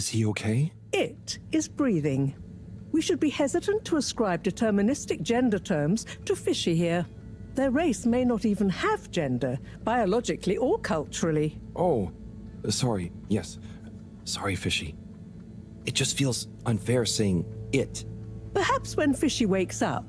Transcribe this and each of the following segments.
Is he okay? It is breathing. We should be hesitant to ascribe deterministic gender terms to fishy here. Their race may not even have gender, biologically or culturally. Oh, sorry. Yes. Sorry, Fishy. It just feels unfair saying it. Perhaps when Fishy wakes up,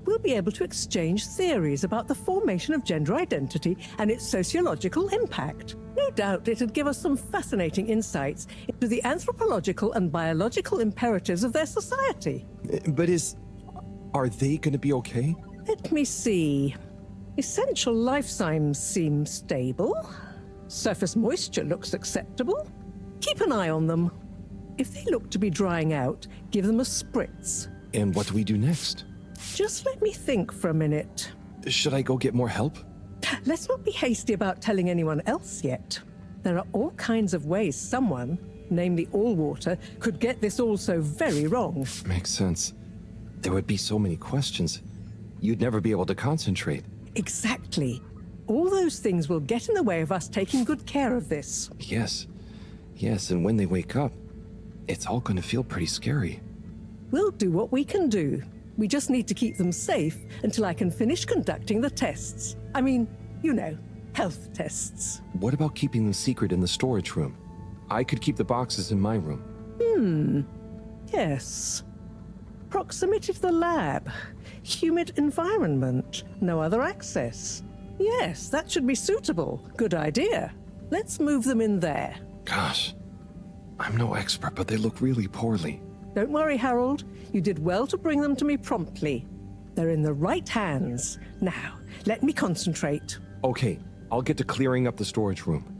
we'll be able to exchange theories about the formation of gender identity and its sociological impact. No doubt it'd give us some fascinating insights into the anthropological and biological imperatives of their society. But are they gonna be okay? Let me see. Essential life signs seem stable. Surface moisture looks acceptable. Keep an eye on them. If they look to be drying out, give them a spritz. And what do we do next? Just let me think for a minute. Should I go get more help? Let's not be hasty about telling anyone else yet. There are all kinds of ways someone, namely Allwater, could get this all so very wrong. Makes sense. There would be so many questions. You'd never be able to concentrate. Exactly. All those things will get in the way of us taking good care of this. Yes. Yes, and when they wake up, it's all gonna feel pretty scary. We'll do what we can do. We just need to keep them safe until I can finish conducting the tests. I mean, you know, health tests. What about keeping them secret in the storage room? I could keep the boxes in my room. Yes. Proximity to the lab. Humid environment. No other access. Yes, that should be suitable. Good idea. Let's move them in there. Gosh, I'm no expert, but they look really poorly. Don't worry, Harold. You did well to bring them to me promptly. They're in the right hands. Now, let me concentrate. Okay, I'll get to clearing up the storage room.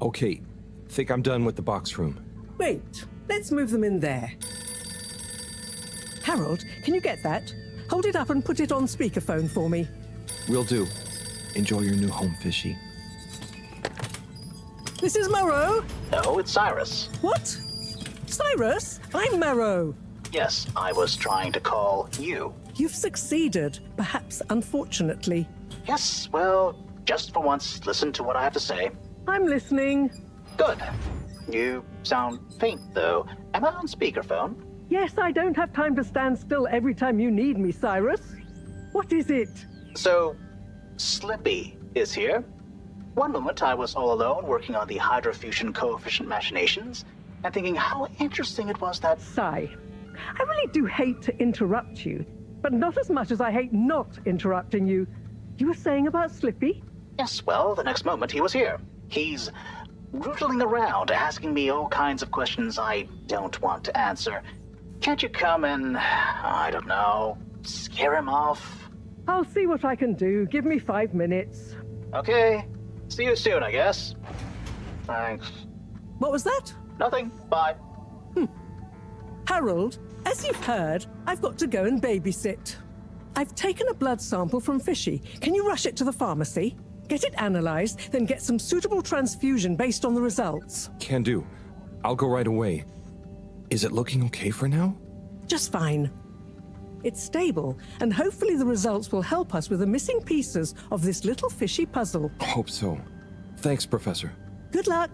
Okay, think I'm done with the box room. Wait, let's move them in there. Harold, can you get that? Hold it up and put it on speakerphone for me. Will do. Enjoy your new home, Fishy. This is Marrow. No, it's Cyrus. What? Cyrus? I'm Marrow. Yes, I was trying to call you. You've succeeded, perhaps unfortunately. Yes, well, just for once, listen to what I have to say. I'm listening. Good. You sound faint, though. Am I on speakerphone? Yes, I don't have time to stand still every time you need me, Cyrus. What is it? So, Slippy is here. One moment I was all alone working on the hydrofusion coefficient machinations and thinking how interesting it was that... Sigh. I really do hate to interrupt you, but not as much as I hate not interrupting you. You were saying about Slippy? Yes, well, the next moment he was here. He's rootling around, asking me all kinds of questions I don't want to answer. Can't you come and, I don't know, scare him off? I'll see what I can do. Give me 5 minutes. Okay. See you soon, I guess. Thanks. What was that? Nothing. Bye. Harold, as you've heard, I've got to go and babysit. I've taken a blood sample from Fishy. Can you rush it to the pharmacy? Get it analyzed, then get some suitable transfusion based on the results. Can do. I'll go right away. Is it looking okay for now? Just fine. It's stable, and hopefully the results will help us with the missing pieces of this little fishy puzzle. Hope so. Thanks, Professor. Good luck.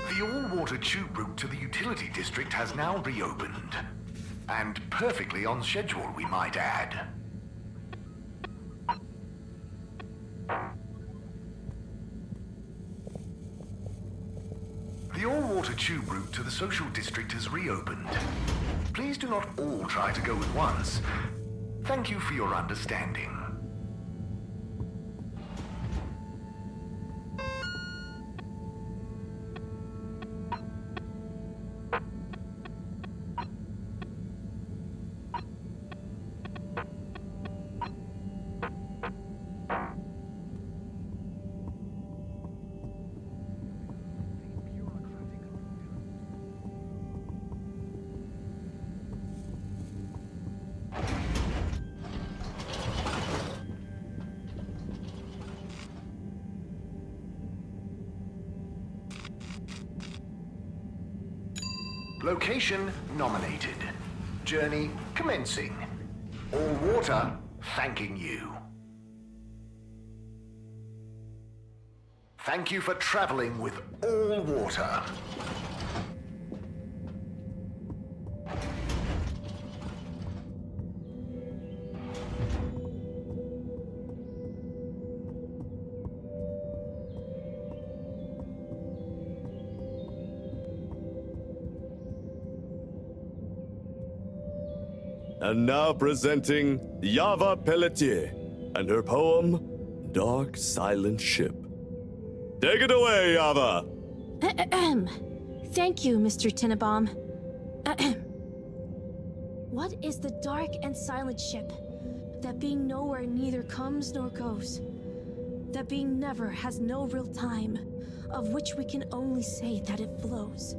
The all-water tube route to the utility district has now reopened. And perfectly on schedule, we might add. The all-water tube route to the social district has reopened. Please do not all try to go at once. Thank you for your understanding. Location nominated. Journey commencing. All water thanking you. Thank you for traveling with all water. And now presenting Yava Pelletier and her poem, Dark Silent Ship. Take it away, Yava! Thank you, Mr. Tinnabaum. What is the dark and silent ship? That being nowhere neither comes nor goes. That being never has no real time, of which we can only say that it flows.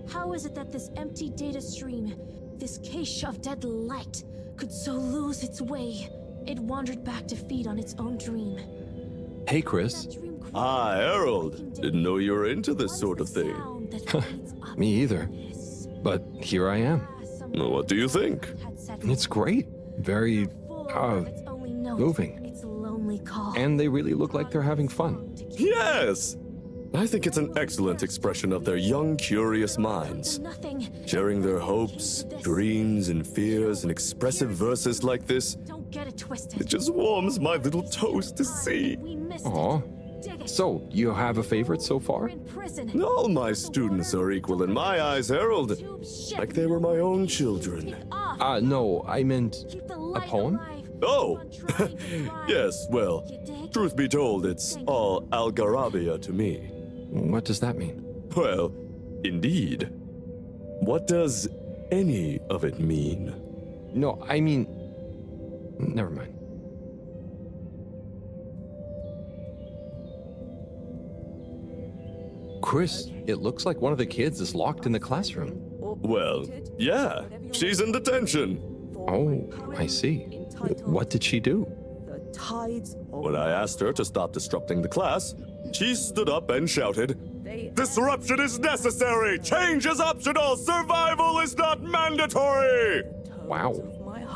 How is it that this empty data stream, this cache of dead light, could so lose its way? It wandered back to feed on its own dream. Hey, Chris. Ah, Harold. Didn't know you were into this sort of thing. Me either. But here I am. What do you think? It's great. Very, moving. And they really look like they're having fun. Yes! I think it's an excellent expression of their young, curious minds. Sharing their hopes, dreams, and fears in expressive verses like this, it just warms my little toes to see. Aw. So, you have a favorite so far? All my students are equal in my eyes, Harold. Like they were my own children. No, I meant a poem? Oh! Yes, well, truth be told, it's all Algarabia to me. What does that mean? Well, indeed. What does any of it mean? No, I mean... Never mind. Chris, it looks like one of the kids is locked in the classroom. Well, yeah, she's in detention. Oh, I see. What did she do? When I asked her to stop disrupting the class, she stood up and shouted, "Disruption is necessary! Change is optional! Survival is not mandatory!" Wow.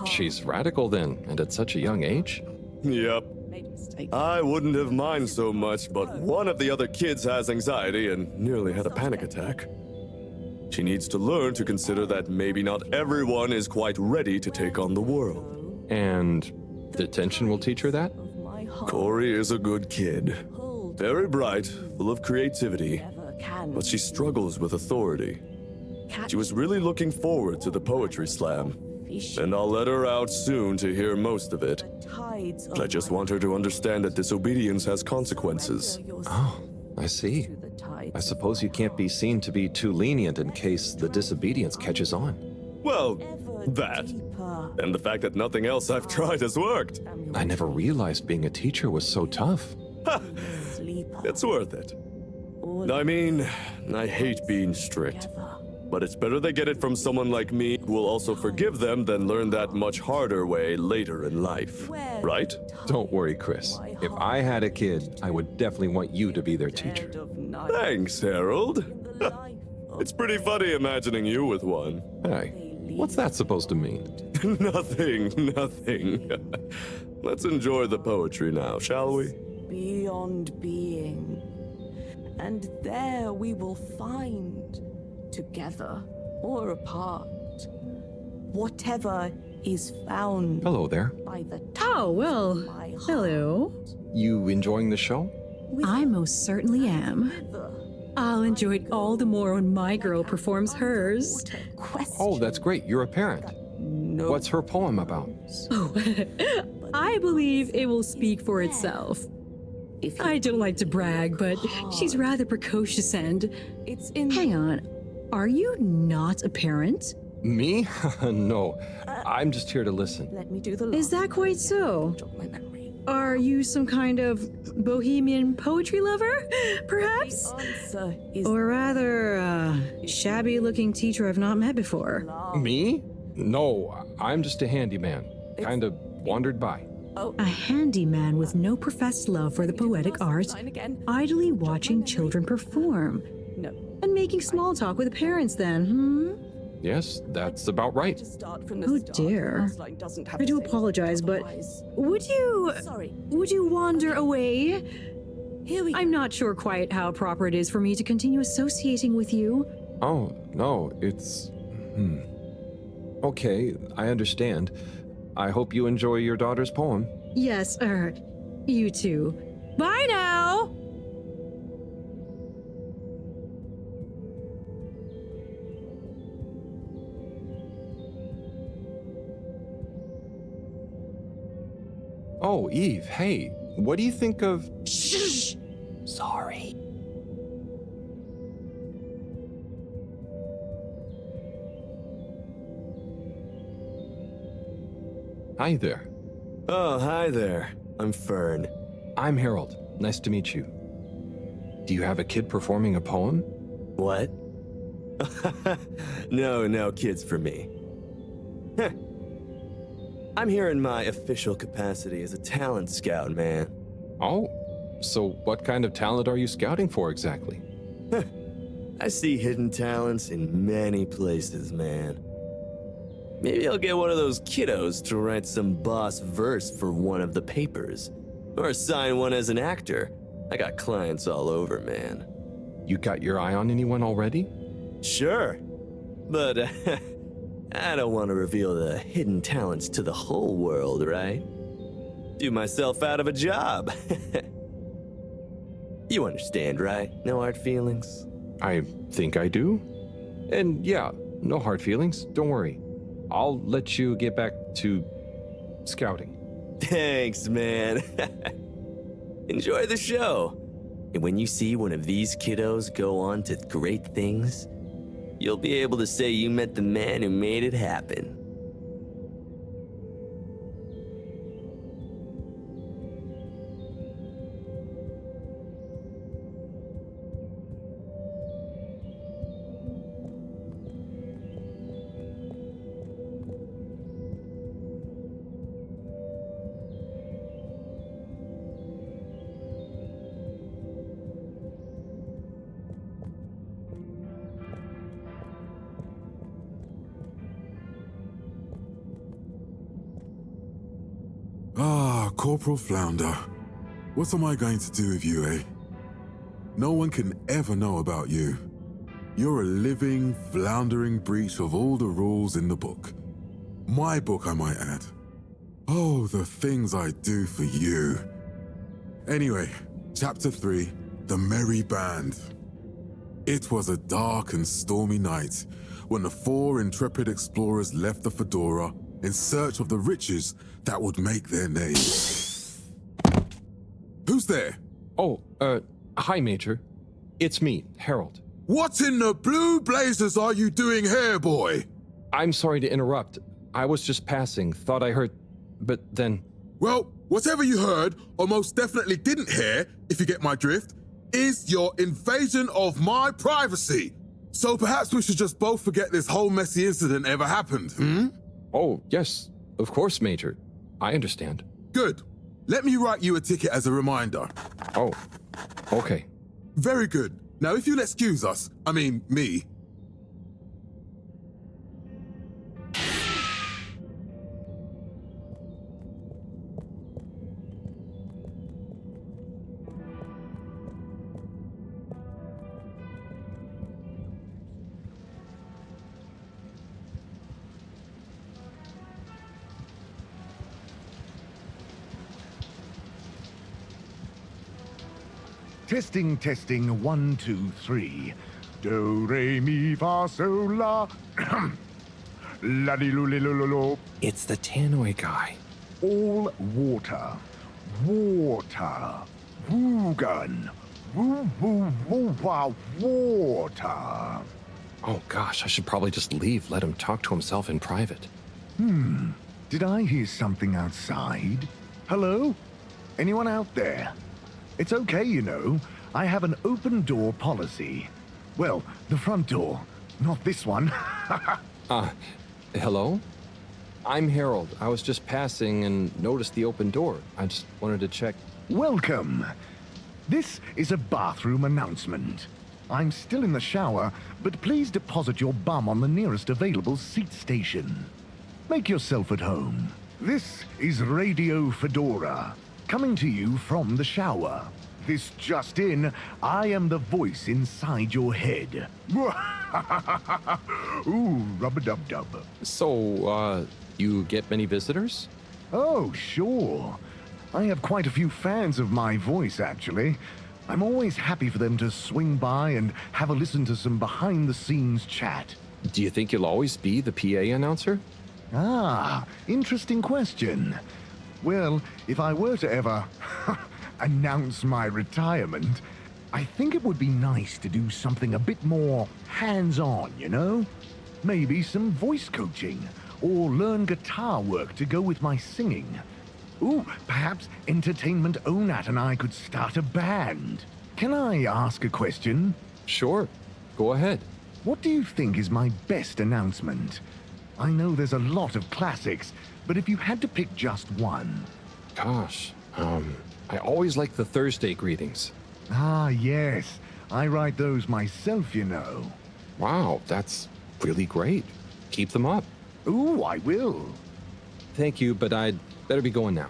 She's radical then, and at such a young age? Yep. I wouldn't have minded so much, but one of the other kids has anxiety and nearly had a panic attack. She needs to learn to consider that maybe not everyone is quite ready to take on the world. And detention will teach her that? Corey is a good kid. Very bright, full of creativity, but she struggles with authority. She was really looking forward to the poetry slam, and I'll let her out soon to hear most of it. But I just want her to understand that disobedience has consequences. Oh, I see. I suppose you can't be seen to be too lenient in case the disobedience catches on. Well, that. And the fact that nothing else I've tried has worked. I never realized being a teacher was so tough. It's worth it. I mean, I hate being strict. But it's better they get it from someone like me who will also forgive them than learn that much harder way later in life. Right? Don't worry, Chris. If I had a kid, I would definitely want you to be their teacher. Thanks, Harold. It's pretty funny imagining you with one. Hey, what's that supposed to mean? Nothing. Let's enjoy the poetry now, shall we? Beyond being. And there we will find, together or apart, whatever is found Hello there. by the Oh, well, my heart. hello. You enjoying the show? I most certainly am. I'll enjoy it all the more when my girl performs hers. Oh, that's great. You're a parent. What's her poem about? Oh, I believe it will speak for itself. I don't like to brag, but she's rather precocious and... It's in Hang on, are you not a parent? Me? No. I'm just here to listen. Let me do the Is that quite so? jog my memory. Are you some kind of bohemian poetry lover, perhaps? Answer is Or rather, shabby-looking teacher I've not met before. Me? No, I'm just a handyman. Kind of wandered by. A handyman with no professed love for the poetic art, line again. idly watching children perform. No. And making small talk with parents then, Yes, that's about right. To start from the Oh start. dear. Last line doesn't have I to do say apologize, but otherwise. Would Sorry. you wander away? Here we I'm not sure quite how proper it is for me to continue associating with you. Oh, no, it's... Okay, I understand. I hope you enjoy your daughter's poem. Yes, you too. Bye now! Oh, Eve, hey, what do you think of... Shh! Sorry. Hi there. Oh, hi there. I'm Fern. I'm Harold. Nice to meet you. Do you have a kid performing a poem? What? No kids for me. Heh. I'm here in my official capacity as a talent scout, man. Oh, so what kind of talent are you scouting for exactly? I see hidden talents in many places, man. Maybe I'll get one of those kiddos to write some boss verse for one of the papers. Or sign one as an actor. I got clients all over, man. You got your eye on anyone already? Sure. But I don't want to reveal the hidden talents to the whole world, right? Do myself out of a job. You understand, right? No hard feelings? I think I do. And yeah, no hard feelings. Don't worry. I'll let you get back to scouting. Thanks, man. Enjoy the show. And when you see one of these kiddos go on to great things, you'll be able to say you met the man who made it happen. Corporal Flounder, what am I going to do with you, eh? No one can ever know about you. You're a living, floundering breach of all the rules in the book. My book, I might add. Oh, the things I do for you. Anyway, Chapter 3, The Merry Band. It was a dark and stormy night when the 4 intrepid explorers left the Fedora in search of the riches that would make their name. Who's there? Oh, hi, Major. It's me, Harold. What in the blue blazes are you doing here, boy? I'm sorry to interrupt. I was just passing, thought I heard, but then... Well, whatever you heard, or most definitely didn't hear, if you get my drift, is your invasion of my privacy. So perhaps we should just both forget this whole messy incident ever happened, hmm? Oh, yes, of course, Major. I understand. Good. Let me write you a ticket as a reminder. Oh, okay. Very good. Now, if you'll excuse us, I mean, me. Testing, testing, 1, 2, 3. Do, re, mi, fa, sol, la. La, di, lu, li, lu, lu, lu. It's the tannoy guy. All water. Water. Woogan. Woo, woo, woo, wow, water. Oh gosh, I should probably just leave, let him talk to himself in private. Did I hear something outside? Hello? Anyone out there? It's okay, you know. I have an open door policy. Well, the front door, not this one. Hello? I'm Harold. I was just passing and noticed the open door. I just wanted to check. Welcome. This is a bathroom announcement. I'm still in the shower, but please deposit your bum on the nearest available seat station. Make yourself at home. This is Radio Fedora, coming to you from the shower. This just in, I am the voice inside your head. Ooh, rub-a-dub-dub. So, you get many visitors? Oh, sure. I have quite a few fans of my voice, actually. I'm always happy for them to swing by and have a listen to some behind-the-scenes chat. Do you think you'll always be the PA announcer? Ah, interesting question. Well, if I were to ever announce my retirement, I think it would be nice to do something a bit more hands-on, you know? Maybe some voice coaching, or learn guitar work to go with my singing. Ooh, perhaps Entertainment Onat and I could start a band. Can I ask a question? Sure. Go ahead. What do you think is my best announcement? I know there's a lot of classics, but if you had to pick just one. Gosh, I always like the Thursday greetings. Ah, yes. I write those myself, you know. Wow, that's really great. Keep them up. Ooh, I will. Thank you, but I'd better be going now.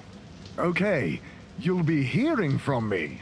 Okay, you'll be hearing from me.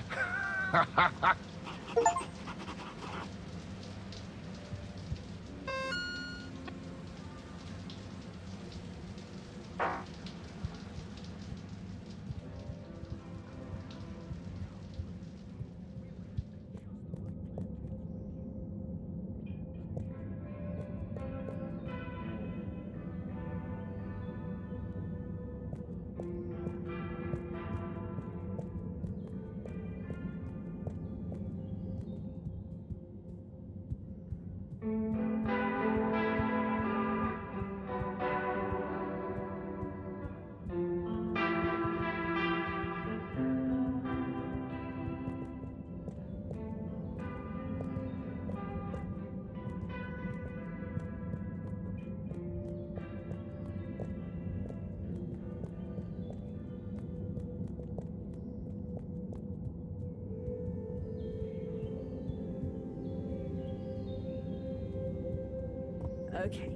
Okay.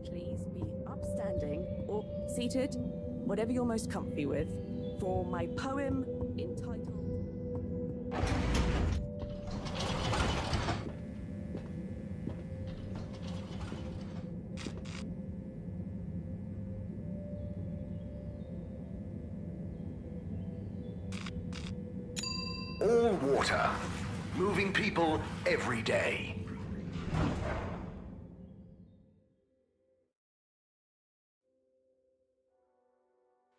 Please be upstanding or seated, whatever you're most comfy with. for my poem entitled... All water, moving people every day.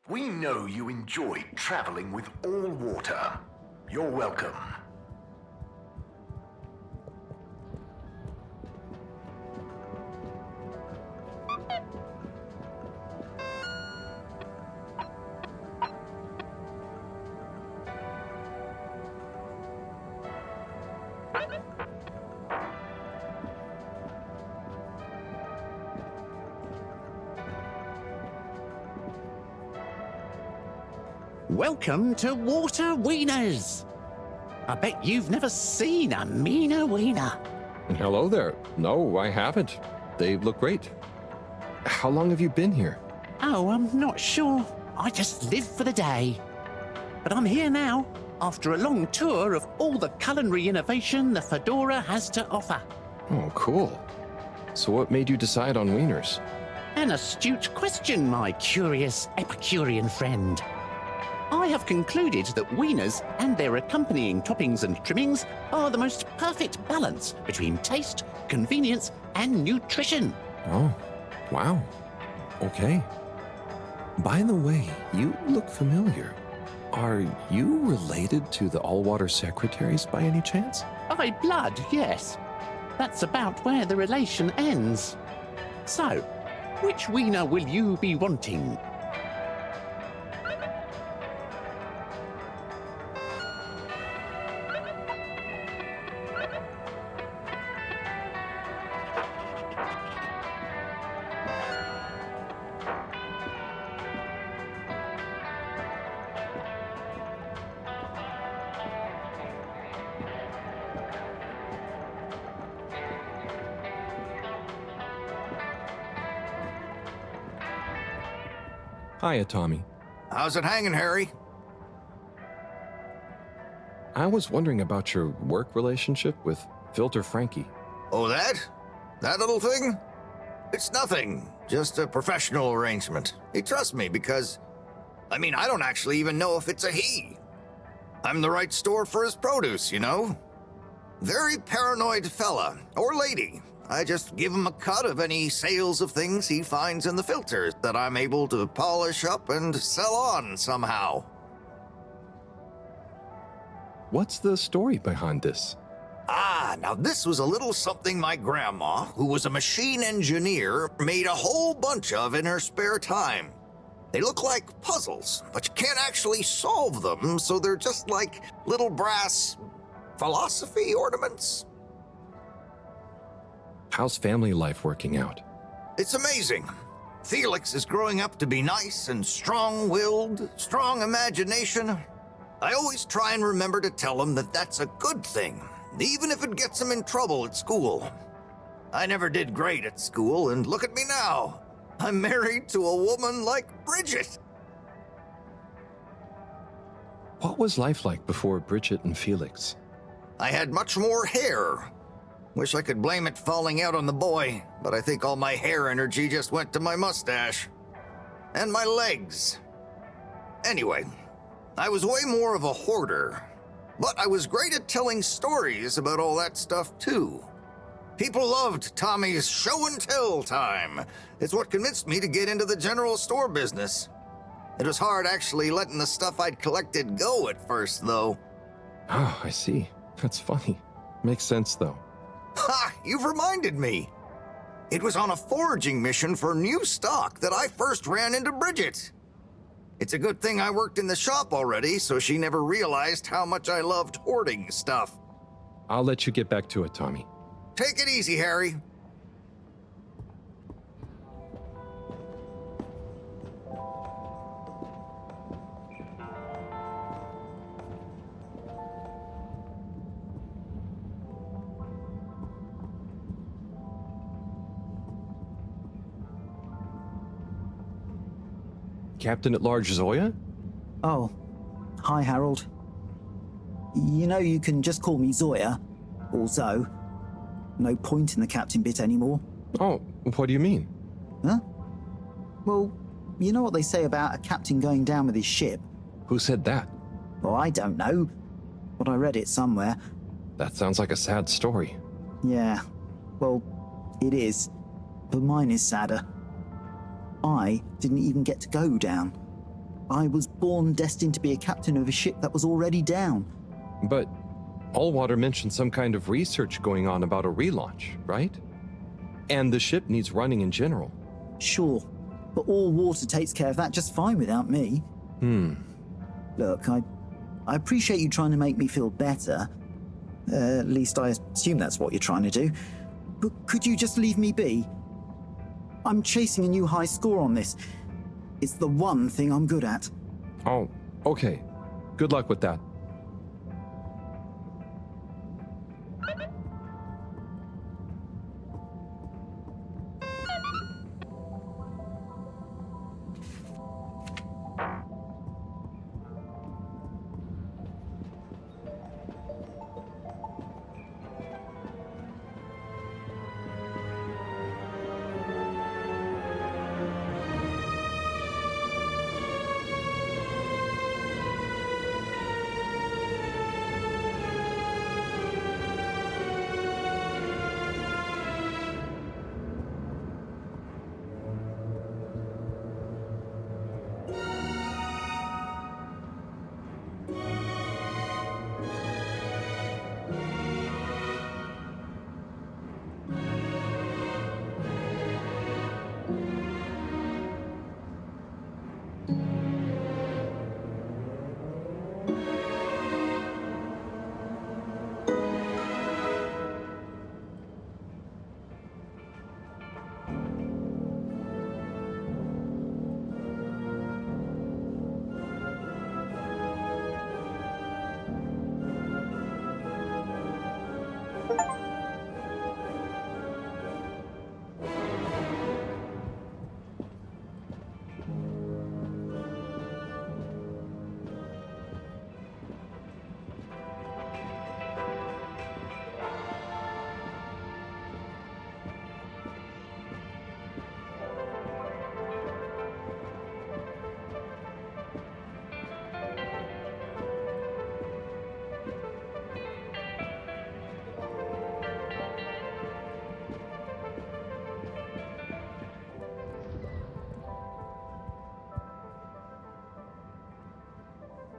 We know you enjoy traveling with all water. You're welcome. Welcome to Water Wieners! I bet you've never seen a meaner wiener. Hello there. No, I haven't. They look great. How long have you been here? Oh, I'm not sure. I just live for the day. But I'm here now, after a long tour of all the culinary innovation the Fedora has to offer. Oh, cool. So what made you decide on wieners? An astute question, my curious Epicurean friend. I have concluded that wieners and their accompanying toppings and trimmings are the most perfect balance between taste, convenience, and nutrition. Oh, wow. Okay. By the way, you look familiar. Are you related to the all-water secretaries by any chance? By blood, yes. That's about where the relation ends. So, which wiener will you be wanting? Hiya, Tommy. How's it hanging, Harry? I was wondering about your work relationship with Filter Frankie. Oh, that? That little thing? It's nothing. Just a professional arrangement. He trusts me because... I don't actually even know if it's a he. I'm the right store for his produce, you know? Very paranoid fella, or lady. I just give him a cut of any sales of things he finds in the filters that I'm able to polish up and sell on somehow. What's the story behind this? Now this was a little something my grandma, who was a machine engineer, made a whole bunch of in her spare time. They look like puzzles, but you can't actually solve them, so they're just like little brass philosophy ornaments. How's family life working out? It's amazing. Felix is growing up to be nice and strong-willed, strong imagination. I always try and remember to tell him that that's a good thing, even if it gets him in trouble at school. I never did great at school, and look at me now. I'm married to a woman like Bridget. What was life like before Bridget and Felix? I had much more hair. Wish I could blame it falling out on the boy, but I think all my hair energy just went to my mustache. And my legs. Anyway, I was way more of a hoarder, but I was great at telling stories about all that stuff too. People loved Tommy's show and tell time. It's what convinced me to get into the general store business. It was hard actually letting the stuff I'd collected go at first, though. Oh, I see. That's funny. Makes sense, though. Ha! You've reminded me. It was on a foraging mission for new stock that I first ran into Bridget. It's a good thing I worked in the shop already, so she never realized how much I loved hoarding stuff. I'll let you get back to it, Tommy. Take it easy, Harry. Captain at Large Zoya? Oh, hi, Harold. You know you can just call me Zoya, or Zoe. No point in the captain bit anymore. Oh, what do you mean? Huh? Well, you know what they say about a captain going down with his ship? Who said that? Well, I don't know, but I read it somewhere. That sounds like a sad story. Yeah, well, it is, but mine is sadder. I didn't even get to go down. I was born destined to be a captain of a ship that was already down. But Allwater mentioned some kind of research going on about a relaunch, right? And the ship needs running in general. Sure, but all water takes care of that just fine without me. Look, I appreciate you trying to make me feel better. At least I assume that's what you're trying to do. But could you just leave me be? I'm chasing a new high score on this. It's the one thing I'm good at. Oh, okay. Good luck with that.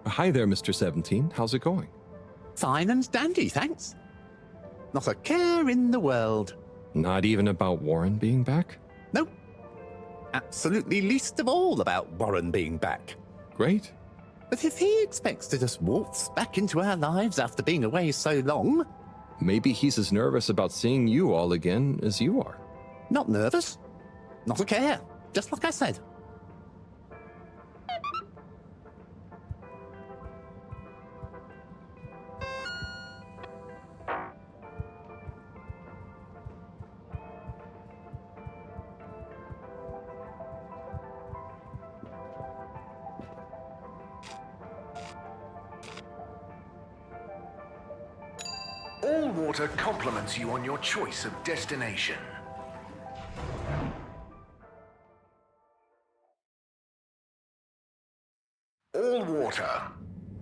Hi there, Mr. 17. How's it going? Fine and dandy, thanks. Not a care in the world. Not even about Warren being back? No. Absolutely least of all about Warren being back. Great. But if he expects to just waltz back into our lives after being away so long... Maybe he's as nervous about seeing you all again as you are. Not nervous. Not a care. Just like I said. Allwater compliments you on your choice of destination. Allwater,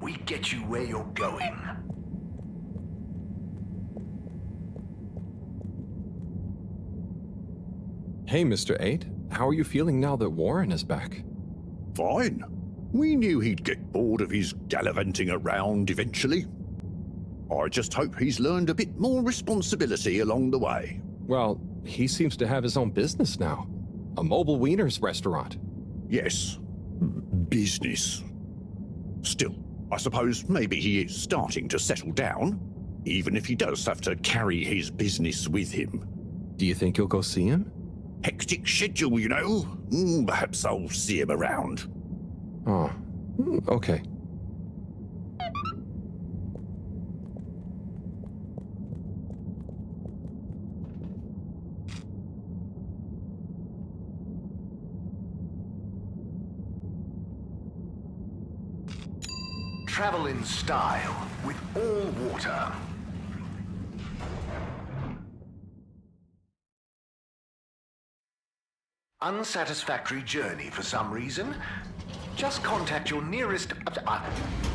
we get you where you're going. Hey, Mr. 8. How are you feeling now that Warren is back? Fine. We knew he'd get bored of his gallivanting around eventually. I just hope he's learned a bit more responsibility along the way. Well, he seems to have his own business now. A mobile wieners restaurant. Yes. Business. Still, I suppose maybe he is starting to settle down, even if he does have to carry his business with him. Do you think you'll go see him? Hectic schedule, you know. Perhaps I'll see him around. Oh, okay. Travel in style with all water. Unsatisfactory journey for some reason? Just contact your nearest...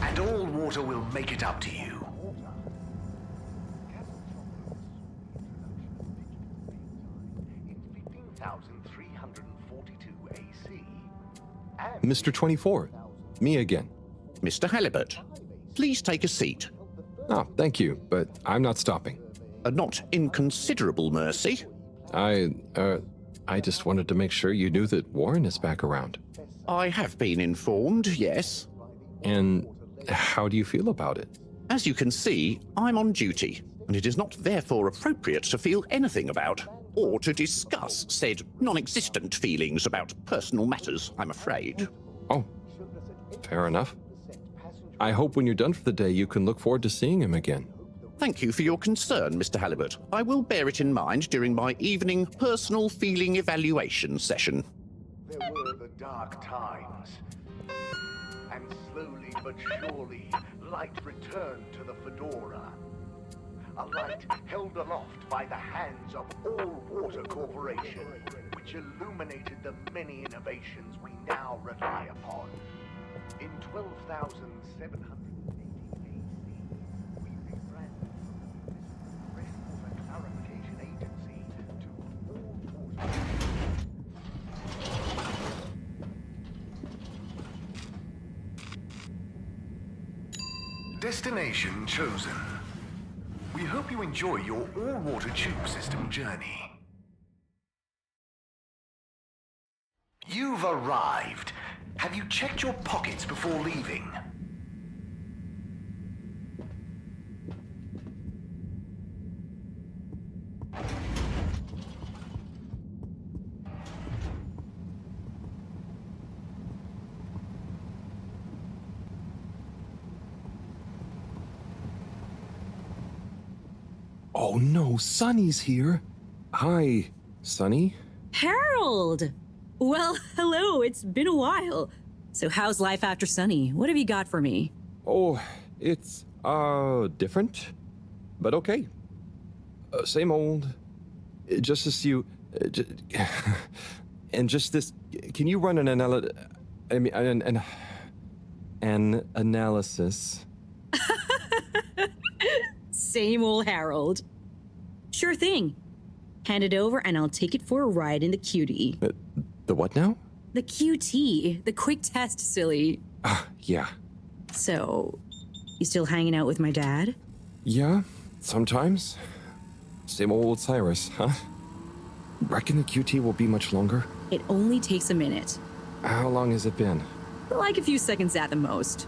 and all water will make it up to you. Mr. 24, me again. Mr. Halibut, please take a seat. Oh, thank you, but I'm not stopping. A not inconsiderable mercy. I just wanted to make sure you knew that Warren is back around. I have been informed, yes. And how do you feel about it? As you can see, I'm on duty, and it is not therefore appropriate to feel anything about, or to discuss said non-existent feelings about personal matters, I'm afraid. Oh, fair enough. I hope when you're done for the day, you can look forward to seeing him again. Thank you for your concern, Mr. Halibut. I will bear it in mind during my evening personal feeling evaluation session. There were the dark times. And slowly but surely, light returned to the fedora. A light held aloft by the hands of All Water Corporation, which illuminated the many innovations we now rely upon. In 12,780 AC, we rebranded the Freshwater Clarification Agency to All Water. Destination chosen. We hope you enjoy your all-water tube system journey. You've arrived. Have you checked your pockets before leaving? Oh no, Sonny's here. Hi, Sonny. Harold! Well, hello, it's been a while. So how's life after Sunny? What have you got for me? Oh, it's, different, but okay. Same old, just as you, and just this, can you run an analysis? Same old Harold. Sure thing. Hand it over and I'll take it for a ride in the cutie. The what now? The QT, the quick test, silly. Yeah. So, you still hanging out with my dad? Yeah, sometimes. Same old Cyrus, huh? Reckon the QT will be much longer? It only takes a minute. How long has it been? Like a few seconds at the most.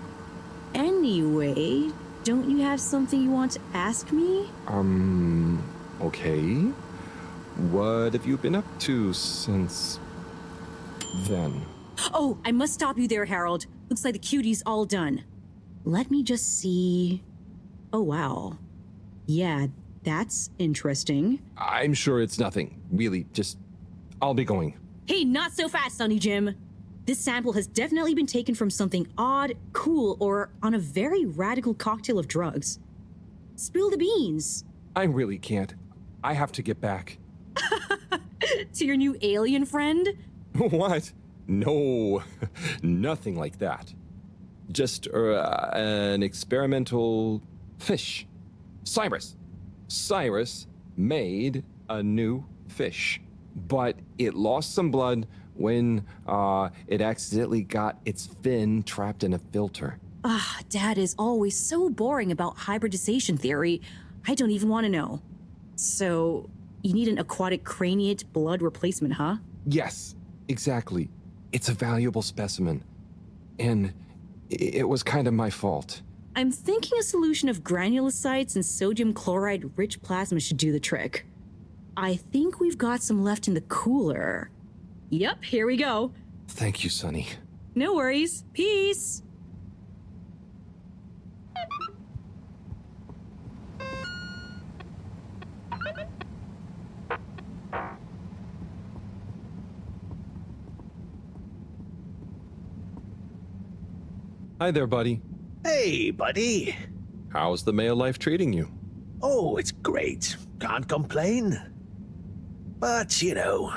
Anyway, don't you have something you want to ask me? Okay. What have you been up to since then? Oh, I must stop you there, Harold. Looks like the cutie's all done. Let me just see. Oh, wow. Yeah, that's interesting. I'm sure it's nothing. Really, just... I'll be going. Hey, not so fast, Sonny Jim. This sample has definitely been taken from something odd, cool, or on a very radical cocktail of drugs. Spill the beans. I really can't. I have to get back. To your new alien friend? What? No, nothing like that. Just an experimental fish. Cyrus. Cyrus made a new fish, but it lost some blood when it accidentally got its fin trapped in a filter. Dad is always so boring about hybridization theory. I don't even want to know. So, you need an aquatic craniate blood replacement, huh? Yes, exactly. It's a valuable specimen. And it was kind of my fault. I'm thinking a solution of granulocytes and sodium chloride-rich plasma should do the trick. I think we've got some left in the cooler. Yep, here we go. Thank you, Sonny. No worries. Peace! Hi there, buddy. Hey, Hey, buddy. How's the mail life treating you? Oh, it's great. Can't complain. But, you know,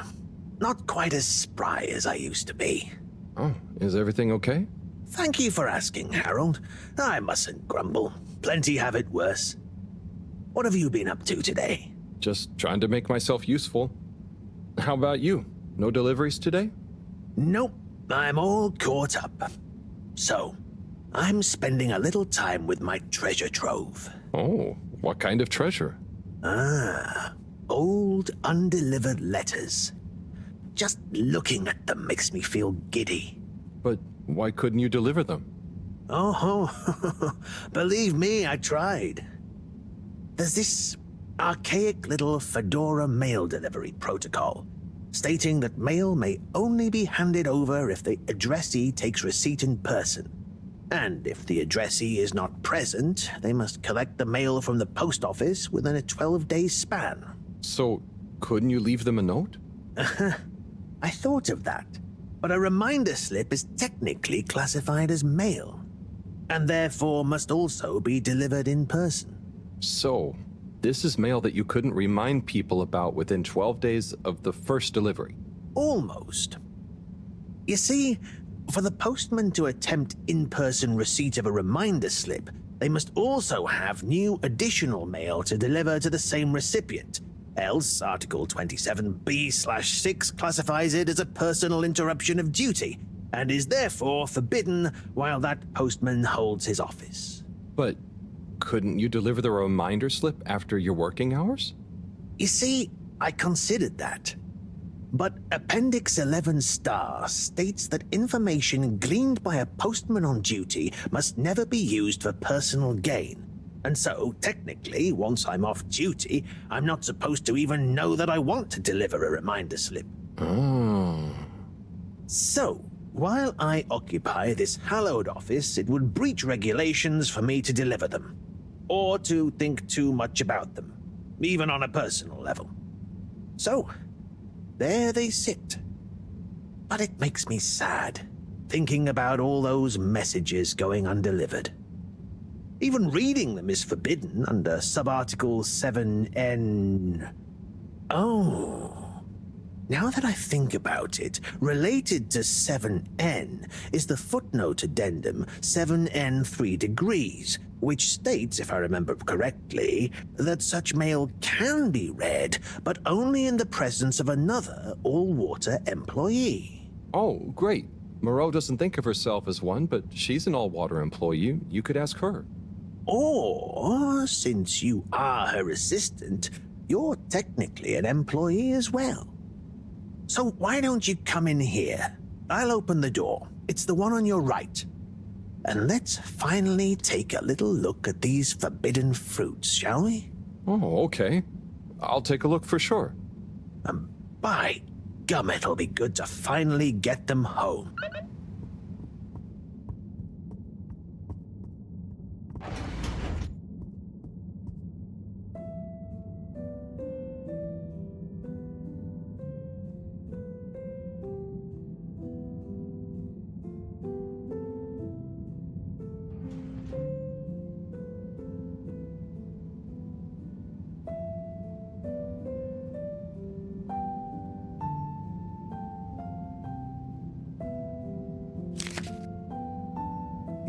not quite as spry as I used to be. Oh, is everything okay? Thank you for asking, Harold. I mustn't grumble. Plenty have it worse. What have you been up to today? Just trying to make myself useful. How about you? No deliveries today? Nope, I'm all caught up. So, I'm spending a little time with my treasure trove. Oh, what kind of treasure? Old undelivered letters. Just looking at them makes me feel giddy. But why couldn't you deliver them? Oh, believe me, I tried. There's this archaic little Fedora mail delivery protocol, stating that mail may only be handed over if the addressee takes receipt in person. And if the addressee is not present, they must collect the mail from the post office within a 12-day span. So, couldn't you leave them a note? I thought of that, but a reminder slip is technically classified as mail, and therefore must also be delivered in person. So, this is mail that you couldn't remind people about within 12 days of the first delivery? Almost. You see, for the postman to attempt in-person receipt of a reminder slip, they must also have new additional mail to deliver to the same recipient. Else, Article 27B/6 classifies it as a personal interruption of duty, and is therefore forbidden while that postman holds his office. But couldn't you deliver the reminder slip after your working hours? You see, I considered that. But Appendix 11 Star states that information gleaned by a postman on duty must never be used for personal gain. And so, technically, once I'm off duty, I'm not supposed to even know that I want to deliver a reminder slip. Oh. So, while I occupy this hallowed office, it would breach regulations for me to deliver them, or to think too much about them, even on a personal level. So, there they sit. But it makes me sad, thinking about all those messages going undelivered. Even reading them is forbidden under Subarticle 7N. Oh. Now that I think about it, related to 7N is the footnote addendum 7N 3 degrees, which states, if I remember correctly, that such mail can be read, but only in the presence of another all-water employee. Oh, great. Moreau doesn't think of herself as one, but she's an all-water employee. You could ask her. Or, since you are her assistant, you're technically an employee as well. So why don't you come in here? I'll open the door. It's the one on your right. And let's finally take a little look at these forbidden fruits, shall we? Oh, okay. I'll take a look for sure. By gum, it'll be good to finally get them home.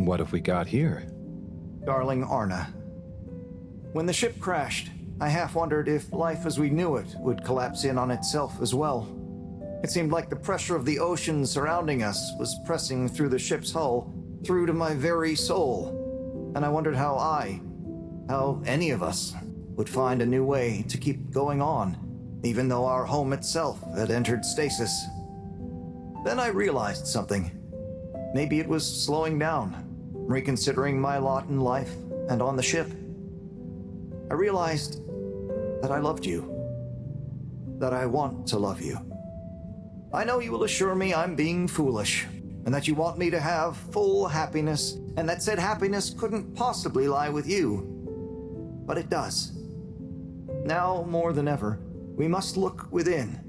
What have we got here? Darling Arna, when the ship crashed, I half wondered if life as we knew it would collapse in on itself as well. It seemed like the pressure of the ocean surrounding us was pressing through the ship's hull, through to my very soul. And I wondered how any of us, would find a new way to keep going on, even though our home itself had entered stasis. Then I realized something. Maybe it was slowing down, reconsidering my lot in life and on the ship. I realized that I loved you, that I want to love you. I know you will assure me I'm being foolish, and that you want me to have full happiness, and that said happiness couldn't possibly lie with you. But it does. Now, more than ever, we must look within,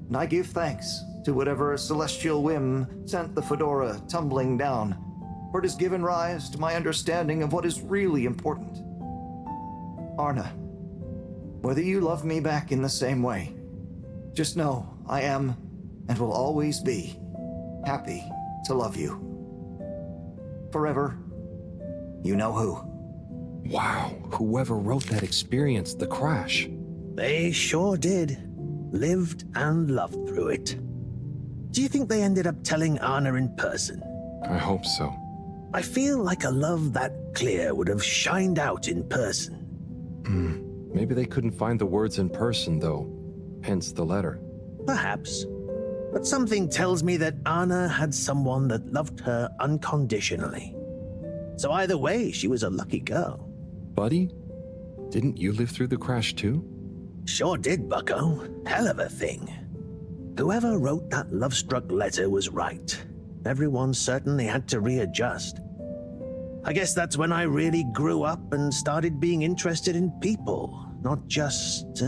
and I give thanks to whatever celestial whim sent the Fedora tumbling down. for it has given rise to my understanding of what is really important. Arna, whether you love me back in the same way, just know I am, and will always be, happy to love you. Forever, you know who. Wow, whoever wrote that experienced the crash. They sure did. Lived and loved through it. Do you think they ended up telling Anna in person? I hope so. I feel like a love that clear would have shined out in person. Maybe they couldn't find the words in person, though. Hence the letter. Perhaps. But something tells me that Anna had someone that loved her unconditionally. So either way, she was a lucky girl. Buddy, didn't you live through the crash too? Sure did, bucko. Hell of a thing. Whoever wrote that love-struck letter was right. Everyone certainly had to readjust. I guess that's when I really grew up and started being interested in people, not just...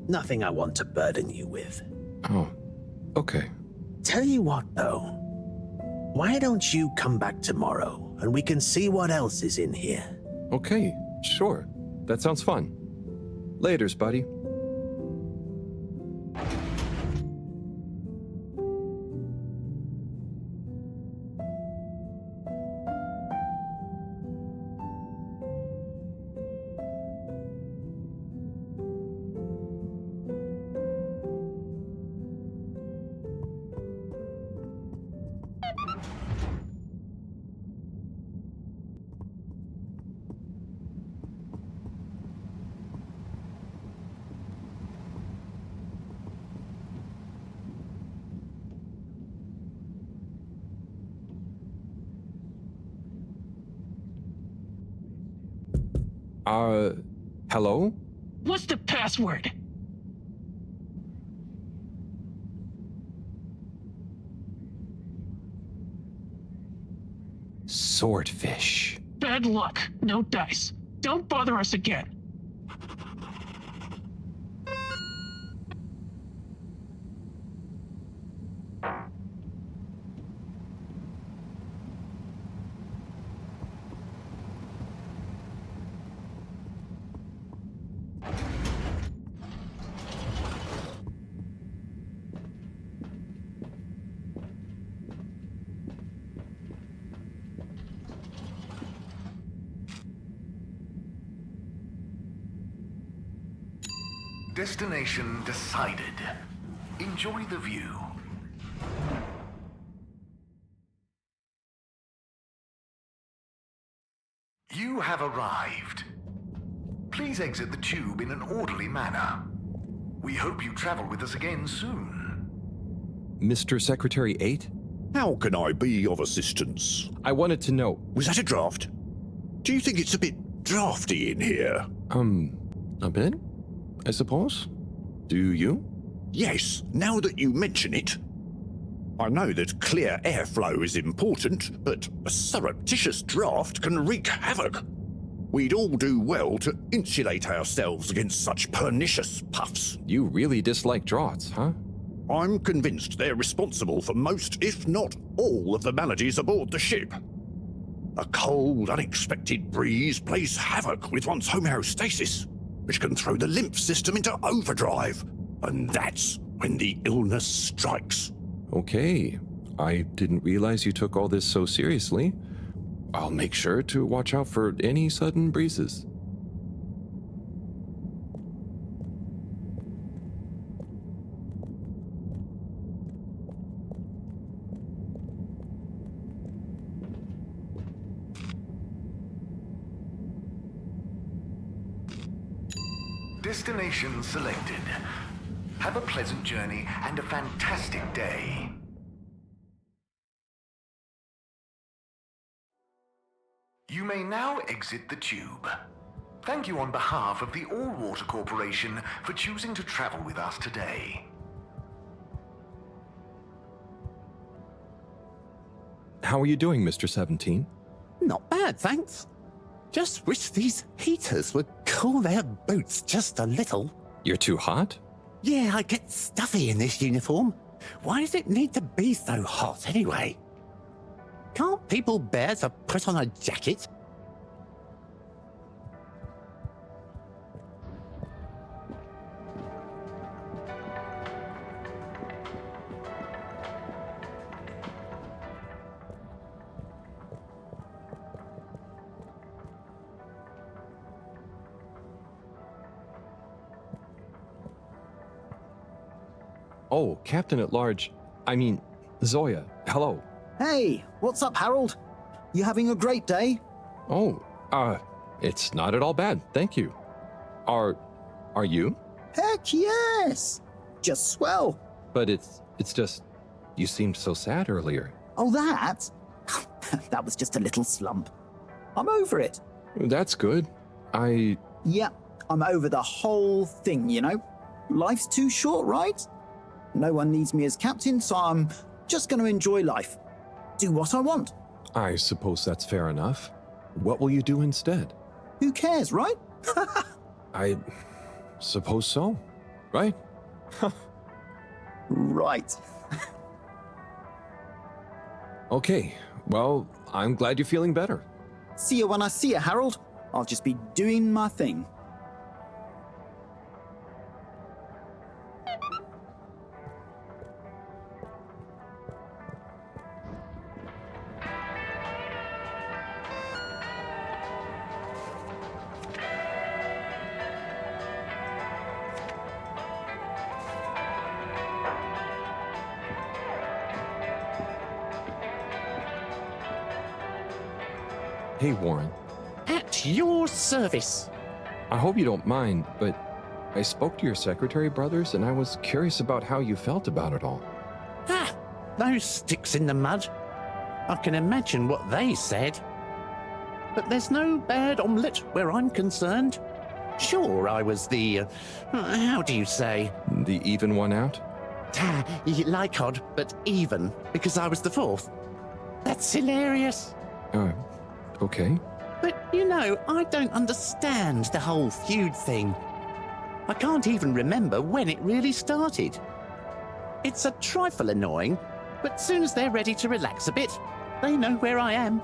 nothing I want to burden you with. Oh, okay. Tell you what, though. Why don't you come back tomorrow and we can see what else is in here? Okay, sure. That sounds fun. Laters, buddy. Hello? What's the password? Swordfish. Bad luck. No dice. Don't bother us again. Destination decided. Enjoy the view. You have arrived. Please exit the tube in an orderly manner. We hope you travel with us again soon. Mr. Secretary 8? How can I be of assistance? I wanted to know... Was that a draft? Do you think it's a bit drafty in here? A bit? I suppose? Do you? Yes, now that you mention it. I know that clear airflow is important, but a surreptitious draft can wreak havoc. We'd all do well to insulate ourselves against such pernicious puffs. You really dislike draughts, huh? I'm convinced they're responsible for most, if not all, of the maladies aboard the ship. A cold, unexpected breeze plays havoc with one's homeostasis, which can throw the lymph system into overdrive. And that's when the illness strikes. Okay. I didn't realize you took all this so seriously. I'll make sure to watch out for any sudden breezes. Destination selected. Have a pleasant journey and a fantastic day. You may now exit the tube. Thank you on behalf of the All Water Corporation for choosing to travel with us today. How are you doing, Mr. 17? Not bad, thanks. Just wish these heaters would cool their boots just a little. You're too hot? Yeah, I get stuffy in this uniform. Why does it need to be so hot anyway? Can't people bear to put on a jacket? Oh, Captain at Large. I mean, Zoya. Hello. Hey, what's up, Harold? You having a great day? Oh, it's not at all bad, thank you. Are you? Heck yes! Just swell. But it's just, you seemed so sad earlier. Oh, that? That was just a little slump. I'm over it. That's good. Yeah, I'm over the whole thing, you know? Life's too short, right? No one needs me as captain, so I'm just going to enjoy life. Do what I want. I suppose that's fair enough. What will you do instead? Who cares, right? I suppose so, right? Right. Okay, well, I'm glad you're feeling better. See you when I see you, Harold. I'll just be doing my thing. Hey, Warren. At your service. I hope you don't mind, but I spoke to your secretary brothers and I was curious about how you felt about it all. Ah, those sticks in the mud. I can imagine what they said. But there's no bad omelette where I'm concerned. Sure, I was the, how do you say? The even one out? Like odd, but even, because I was the fourth. That's hilarious. Okay. But, you know, I don't understand the whole feud thing. I can't even remember when it really started. It's a trifle annoying, but soon as they're ready to relax a bit, they know where I am.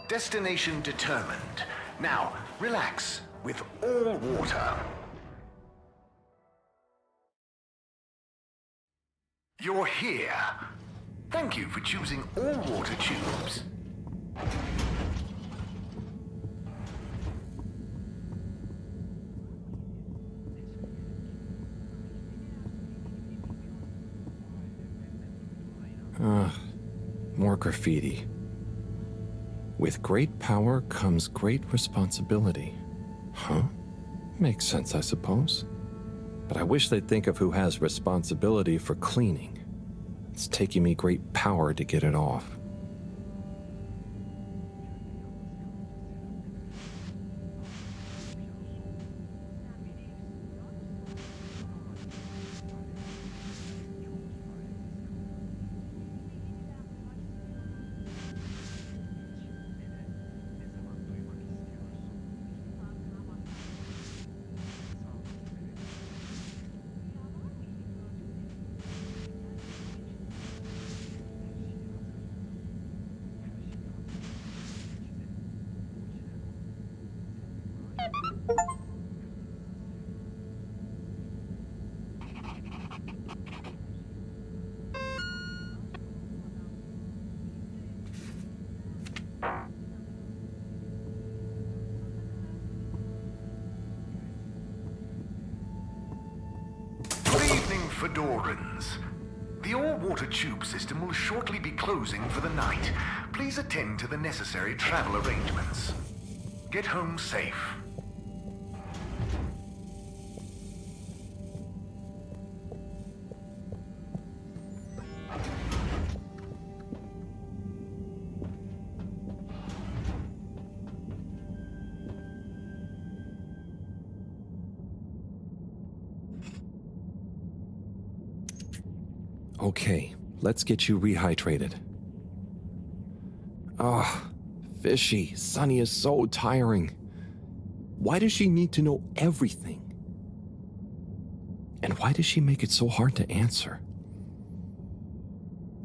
Destination determined. Now, relax with all water. You're here. Thank you for choosing all water tubes. More graffiti. With great power comes great responsibility. Huh? Makes sense, I suppose. But I wish they'd think of who has responsibility for cleaning. It's taking me great power to get it off. Fedorans. The all-water tube system will shortly be closing for the night. Please attend to the necessary travel arrangements. Get home safe. Okay, let's get you rehydrated. Ah, Fishy, Sunny is so tiring. Why does she need to know everything? And why does she make it so hard to answer?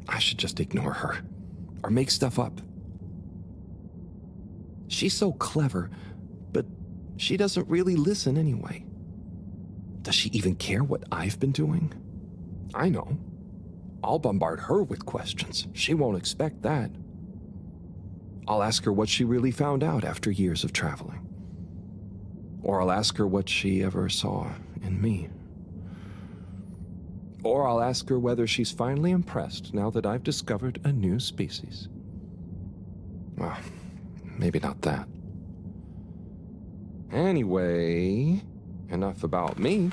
I should just ignore her, or make stuff up. She's so clever, but she doesn't really listen anyway. Does she even care what I've been doing? I know. I'll bombard her with questions. She won't expect that. I'll ask her what she really found out after years of traveling. Or I'll ask her what she ever saw in me. Or I'll ask her whether she's finally impressed now that I've discovered a new species. Well, maybe not that. Anyway, enough about me.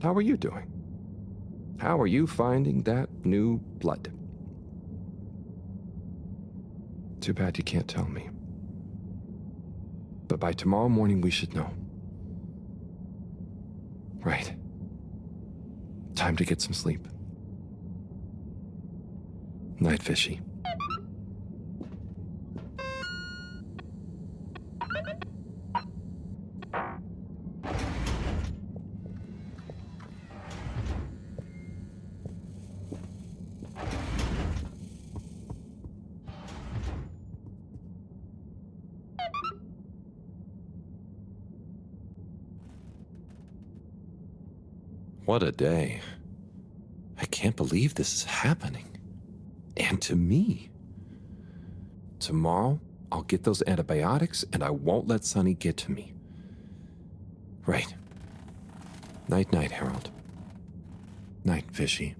How are you doing? How are you finding that new blood? Too bad you can't tell me. But by tomorrow morning we should know. Right. Time to get some sleep. Night, Fishy. What a day. I can't believe this is happening. And to me. Tomorrow, I'll get those antibiotics and I won't let Sunny get to me. Right. Night-night, Harold. Night, Fishy.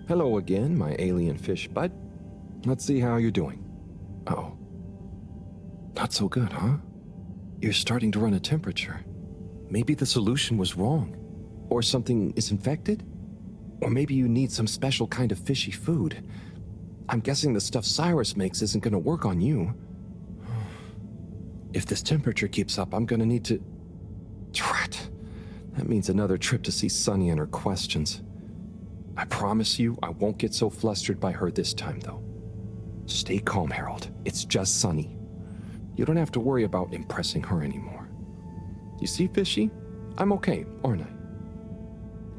Hello again, my alien fish bud. Let's see how you're doing. Uh-oh. Not so good, huh? You're starting to run a temperature. Maybe the solution was wrong. Or something is infected? Or maybe you need some special kind of fishy food. I'm guessing the stuff Cyrus makes isn't gonna work on you. If this temperature keeps up, I'm gonna need to... Drat. That means another trip to see Sunny and her questions. I promise you, I won't get so flustered by her this time, though. Stay calm, Harold. It's just Sunny. You don't have to worry about impressing her anymore. You see, Fishy? I'm okay, aren't I?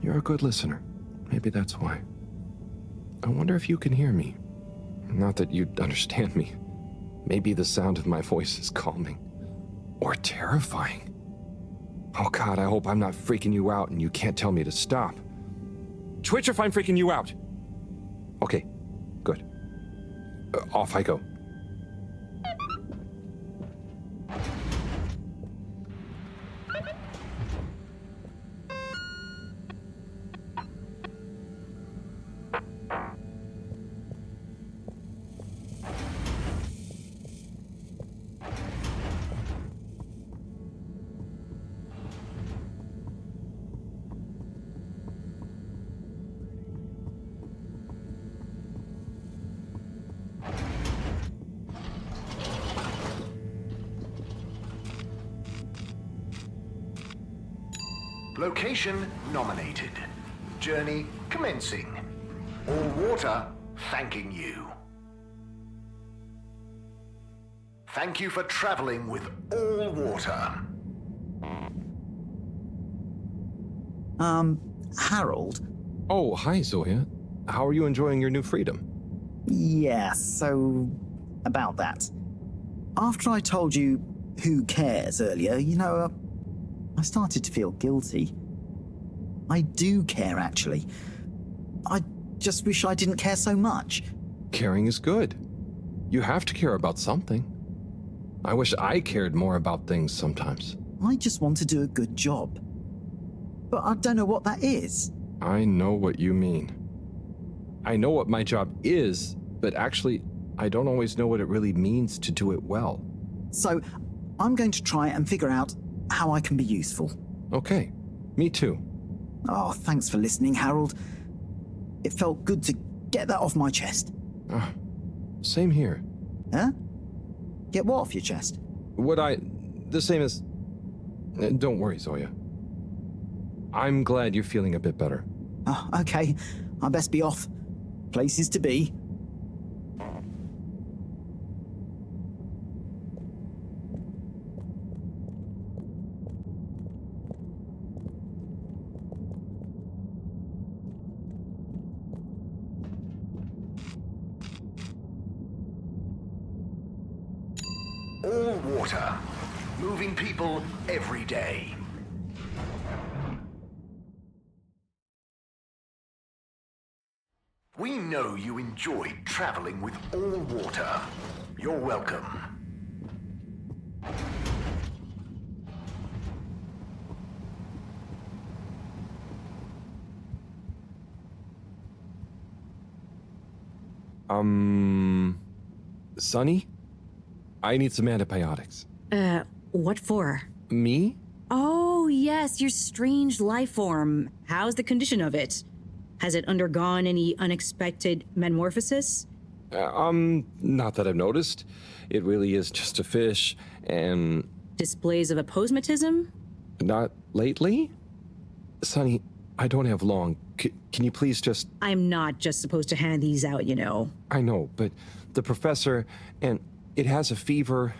You're a good listener. Maybe that's why. I wonder if you can hear me. Not that you'd understand me. Maybe the sound of my voice is calming. Or terrifying. Oh God, I hope I'm not freaking you out and you can't tell me to stop. Twitch if I'm freaking you out. Okay, good. Off I go. Location nominated. Journey commencing. All water thanking you. Thank you for traveling with all water. Harold? Oh, hi, Zoya. How are you enjoying your new freedom? Yeah, so about that. After I told you who cares earlier, I started to feel guilty. I do care, actually. I just wish I didn't care so much. Caring is good. You have to care about something. I wish I cared more about things sometimes. I just want to do a good job. But I don't know what that is. I know what you mean. I know what my job is, but actually, I don't always know what it really means to do it well. So, I'm going to try and figure out how I can be useful. Okay, me too. Oh, thanks for listening, Harold. It felt good to get that off my chest. Same here. Huh? Get what off your chest? The same as... Don't worry, Zoya. I'm glad you're feeling a bit better. Oh, okay. I best be off. Places to be. All water. Moving people every day. We know you enjoyed traveling with all water. You're welcome. Sonny? I need some antibiotics. What for? Me? Oh, yes, your strange life form. How's the condition of it? Has it undergone any unexpected metamorphosis? Not that I've noticed. It really is just a fish, and... Displays of aposematism? Not lately? Sonny, I don't have long. Can you please just... I'm not just supposed to hand these out, you know. I know, but the professor, and it has a fever.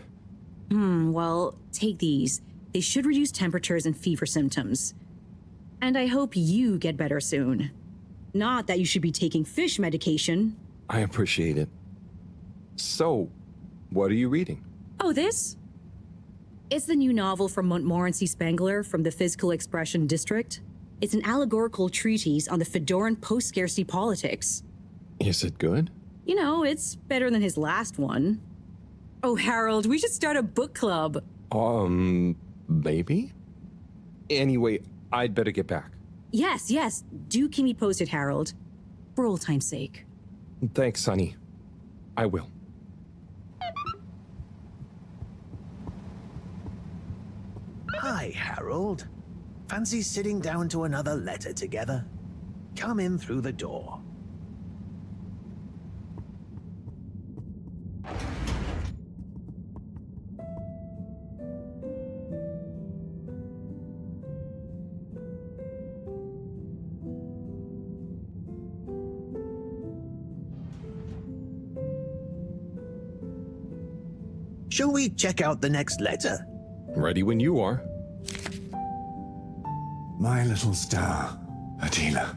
Well, take these. They should reduce temperatures and fever symptoms. And I hope you get better soon. Not that you should be taking fish medication. I appreciate it. So, what are you reading? Oh, this? It's the new novel from Montmorency Spengler from the Physical Expression District. It's an allegorical treatise on the Fedoran post-scarcity politics. Is it good? You know, it's better than his last one. Oh, Harold, we should start a book club. Maybe? Anyway, I'd better get back. Yes. Do keep me posted, Harold. For old time's sake. Thanks, Sonny. I will. Hi, Harold. Fancy sitting down to another letter together? Come in through the door. Shall we check out the next letter? Ready when you are. My little star, Attila.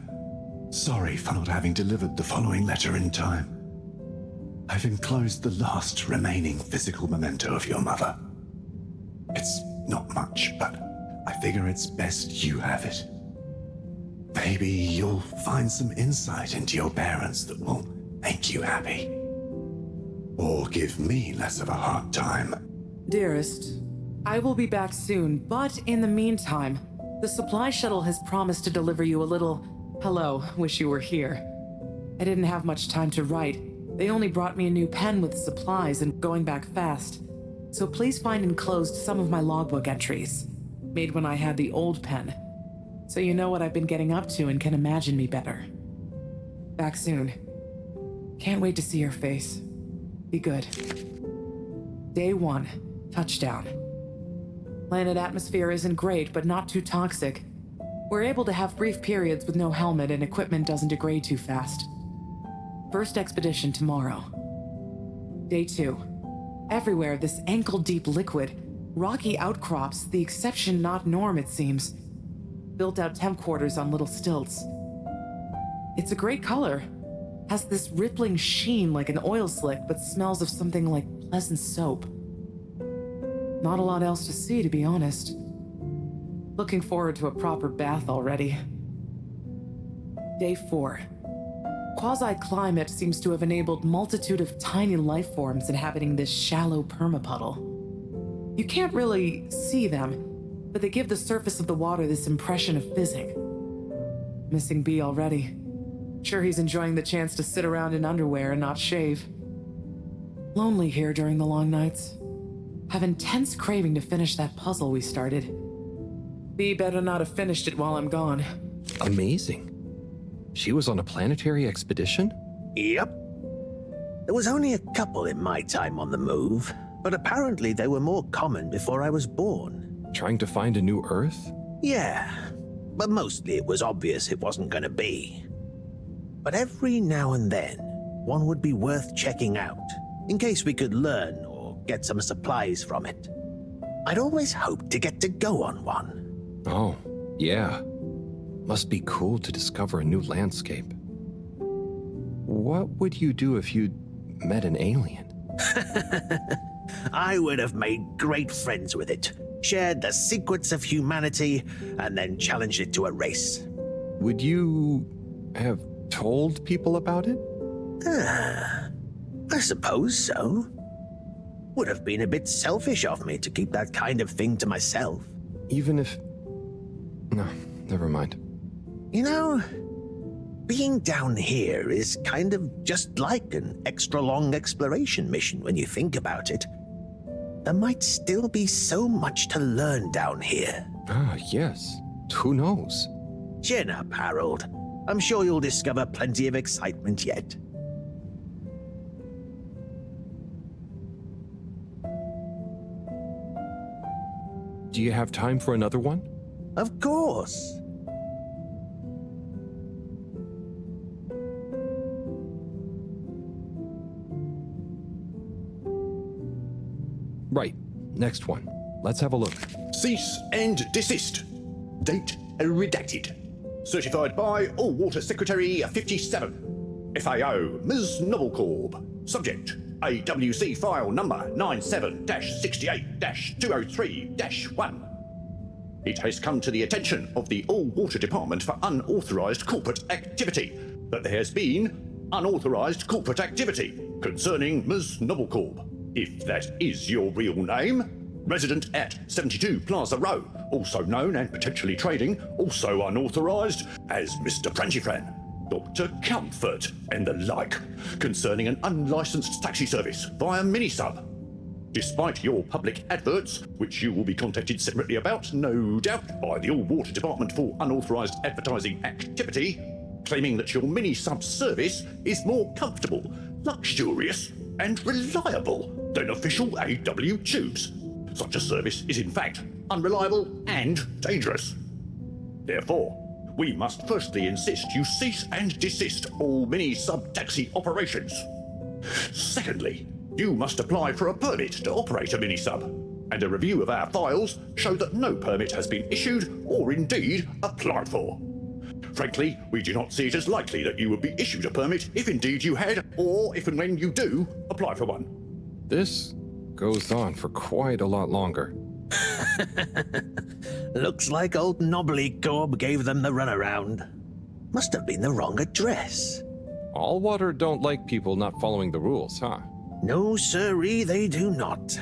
Sorry for not having delivered the following letter in time. I've enclosed the last remaining physical memento of your mother. It's not much, but I figure it's best you have it. Maybe you'll find some insight into your parents that will make you happy. Or give me less of a hard time. Dearest, I will be back soon, but in the meantime, the supply shuttle has promised to deliver you a little, hello, wish you were here. I didn't have much time to write. They only brought me a new pen with supplies and going back fast. So please find enclosed some of my logbook entries, made when I had the old pen. So you know what I've been getting up to and can imagine me better. Back soon. Can't wait to see your face. Be good. Day 1, touchdown. Planet atmosphere isn't great, but not too toxic. We're able to have brief periods with no helmet and equipment doesn't degrade too fast. First expedition tomorrow. Day 2. Everywhere this ankle-deep liquid. Rocky outcrops, the exception not norm it seems. Built out temp quarters on little stilts. It's a great color. Has this rippling sheen like an oil slick, but smells of something like pleasant soap. Not a lot else to see, to be honest. Looking forward to a proper bath already. Day 4. Quasi-climate seems to have enabled multitude of tiny life forms inhabiting this shallow permapuddle. You can't really see them, but they give the surface of the water this impression of fizzing. Missing B already. Sure he's enjoying the chance to sit around in underwear and not shave. Lonely here during the long nights. Have intense craving to finish that puzzle we started. B better not have finished it while I'm gone. Amazing. She was on a planetary expedition? Yep. There was only a couple in my time on the move, but apparently they were more common before I was born. Trying to find a new Earth? Yeah, but mostly it was obvious it wasn't going to be. But every now and then, one would be worth checking out, in case we could learn or get some supplies from it. I'd always hoped to get to go on one. Oh, yeah. Must be cool to discover a new landscape. What would you do if you met an alien? I would have made great friends with it, shared the secrets of humanity, and then challenged it to a race. Would you have told people about it? I suppose so. Would have been a bit selfish of me to keep that kind of thing to myself. Even if... No, never mind. You know, being down here is kind of just like an extra-long exploration mission when you think about it. There might still be so much to learn down here. Ah, yes. Who knows? Chin up, Harold. I'm sure you'll discover plenty of excitement yet. Do you have time for another one? Of course. Right. Next one. Let's have a look. Cease and desist. Date redacted. Certified by All Water Secretary 57. FAO, Ms. Novelcorb. Subject, AWC file number 97-68-203-1. It has come to the attention of the All Water Department for unauthorized corporate activity that there has been unauthorized corporate activity concerning Ms. Novelcorb. If that is your real name, resident at 72 Plaza Row, also known and potentially trading, also unauthorized as Mr. Frangifran, Dr. Comfort, and the like, concerning an unlicensed taxi service via Minisub. Despite your public adverts, which you will be contacted separately about, no doubt, by the All Water Department for unauthorized advertising activity, claiming that your Minisub service is more comfortable, luxurious, and reliable than official AW tubes. Such a service is in fact unreliable and dangerous. Therefore, we must firstly insist you cease and desist all mini-sub-taxi operations. Secondly, you must apply for a permit to operate a mini-sub, and a review of our files show that no permit has been issued or indeed applied for. Frankly, we do not see it as likely that you would be issued a permit if indeed you had, or if and when you do, apply for one. This goes on for quite a lot longer. Looks like old Mnoglikov gave them the runaround. Must have been the wrong address. All water don't like people not following the rules, huh? No, sirree, they do not.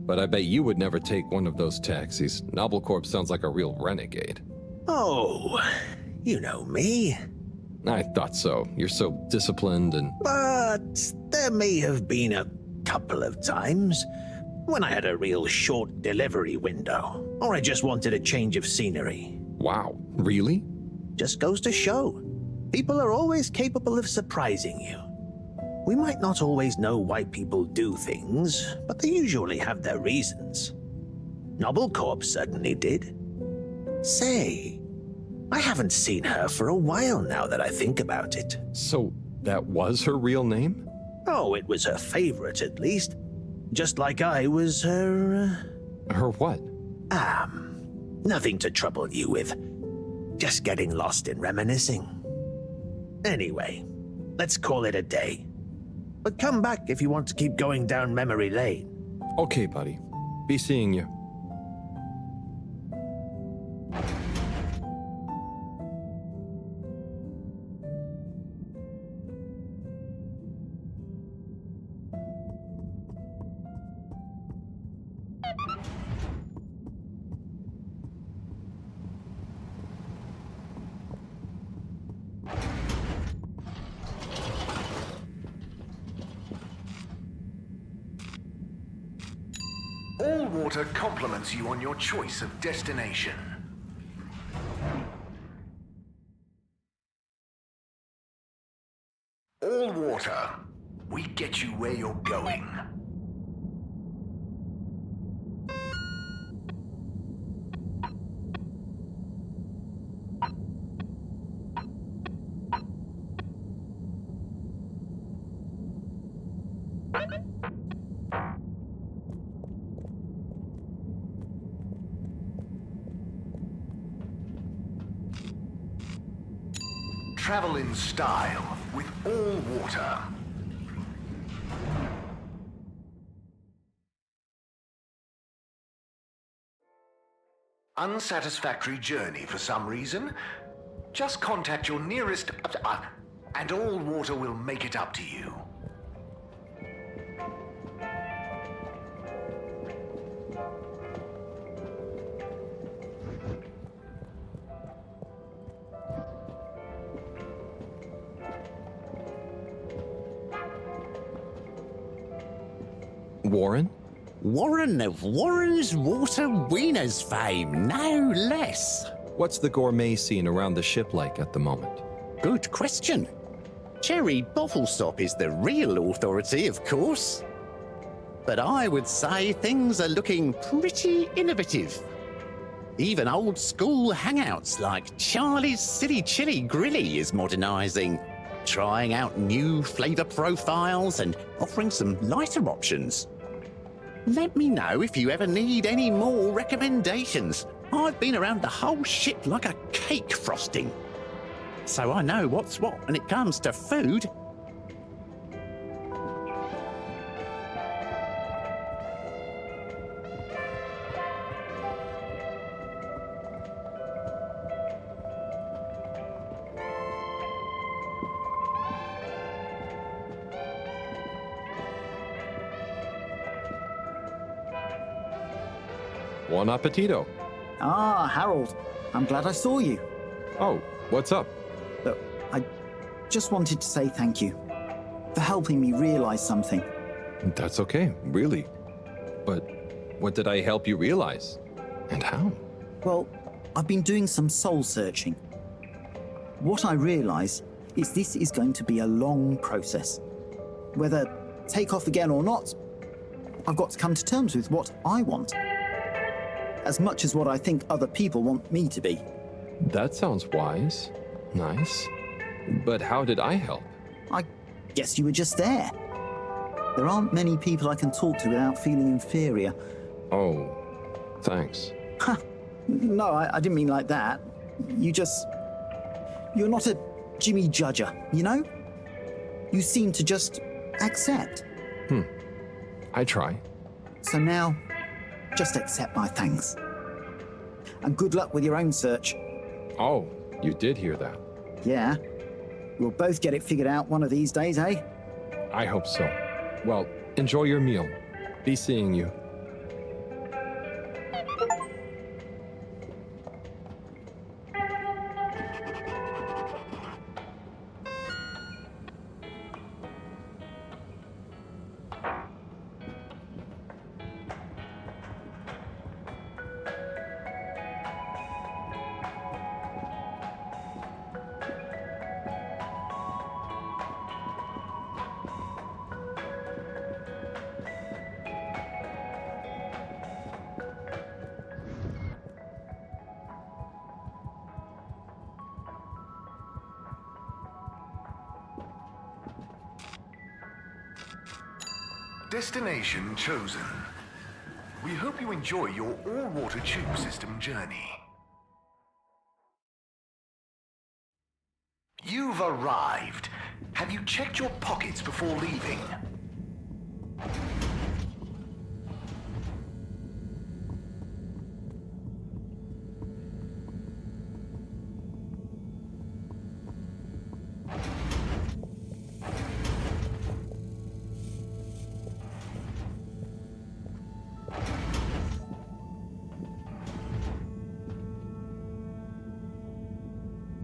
But I bet you would never take one of those taxis. Mnoglikov sounds like a real renegade. Oh, you know me. I thought so. You're so disciplined and... But there may have been a couple of times when I had a real short delivery window, or I just wanted a change of scenery. Wow, really? Just goes to show. People are always capable of surprising you. We might not always know why people do things, but they usually have their reasons. Mnoglikov certainly did. Say, I haven't seen her for a while now that I think about it. So that was her real name? Oh, it was her favorite at least. Just like I was her... Her what? Nothing to trouble you with. Just getting lost in reminiscing. Anyway, let's call it a day. But come back if you want to keep going down memory lane. Okay, buddy. Be seeing you. All water compliments you on your choice of destination. All water, we get you where you're going. Travel in style with all water. Unsatisfactory journey for some reason? Just contact your nearest and all water will make it up to you. Warren? Warren of Warren's Water Wieners fame, no less. What's the gourmet scene around the ship like at the moment? Good question. Cherry Bottlesop is the real authority, of course. But I would say things are looking pretty innovative. Even old school hangouts like Charlie's Silly Chili Grilly is modernising, trying out new flavour profiles and offering some lighter options. Let me know if you ever need any more recommendations. I've been around the whole ship like a cake frosting. So I know what's what when it comes to food. Buon appetito. Ah, Harold. I'm glad I saw you. Oh, what's up? Look, I just wanted to say thank you for helping me realize something. That's okay, really. But what did I help you realize? And how? Well, I've been doing some soul searching. What I realize is this is going to be a long process. Whether take off again or not, I've got to come to terms with what I want. As much as what I think other people want me to be. That sounds wise. Nice. But how did I help? I guess you were just there. There aren't many people I can talk to without feeling inferior. Oh, thanks. Ha! No, I didn't mean like that. You're not a Jimmy Judger, you know? You seem to just accept. I try. So now, just accept my thanks. And good luck with your own search. Oh, you did hear that. Yeah. We'll both get it figured out one of these days, eh? I hope so. Well, enjoy your meal. Be seeing you. Destination chosen. We hope you enjoy your all-water tube system journey. You've arrived. have you checked your pockets before leaving?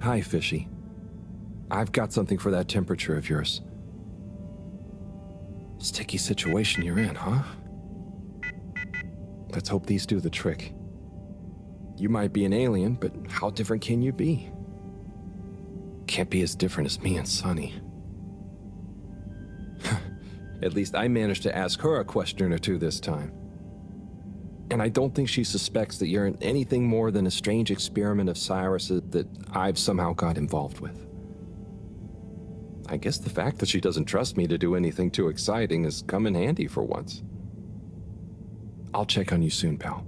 Hi, Fishy. I've got something for that temperature of yours. Sticky situation you're in, huh? Let's hope these do the trick. You might be an alien, but how different can you be? Can't be as different as me and Sunny. At least I managed to ask her a question or two this time. And I don't think she suspects that you're anything more than a strange experiment of Cyrus's that I've somehow got involved with. I guess the fact that she doesn't trust me to do anything too exciting has come in handy for once. I'll check on you soon, pal.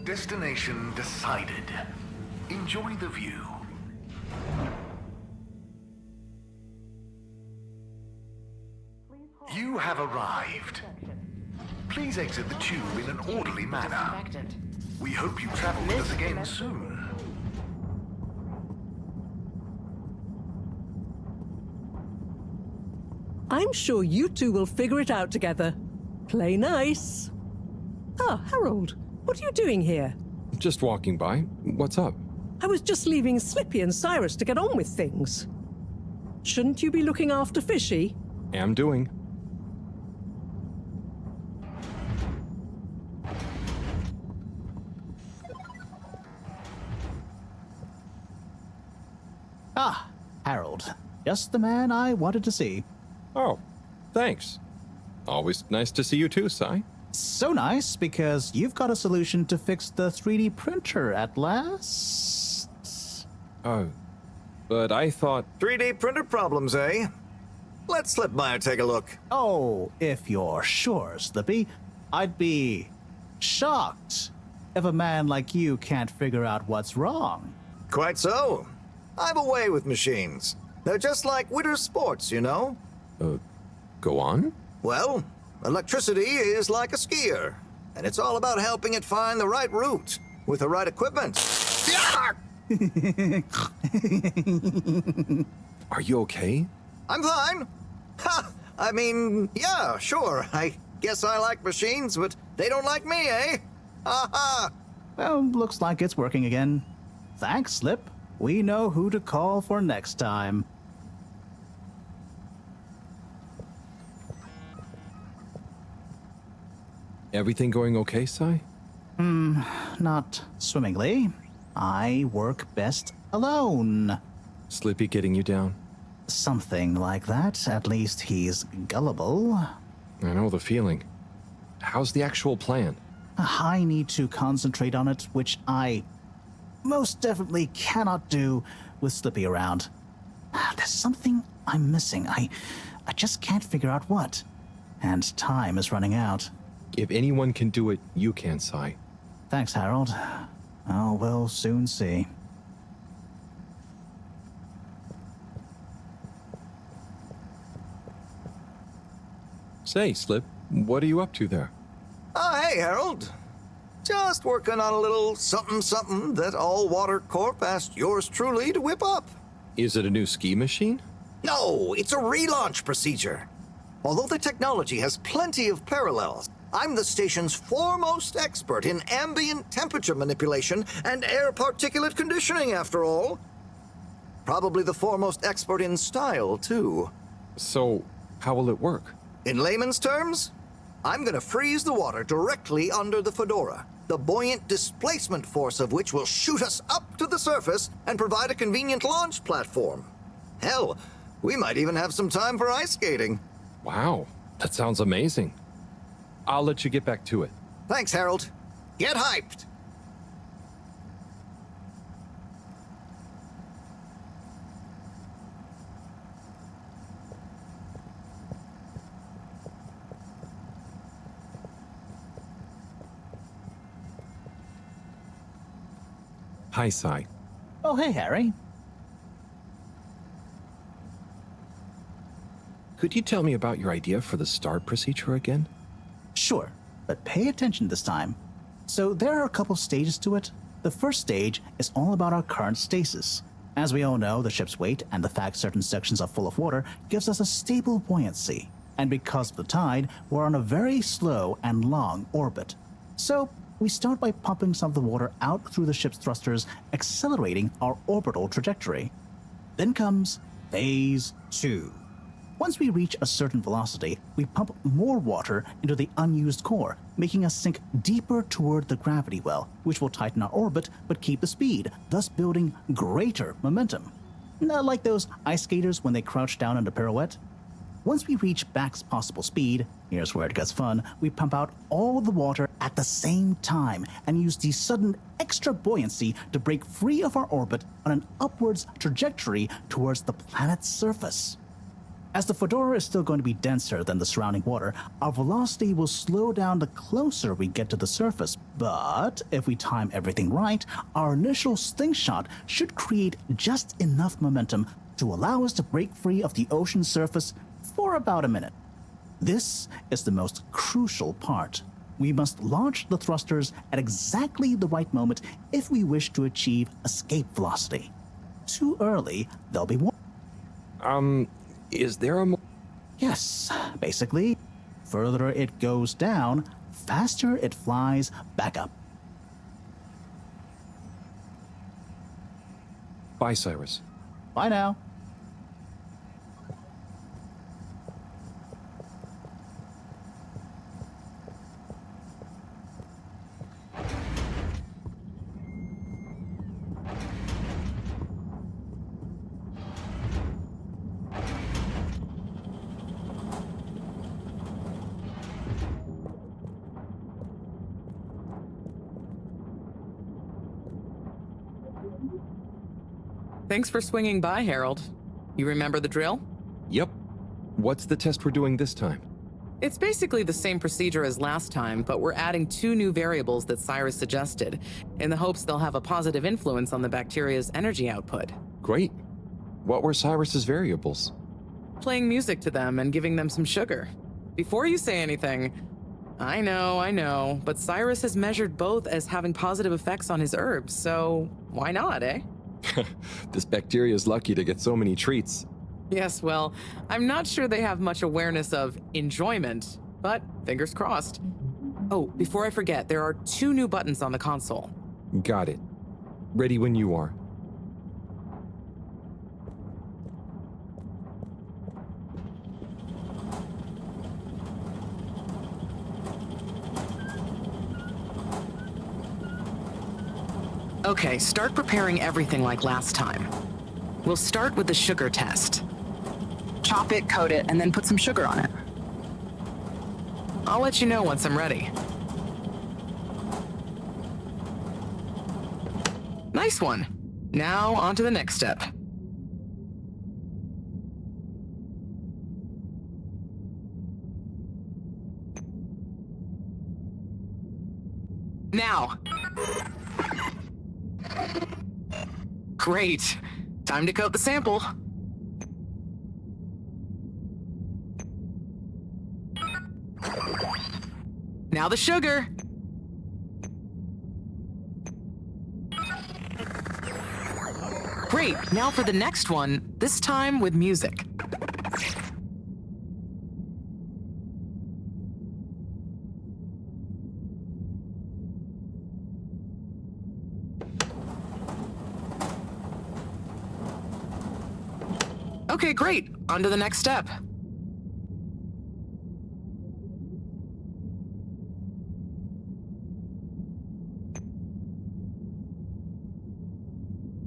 Destination decided. Enjoy the view. You have arrived. Please exit the tube in an orderly manner. We hope you travel with us again soon. I'm sure you two will figure it out together. Play nice. Ah, Harold, what are you doing here? Just walking by. What's up? I was just leaving Slippy and Cyrus to get on with things. Shouldn't you be looking after Fishy? Am doing. Ah, Harold. Just the man I wanted to see. Oh, thanks. Always nice to see you too, Sai. So nice, because you've got a solution to fix the 3D printer at last. But I thought... 3D printer problems, eh? Let's slip by and take a look. Oh, if you're sure, Slippy. I'd be shocked if a man like you can't figure out what's wrong. Quite so. I've a way with machines. They're just like winter sports, you know? Go on? Well, electricity is like a skier, and it's all about helping it find the right route with the right equipment. Are you okay? I'm fine. Ha! I mean, yeah, sure. I guess I like machines, but they don't like me, eh? Ha ha! Well, looks like it's working again. Thanks, Slip. We know who to call for next time. Everything going okay, Sai? Not swimmingly. I work best alone. Slippy getting you down? Something like that. At least he's gullible. I know the feeling. How's the actual plan? I need to concentrate on it, which I most definitely cannot do with Slippy around. There's something I'm missing. I just can't figure out what. And time is running out. If anyone can do it, you can, Sai. Thanks, Harold. Oh, we'll soon see. Say, Slip, what are you up to there? Oh, hey, Harold. Just working on a little something that All Water Corp asked yours truly to whip up. Is it a new ski machine? No, it's a relaunch procedure. Although the technology has plenty of parallels, I'm the station's foremost expert in ambient temperature manipulation and air particulate conditioning, after all. Probably the foremost expert in style, too. So, how will it work? In layman's terms, I'm gonna freeze the water directly under the fedora, the buoyant displacement force of which will shoot us up to the surface and provide a convenient launch platform. Hell, we might even have some time for ice skating. Wow, that sounds amazing. I'll let you get back to it. Thanks, Harold. Get hyped! Hi, Sai. Oh, hey, Harry. Could you tell me about your idea for the start procedure again? Sure, but pay attention this time. So there are a couple stages to it. The first stage is all about our current stasis. As we all know, the ship's weight and the fact certain sections are full of water gives us a stable buoyancy. And because of the tide, we're on a very slow and long orbit. So we start by pumping some of the water out through the ship's thrusters, accelerating our orbital trajectory. Then comes Phase 2. Once we reach a certain velocity, we pump more water into the unused core, making us sink deeper toward the gravity well, which will tighten our orbit but keep the speed, thus building greater momentum. Not like those ice skaters when they crouch down in a pirouette. Once we reach max possible speed, here's where it gets fun, we pump out all the water at the same time and use the sudden extra buoyancy to break free of our orbit on an upwards trajectory towards the planet's surface. As the fedora is still going to be denser than the surrounding water, our velocity will slow down the closer we get to the surface, but if we time everything right, our initial slingshot should create just enough momentum to allow us to break free of the ocean surface for about a minute. This is the most crucial part. We must launch the thrusters at exactly the right moment if we wish to achieve escape velocity. Too early, they'll be warned. Is there a Yes, basically, further it goes down, faster it flies back up. Bye, Cyrus. Bye now. Thanks for swinging by, Harold. You remember the drill? Yep. What's the test we're doing this time? It's basically the same procedure as last time, but we're adding 2 new variables that Cyrus suggested, in the hopes they'll have a positive influence on the bacteria's energy output. Great. What were Cyrus's variables? Playing music to them and giving them some sugar. Before you say anything, I know, but Cyrus has measured both as having positive effects on his herbs, so why not, eh? This bacteria is lucky to get so many treats. Yes, well, I'm not sure they have much awareness of enjoyment, but fingers crossed. Oh, before I forget, there are 2 new buttons on the console. Got it. Ready when you are. Okay, start preparing everything like last time. We'll start with the sugar test. Chop it, coat it, and then put some sugar on it. I'll let you know once I'm ready. Nice one. Now on to the next step. Now. Great. Time to coat the sample. Now the sugar. Great. Now for the next one, this time with music. Okay, great. On to the next step.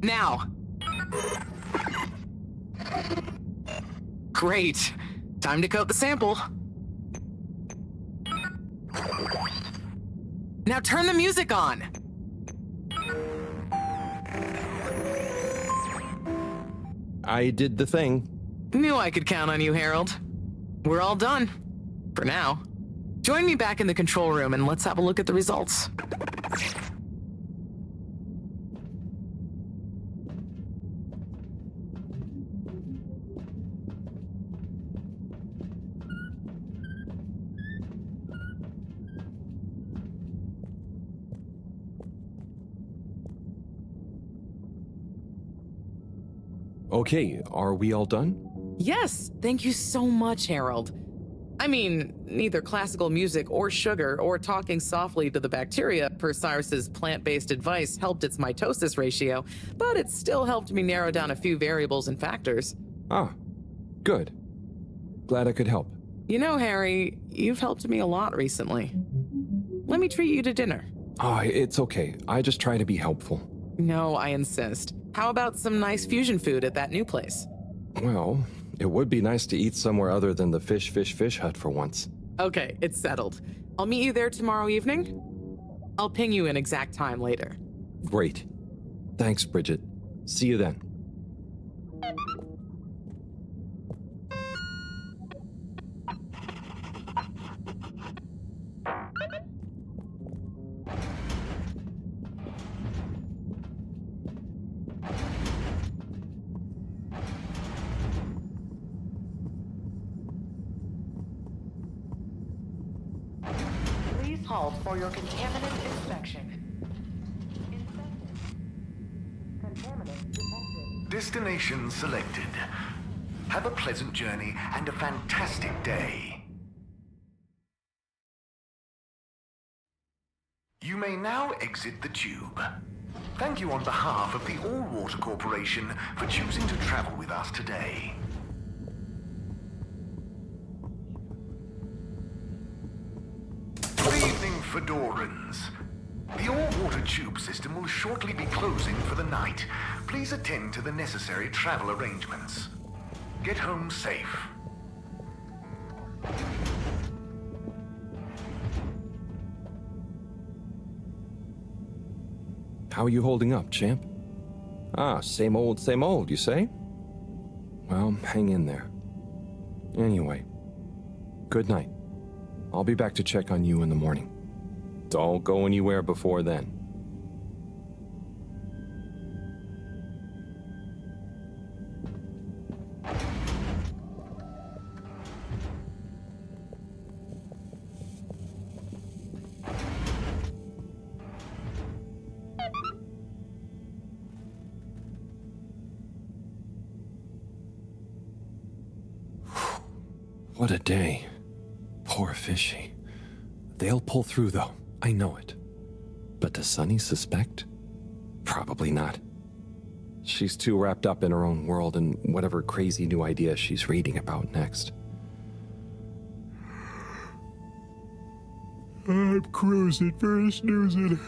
Now. Great. Time to coat the sample. Now turn the music on. I did the thing. Knew I could count on you, Harold. We're all done. For now. Join me back in the control room and let's have a look at the results. Okay, are we all done? Yes, thank you so much, Harold. I mean, neither classical music or sugar or talking softly to the bacteria per Cyrus's plant-based advice helped its mitosis ratio, but it still helped me narrow down a few variables and factors. Ah, good. Glad I could help. You know, Harry, you've helped me a lot recently. Let me treat you to dinner. Ah, it's okay. I just try to be helpful. No, I insist. How about some nice fusion food at that new place? Well, it would be nice to eat somewhere other than the fish hut for once. Okay, it's settled. I'll meet you there tomorrow evening. I'll ping you an exact time later. Great. Thanks, Bridget. See you then. Halt for your contaminant inspection. Destination selected. Have a pleasant journey and a fantastic day. You may now exit the tube. Thank you on behalf of the All Water Corporation for choosing to travel with us today. Good evening, Fedorans. The all-water tube system will shortly be closing for the night. Please attend to the necessary travel arrangements. Get home safe. How are you holding up, champ? Ah, same old, you say? Well, hang in there. Anyway, good night. I'll be back to check on you in the morning. Don't go anywhere before then. What a day. Poor fishy. They'll pull through, though. I know it. But does Sunny suspect? Probably not. She's too wrapped up in her own world and whatever crazy new idea she's reading about next. I'm cruising, very snoozing.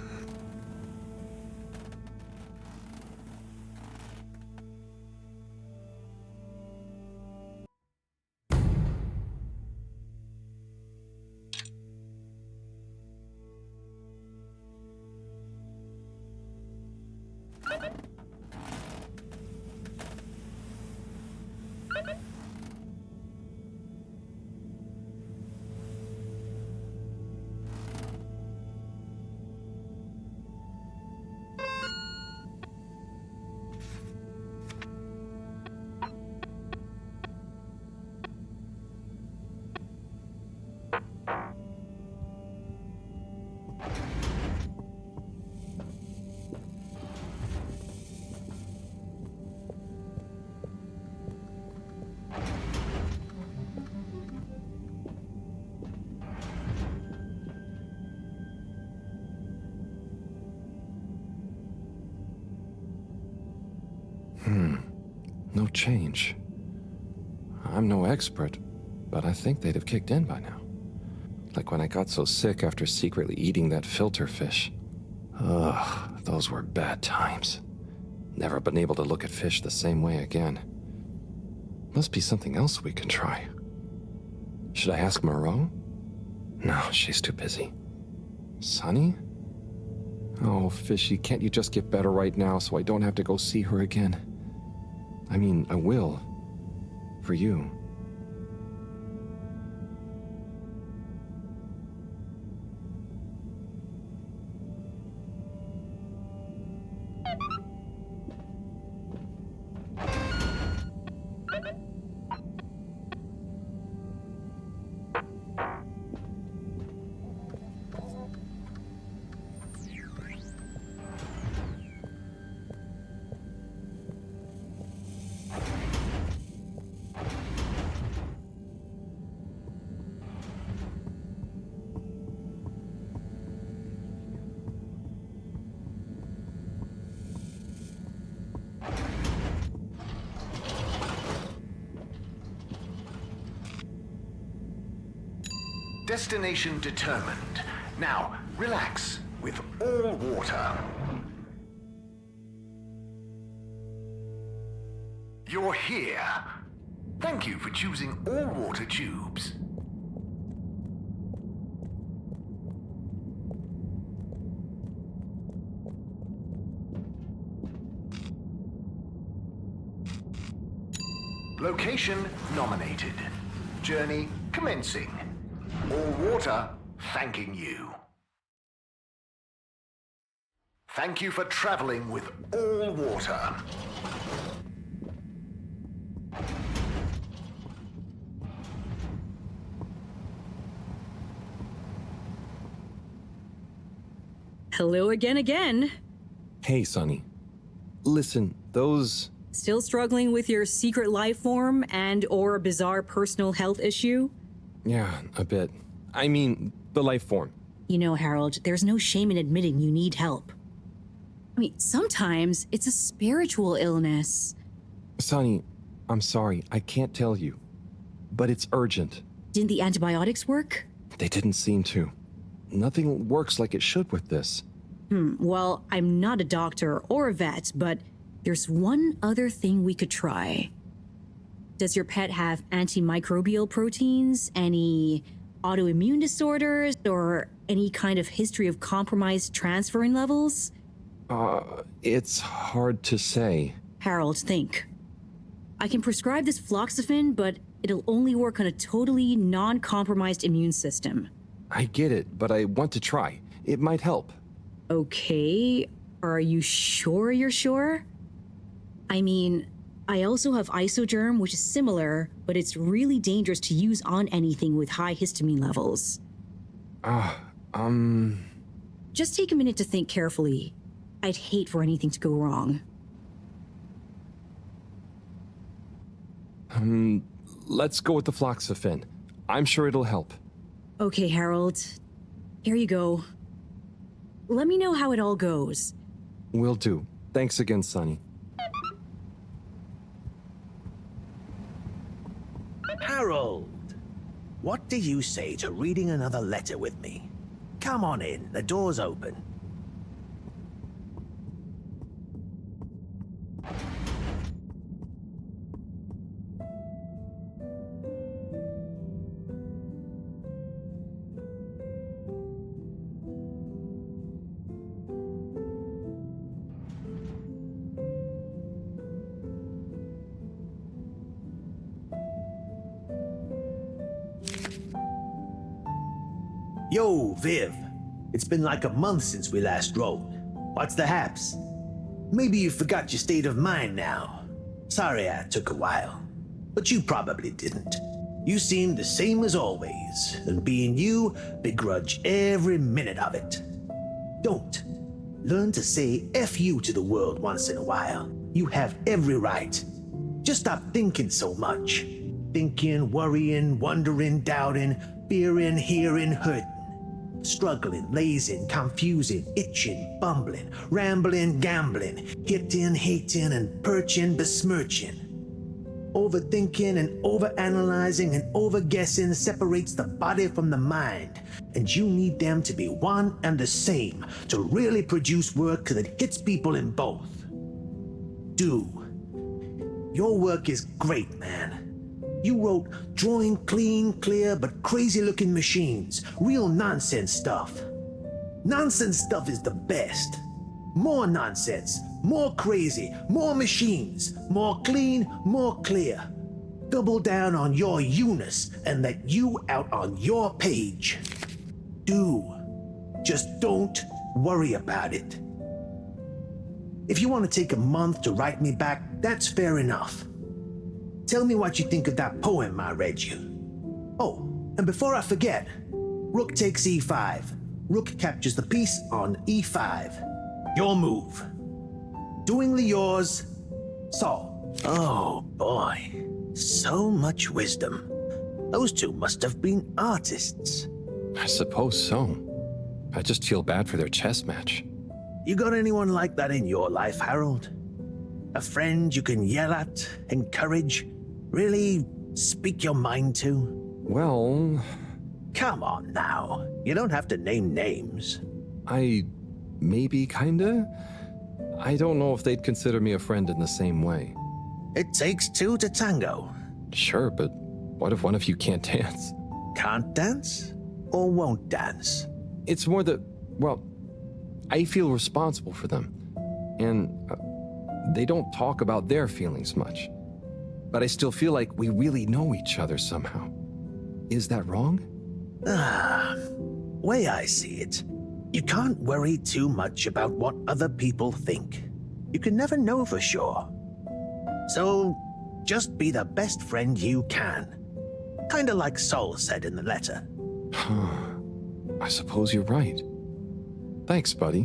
No change. I'm no expert, but I think they'd have kicked in by now. Like when I got so sick after secretly eating that filter fish. Ugh, those were bad times. Never been able to look at fish the same way again. Must be something else we can try. Should I ask Moreau? No, she's too busy. Sunny? Oh, Fishy, can't you just get better right now so I don't have to go see her again? I mean, I will. For you. Destination determined. Now, relax with all water. You're here. Thank you for choosing all water tubes. Location nominated. Journey commencing. All water thanking you. Thank you for traveling with all water. Hello again. Hey, Sunny. Listen, those... Still struggling with your secret life form and or a bizarre personal health issue? Yeah, a bit. I mean, the life form. You know, Harold, there's no shame in admitting you need help. I mean, sometimes it's a spiritual illness. Sunny, I'm sorry, I can't tell you. But it's urgent. Didn't the antibiotics work? They didn't seem to. Nothing works like it should with this. Well, I'm not a doctor or a vet, but there's one other thing we could try. Does your pet have antimicrobial proteins, any autoimmune disorders, or any kind of history of compromised transferrin levels? It's hard to say. Harold, think. I can prescribe this floxacin, but it'll only work on a totally non-compromised immune system. I get it, but I want to try. It might help. Okay, are you sure you're sure? I mean, I also have isogerm, which is similar, but it's really dangerous to use on anything with high histamine levels. Just take a minute to think carefully. I'd hate for anything to go wrong. Let's go with the floxacin. I'm sure it'll help. Okay, Harold. Here you go. Let me know how it all goes. Will do. Thanks again, Sunny. Harold, what do you say to reading another letter with me? Come on in, the door's open. Yo, Viv. It's been like a month since we last wrote. What's the haps? Maybe you forgot your state of mind now. Sorry I took a while. But you probably didn't. You seem the same as always, and being you, begrudge every minute of it. Don't. Learn to say F you to the world once in a while. You have every right. Just stop thinking so much. Thinking, worrying, wondering, doubting, fearing, hearing, hurting. Struggling, lazing, confusing, itching, bumbling, rambling, gambling, hitting, hating, and perching, besmirching. Overthinking and overanalyzing and overguessing separates the body from the mind, and you need them to be one and the same to really produce work that hits people in both. Do. Your work is great, man. You wrote drawing clean, clear, but crazy-looking machines. Real nonsense stuff. Nonsense stuff is the best. More nonsense, more crazy, more machines, more clean, more clear. Double down on your you-ness and let you out on your page. Do. Just don't worry about it. If you want to take a month to write me back, that's fair enough. Tell me what you think of that poem I read you. Oh, and before I forget, rook takes e5. Rook captures the piece on e5. Your move. Doingly yours, Saul. Oh boy, so much wisdom. Those two must have been artists. I suppose so. I just feel bad for their chess match. You got anyone like that in your life, Harold? A friend you can yell at, encourage, really speak your mind to? Well... Come on now. You don't have to name names. Maybe, kinda? I don't know if they'd consider me a friend in the same way. It takes two to tango. Sure, but what if one of you can't dance? Can't dance? Or won't dance? It's more that, well, I feel responsible for them. And they don't talk about their feelings much. But I still feel like we really know each other somehow. Is that wrong? Way I see it, you can't worry too much about what other people think. You can never know for sure. So, just be the best friend you can. Kinda like Sol said in the letter. I suppose you're right. Thanks, buddy.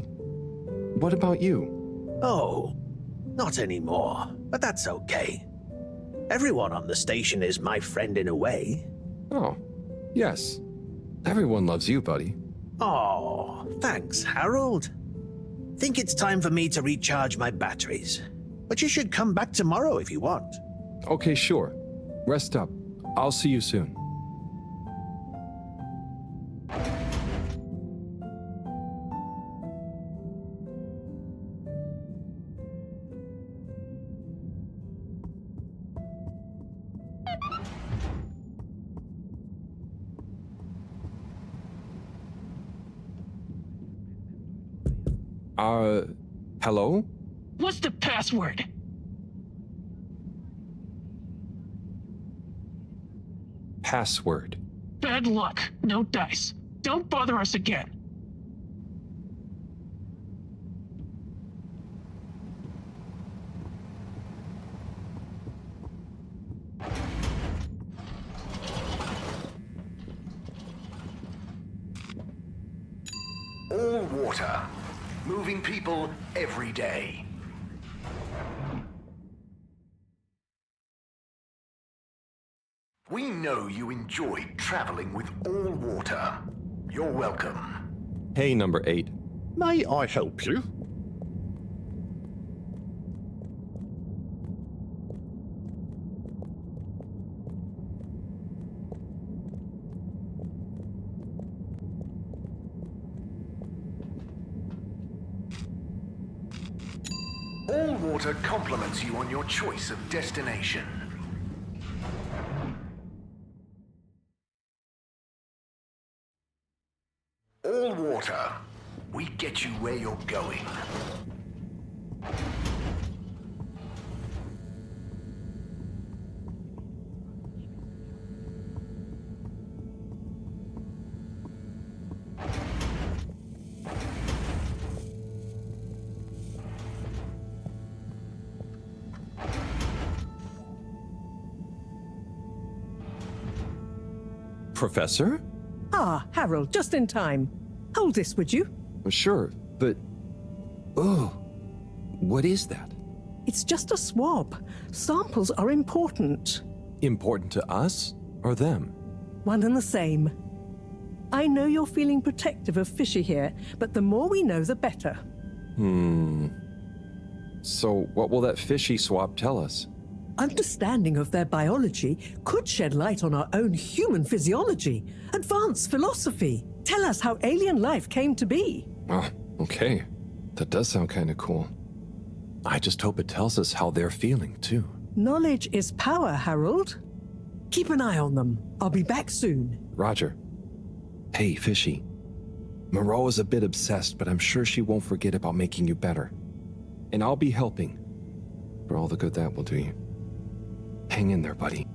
What about you? Oh, not anymore, but that's okay. Everyone on the station is my friend in a way. Oh, yes. Everyone loves you, buddy. Oh, thanks, Harold. Think it's time for me to recharge my batteries. But you should come back tomorrow if you want. Okay, sure. Rest up. I'll see you soon. Hello? What's the password? Password. Bad luck. No dice. Don't bother us again. All water. Moving people every day. We know you enjoyed traveling with all water. You're welcome. Hey, number 8. May I help you? All water compliments you on your choice of destination. All water. We get you where you're going. Professor? Ah, Harold, just in time. Hold this, would you? Sure, but... Oh, what is that? It's just a swab. Samples are important. Important to us or them? One and the same. I know you're feeling protective of Fishy here, but the more we know, the better. So what will that fishy swab tell us? understanding of their biology could shed light on our own human physiology, advance philosophy, tell us how alien life came to be. Oh, okay. That does sound kind of cool. I just hope it tells us how they're feeling, too. Knowledge is power, Harold. Keep an eye on them. I'll be back soon. Roger. Hey, Fishy. Moreau is a bit obsessed, but I'm sure she won't forget about making you better. And I'll be helping. For all the good that will do you. Hang in there, buddy.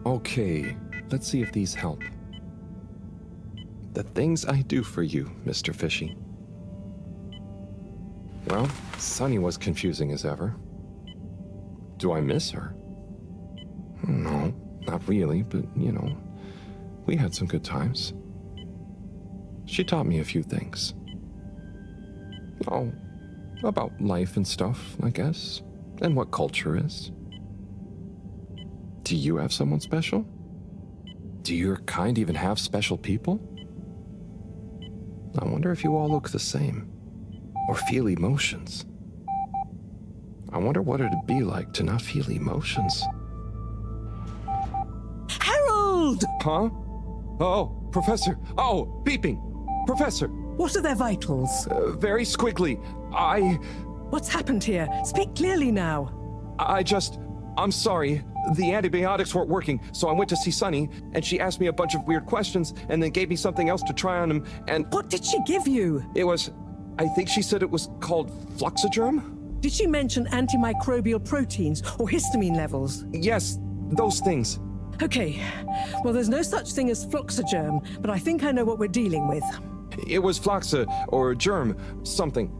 Okay, let's see if these help. The things I do for you, Mr. Fishy. Well, Sunny was confusing as ever. Do I miss her? No, not really, but, you know, we had some good times. She taught me a few things. Oh, about life and stuff, I guess, and what culture is. Do you have someone special? Do your kind even have special people? I wonder if you all look the same, or feel emotions. I wonder what it'd be like to not feel emotions. Harold! Huh? Oh, Professor! Oh, beeping! Professor! What are their vitals? Very squiggly. What's happened here? Speak clearly now. I'm sorry. The antibiotics weren't working, so I went to see Sunny, and she asked me a bunch of weird questions, and then gave me something else to try on him, and... What did she give you? It was... I think she said it was called Fluxogerm? Did she mention antimicrobial proteins or histamine levels? Yes, those things. Okay. Well, there's no such thing as Fluxogerm, but I think I know what we're dealing with. It was Floxa, or germ, something.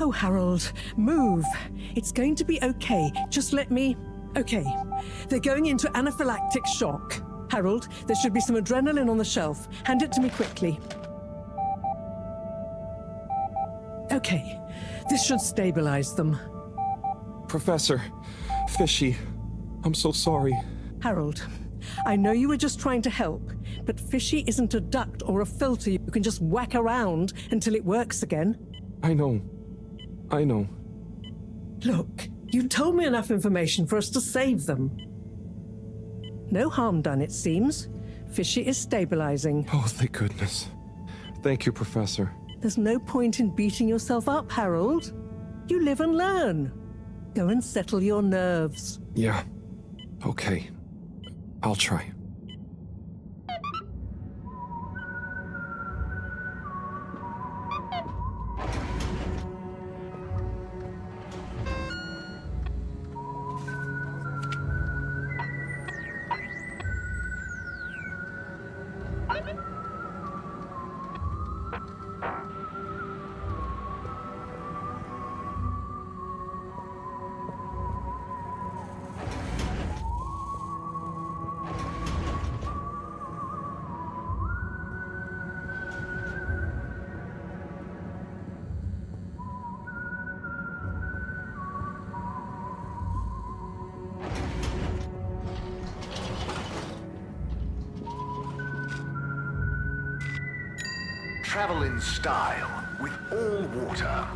Oh, Harold, move. It's going to be okay. Just let me... Okay. They're going into anaphylactic shock. Harold, there should be some adrenaline on the shelf. Hand it to me quickly. Okay. This should stabilize them. Professor, Fishy, I'm so sorry. Harold, I know you were just trying to help, but Fishy isn't a duct or a filter you can just whack around until it works again. I know. Look, you told me enough information for us to save them. No harm done, it seems. Fishy is stabilizing. Oh, thank goodness. Thank you, Professor. There's no point in beating yourself up, Harold. You live and learn. Go and settle your nerves. Yeah. Okay. I'll try. Travel in style with all water.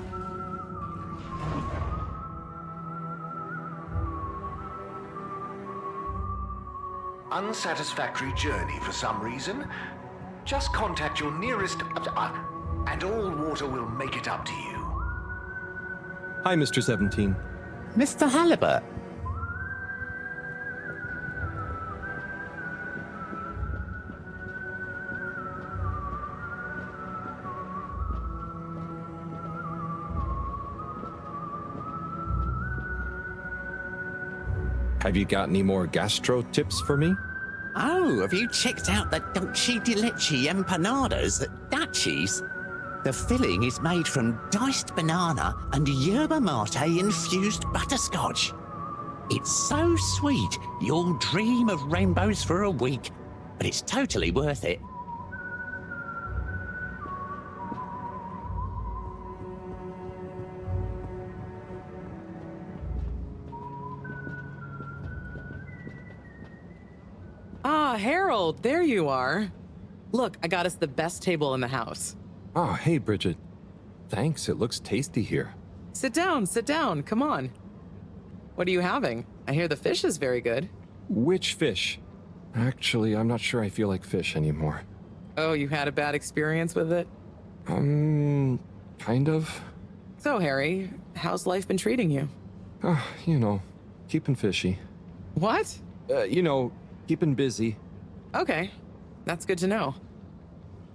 Unsatisfactory journey for some reason? Just contact your nearest... and all water will make it up to you. Hi, Mr. 17. Mr. Halibut. Have you got any more gastro tips for me? Oh, have you checked out the dulce de leche empanadas at Dutchie's? The filling is made from diced banana and yerba mate infused butterscotch. It's so sweet, you'll dream of rainbows for a week, but it's totally worth it. Ah, Harold, there you are. Look, I got us the best table in the house. Oh, hey, Bridget. Thanks, it looks tasty here. Sit down, come on. What are you having? I hear the fish is very good. Which fish? Actually, I'm not sure I feel like fish anymore. Oh, you had a bad experience with it? Kind of. So, Harry, how's life been treating you? You know, keeping fishy. What? Keeping busy. Okay, that's good to know.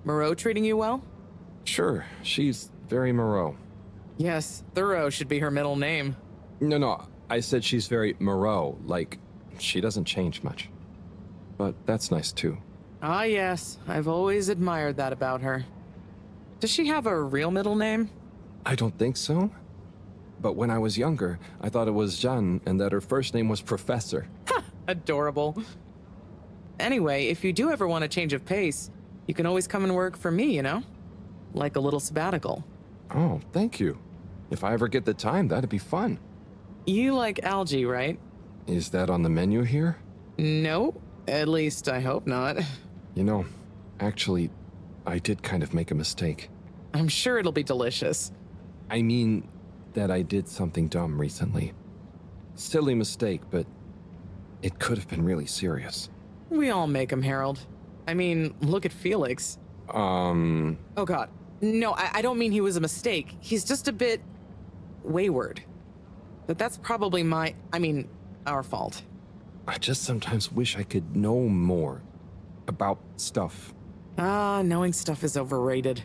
Moreau treating you well? Sure, she's very Moreau. Yes, Thorough should be her middle name. No, I said she's very Moreau, like, she doesn't change much. But that's nice too. Ah, yes, I've always admired that about her. Does she have a real middle name? I don't think so. But when I was younger, I thought it was Jeanne and that her first name was Professor. Adorable. Anyway, if you do ever want a change of pace, you can always come and work for me, you know? Like a little sabbatical. Oh, thank you. If I ever get the time, that'd be fun. You like algae, right? Is that on the menu here? No, at least I hope not. Actually, I did kind of make a mistake. I'm sure it'll be delicious. I mean that I did something dumb recently. Silly mistake, but it could have been really serious. We all make them, Harold. I mean, look at Felix. Oh god. No, I don't mean he was a mistake. He's just a bit wayward. But that's probably our fault. I just sometimes wish I could know more about stuff. Knowing stuff is overrated.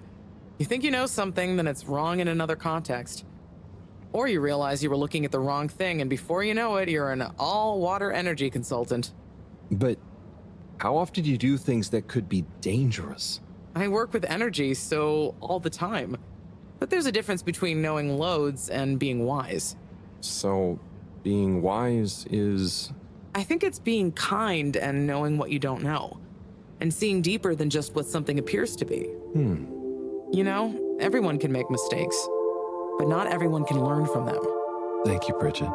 You think you know something, then it's wrong in another context. Or you realize you were looking at the wrong thing, and before you know it, you're an all-water energy consultant. But how often do you do things that could be dangerous? I work with energy, so all the time. But there's a difference between knowing loads and being wise. So, being wise is... I think it's being kind and knowing what you don't know. And seeing deeper than just what something appears to be. You know, everyone can make mistakes. But not everyone can learn from them. Thank you, Bridget.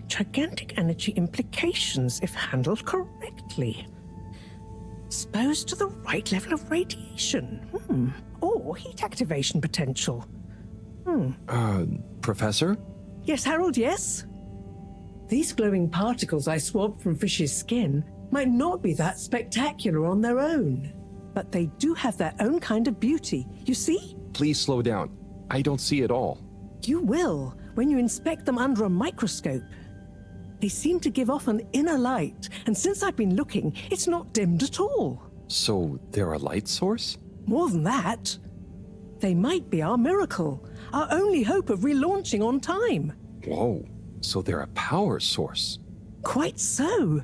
Gigantic energy implications if handled correctly. Exposed to the right level of radiation. Or heat activation potential. Professor? Yes, Harold, yes? These glowing particles I swabbed from fish's skin might not be that spectacular on their own, but they do have their own kind of beauty, you see? Please slow down. I don't see it all. You will when you inspect them under a microscope. They seem to give off an inner light, and since I've been looking, it's not dimmed at all. So they're a light source? More than that, they might be our miracle, our only hope of relaunching on time. Whoa, so they're a power source. Quite so.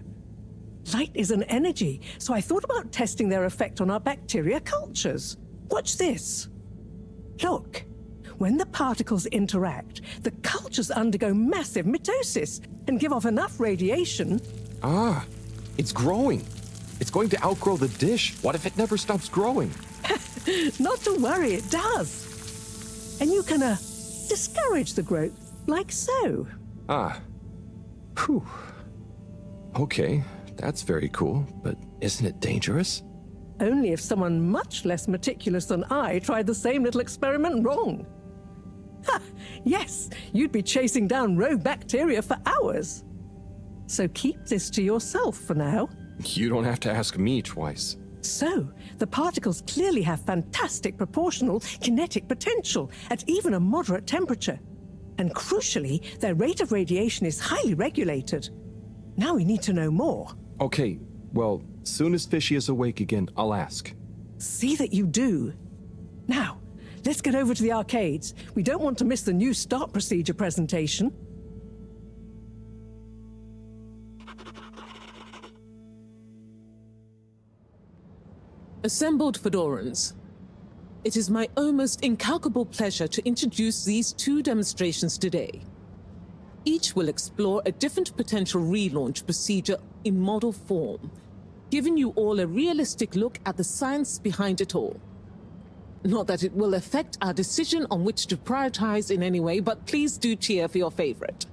Light is an energy, so I thought about testing their effect on our bacteria cultures. Watch this. Look, when the particles interact, the cultures undergo massive mitosis and give off enough radiation. Ah, it's growing. It's going to outgrow the dish. What if it never stops growing? Not to worry, it does. And you can discourage the growth, like so. Ah. Whew. Okay, that's very cool, but isn't it dangerous? Only if someone much less meticulous than I tried the same little experiment wrong. Ha! Yes, you'd be chasing down rogue bacteria for hours. So keep this to yourself for now. You don't have to ask me twice. So, the particles clearly have fantastic proportional kinetic potential at even a moderate temperature. And crucially, their rate of radiation is highly regulated. Now we need to know more. Okay, well, soon as Fishy is awake again, I'll ask. See that you do. Now, let's get over to the arcades. We don't want to miss the new start procedure presentation. Assembled Fedorans, it is my almost incalculable pleasure to introduce these two demonstrations today. Each will explore a different potential relaunch procedure in model form, giving you all a realistic look at the science behind it all. Not that it will affect our decision on which to prioritize in any way, but please do cheer for your favorite.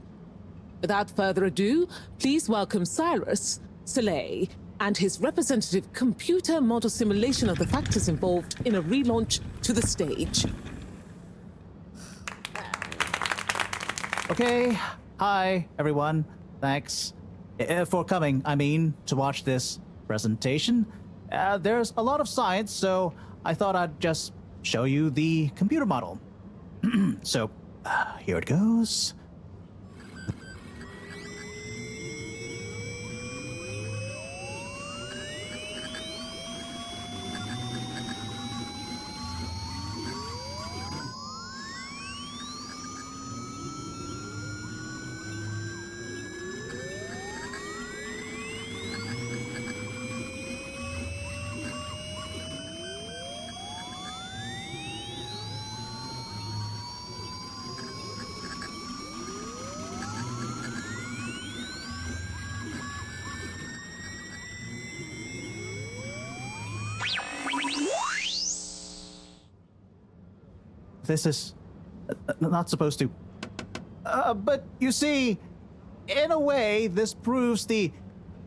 Without further ado, please welcome Cyrus, Soleil, and his representative computer model simulation of the factors involved in a relaunch to the stage. Okay, hi everyone. Thanks for coming, to watch this presentation. There's a lot of science, so I thought I'd just show you the computer model. So, here it goes. This is not supposed to. But you see, in a way, this proves the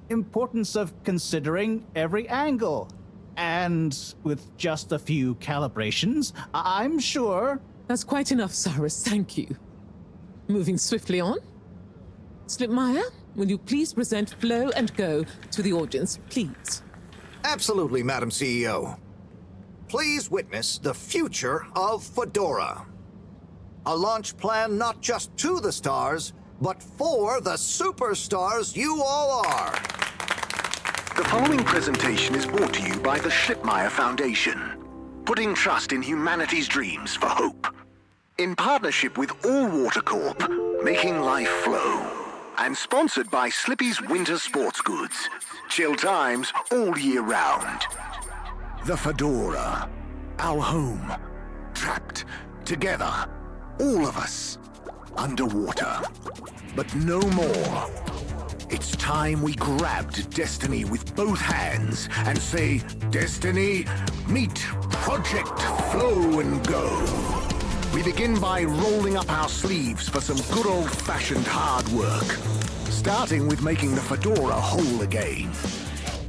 importance of considering every angle. And with just a few calibrations, I'm sure... That's quite enough, Cyrus, thank you. Moving swiftly on. Slipmeyer, will you please present Flow and Go to the audience, please? Absolutely, Madam CEO. Please witness the future of Fedora. A launch plan not just to the stars, but for the superstars you all are. The following presentation is brought to you by the Slipmeyer Foundation, putting trust in humanity's dreams for hope. In partnership with All Water Corp, making life flow. And sponsored by Slippy's Winter Sports Goods. Chill times all year round. The Fedora, our home, trapped together, all of us, underwater. But no more. It's time we grabbed destiny with both hands and say, Destiny, meet Project Flow and Go. We begin by rolling up our sleeves for some good old-fashioned hard work, starting with making the fedora whole again.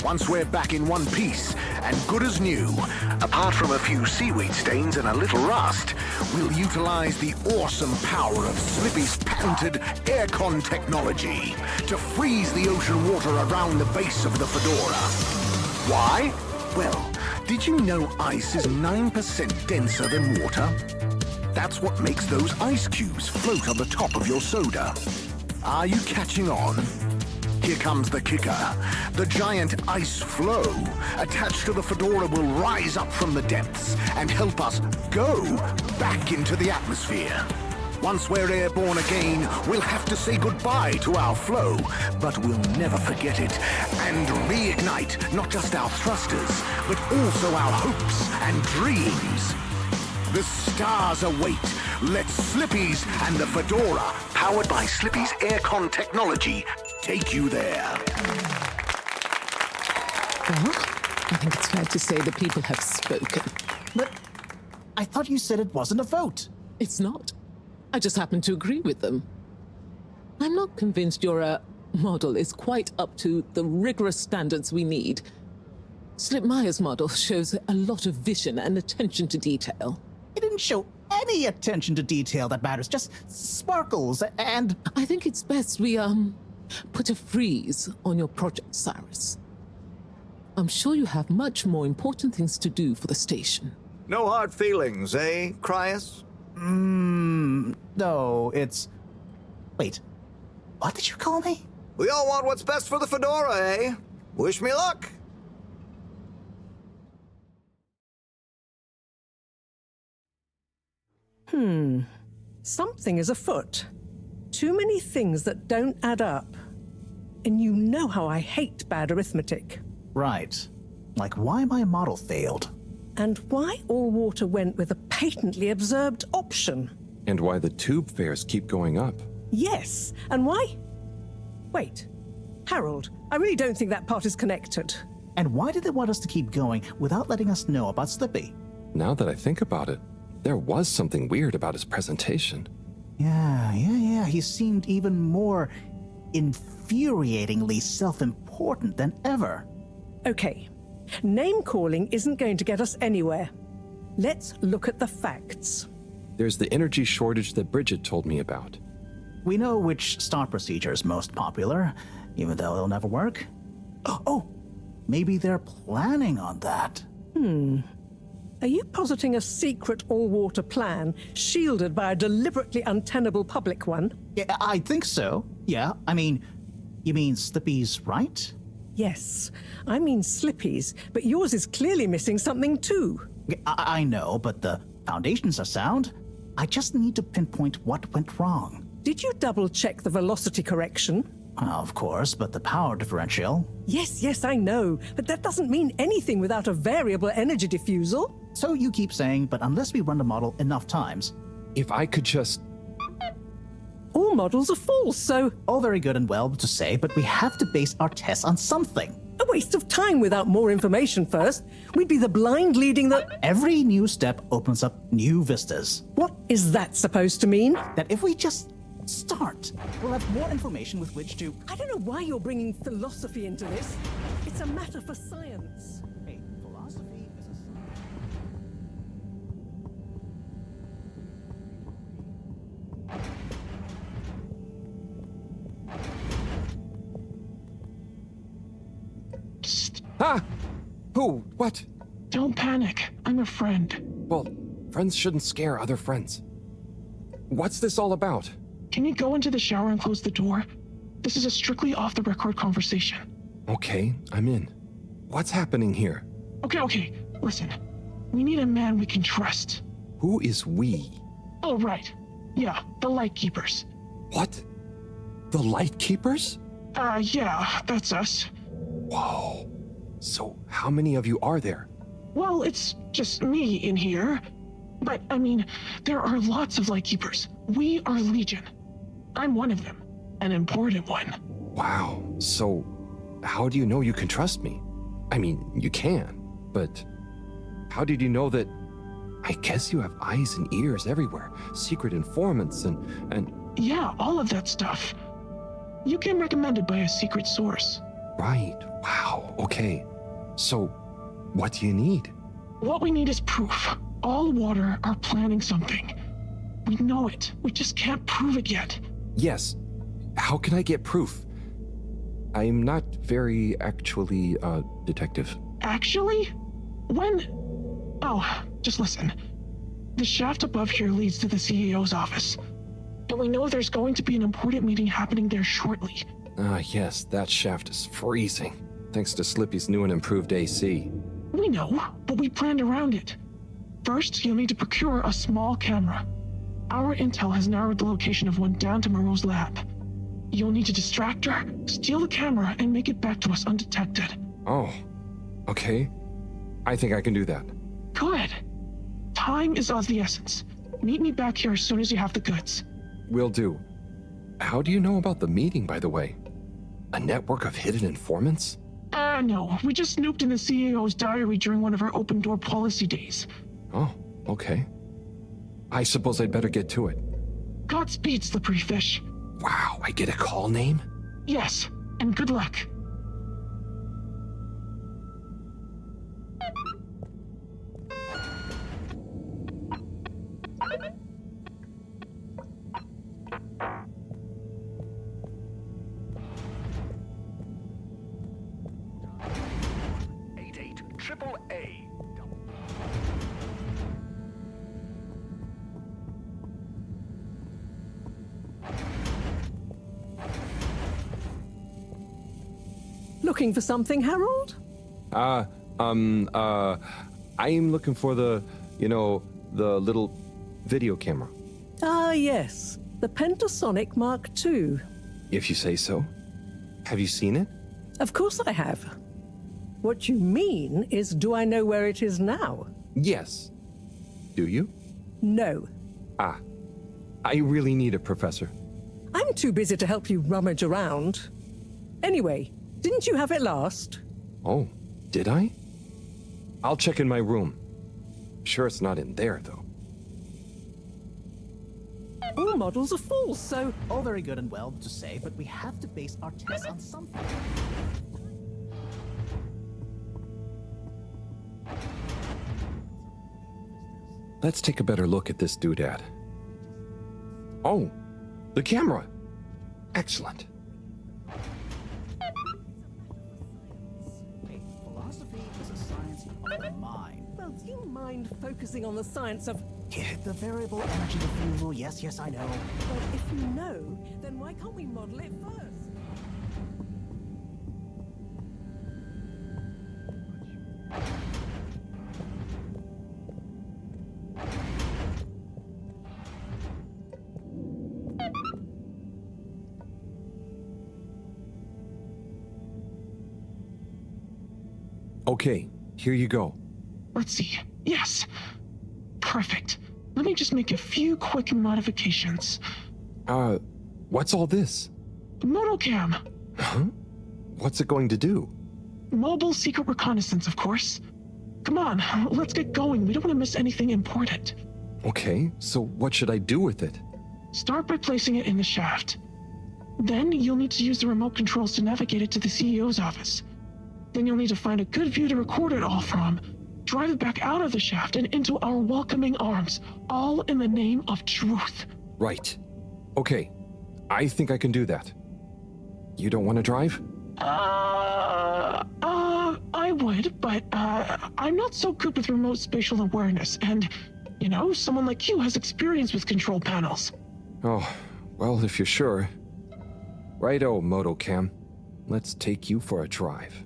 Once we're back in one piece and good as new, apart from a few seaweed stains and a little rust, we'll utilize the awesome power of Slippy's patented aircon technology to freeze the ocean water around the base of the fedora. Why? Well, did you know ice is 9% denser than water? That's what makes those ice cubes float on the top of your soda. Are you catching on? Here comes the kicker. The giant ice floe attached to the fedora will rise up from the depths and help us go back into the atmosphere. Once we're airborne again, we'll have to say goodbye to our flow, but we'll never forget it and reignite not just our thrusters, but also our hopes and dreams. The stars await. Let Slippy's and the fedora, powered by Slippy's aircon technology, take you there. Well, I think it's fair to say the people have spoken. But I thought you said it wasn't a vote. It's not. I just happen to agree with them. I'm not convinced your model is quite up to the rigorous standards we need. Slip Meyer's model shows a lot of vision and attention to detail. It didn't show any attention to detail that matters, just sparkles and... I think it's best we, put a freeze on your project, Cyrus. I'm sure you have much more important things to do for the station. No hard feelings, eh, Cryus? No, it's... Wait, what did you call me? We all want what's best for the fedora, eh? Wish me luck. Something is afoot. Too many things that don't add up. And you know how I hate bad arithmetic. Right. Like why my model failed. And why all water went with a patently absurd option. And why the tube fares keep going up. Yes, and why? Wait, Harold, I really don't think that part is connected. And why did they want us to keep going without letting us know about Slippy? Now that I think about it, there was something weird about his presentation. Yeah. He seemed even more infuriatingly self-important than ever. Okay, name-calling isn't going to get us anywhere. Let's look at the facts. There's the energy shortage that Bridget told me about. We know which start procedure is most popular, even though it'll never work. Oh, maybe they're planning on that. Are you positing a secret all-water plan, shielded by a deliberately untenable public one? Yeah, I think so. Yeah, I mean, you mean Slippy's right? Yes, I mean Slippy's, but yours is clearly missing something too. I know, but the foundations are sound. I just need to pinpoint what went wrong. Did you double-check the velocity correction? Of course, but the power differential... Yes, I know, but that doesn't mean anything without a variable energy diffusal. So you keep saying, but unless we run the model enough times... If I could just... All models are false, so... All very good and well to say, but we have to base our tests on something. A waste of time without more information first. We'd be the blind leading the... Every new step opens up new vistas. What is that supposed to mean? That if we just start, we'll have more information with which to... I don't know why you're bringing philosophy into this. It's a matter for science. Hey, philosophy is a... Ah! Who? What? Don't panic. I'm a friend. Well, friends shouldn't scare other friends. What's this all about? Can you go into the shower and close the door? This is a strictly off-the-record conversation. Okay, I'm in. What's happening here? Okay. Listen. We need a man we can trust. Who is we? Oh, right. Yeah, the Lightkeepers. What? The Lightkeepers? Yeah, that's us. Whoa. So, how many of you are there? Well, it's just me in here. But, I mean, there are lots of Lightkeepers. We are Legion. I'm one of them. An important one. Wow. So, how do you know you can trust me? I mean, you can, but how did you know that I guess you have eyes and ears everywhere. Secret informants and... Yeah, all of that stuff. You came recommended by a secret source. Right. Wow. Okay. So, what do you need? What we need is proof. All water are planning something. We know it. We just can't prove it yet. Yes. How can I get proof? I'm not very actually, detective. Actually? When... Oh, just listen. The shaft above here leads to the CEO's office. And we know there's going to be an important meeting happening there shortly. Yes, that shaft is freezing. Thanks to Slippy's new and improved AC. We know, but we planned around it. First, you'll need to procure a small camera. Our intel has narrowed the location of one down to Moreau's lab. You'll need to distract her, steal the camera, and make it back to us undetected. Oh, okay. I think I can do that. Good. Time is of the essence. Meet me back here as soon as you have the goods. Will do. How do you know about the meeting, by the way? A network of hidden informants? No. We just snooped in the CEO's diary during one of our open-door policy days. Oh, okay. I suppose I'd better get to it. Godspeed, slippery fish. Wow, I get a call name? Yes, and good luck. Looking for something, Harold? I'm looking for the little video camera. Ah, yes. The Pentasonic Mark II. If you say so. Have you seen it? Of course I have. What you mean is, do I know where it is now? Yes. Do you? No. Ah. I really need it, Professor. I'm too busy to help you rummage around. Anyway, didn't you have it last? Oh, did I? I'll check in my room. Sure it's not in there, though. All models are full, so... All very good and well to say, but we have to base our tests on something. Let's take a better look at this doodad. Oh, the camera. Excellent. Philosophy is a science of the mind. Well, do you mind focusing on the science of... The variable energy diffusal, yes, I know. Well, if you know, then why can't we model it first? Okay, here you go. Let's see. Yes. Perfect. Let me just make a few quick modifications. What's all this? Motocam. Huh? What's it going to do? Mobile secret reconnaissance, of course. Come on, let's get going. We don't want to miss anything important. Okay, so what should I do with it? Start by placing it in the shaft. Then you'll need to use the remote controls to navigate it to the CEO's office. Then you'll need to find a good view to record it all from. Drive it back out of the shaft and into our welcoming arms, all in the name of truth. Right. Okay, I think I can do that. You don't want to drive? I would, but, I'm not so good with remote spatial awareness, and, you know, someone like you has experience with control panels. Oh, well, if you're sure. Righto, Motocam. Let's take you for a drive.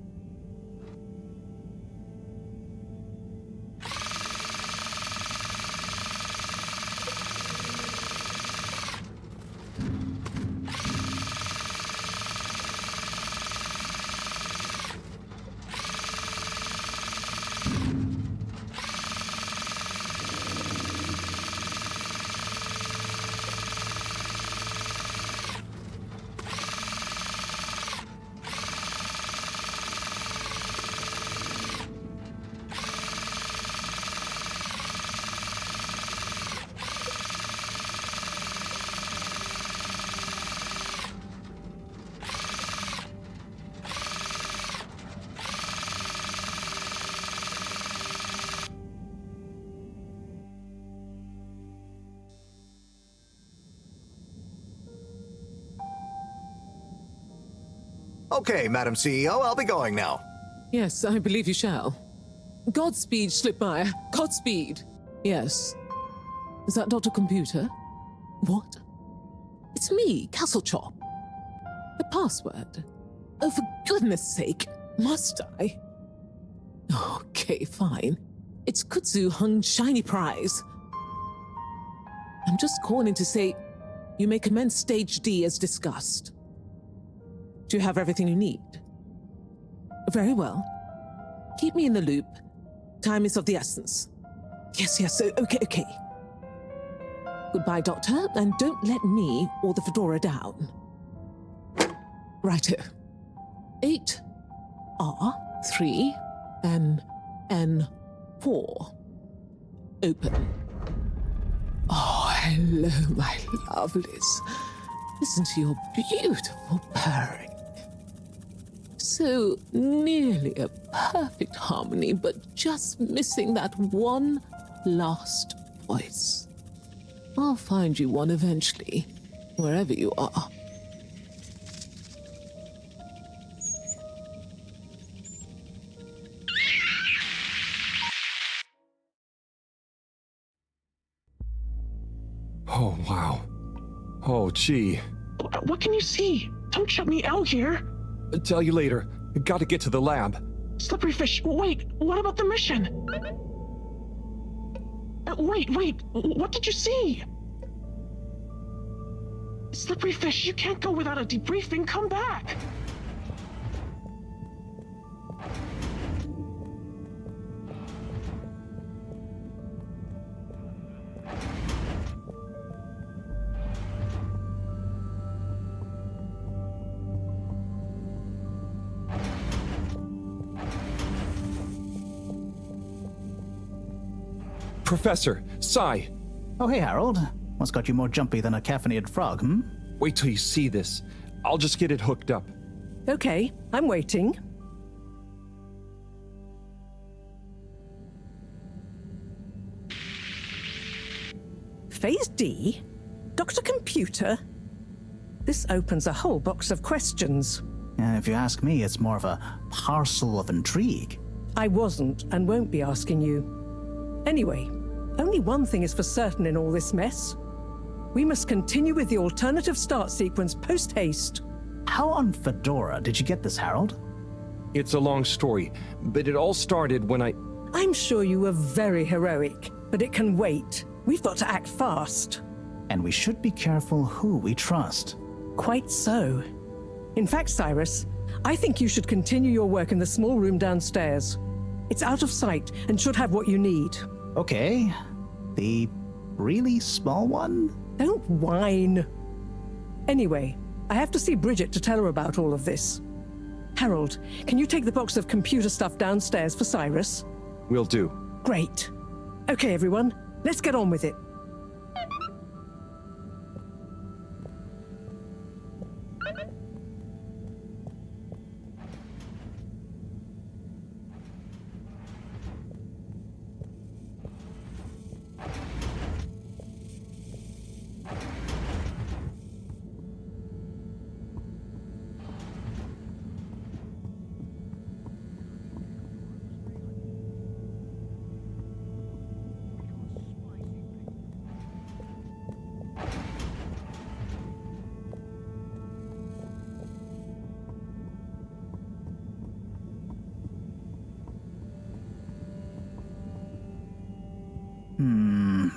Okay, Madam CEO, I'll be going now. Yes, I believe you shall. Godspeed, Schlipmeyer. Godspeed. Yes. Is that Dr. Computer? What? It's me, Castlechop. The password. Oh, for goodness sake, must I? Okay, fine. It's Kutsu Hung Shiny Prize. I'm just calling to say you may commence Stage D as discussed. Do you have everything you need? Very well. Keep me in the loop. Time is of the essence. Yes, okay. Goodbye, Doctor, and don't let me or the fedora down. Righto. 8 R 3 N 4. Open. Oh, hello, my lovelies. Listen to your beautiful purring. So nearly a perfect harmony, but just missing that one last voice. I'll find you one eventually, wherever you are. Oh, wow. Oh, gee. What can you see? Don't shut me out here. Tell you later. Gotta get to the lab. Slippery fish, wait, what about the mission? Wait, what did you see? Slippery fish, you can't go without a debriefing, come back! Professor, Sai. Oh, hey, Harold. What's got you more jumpy than a caffeinated frog, hmm? Wait till you see this. I'll just get it hooked up. Okay, I'm waiting. Phase D? Dr. Computer? This opens a whole box of questions. And if you ask me, it's more of a parcel of intrigue. I wasn't and won't be asking you. Anyway, only one thing is for certain in all this mess. We must continue with the alternative start sequence post-haste. How on Fedora did you get this, Harold? It's a long story, but it all started when I'm sure you were very heroic, but it can wait. We've got to act fast. And we should be careful who we trust. Quite so. In fact, Cyrus, I think you should continue your work in the small room downstairs. It's out of sight and should have what you need. Okay. The really small one? Don't whine. Anyway, I have to see Bridget to tell her about all of this. Harold, can you take the box of computer stuff downstairs for Cyrus? Will do. Great. Okay, everyone, let's get on with it.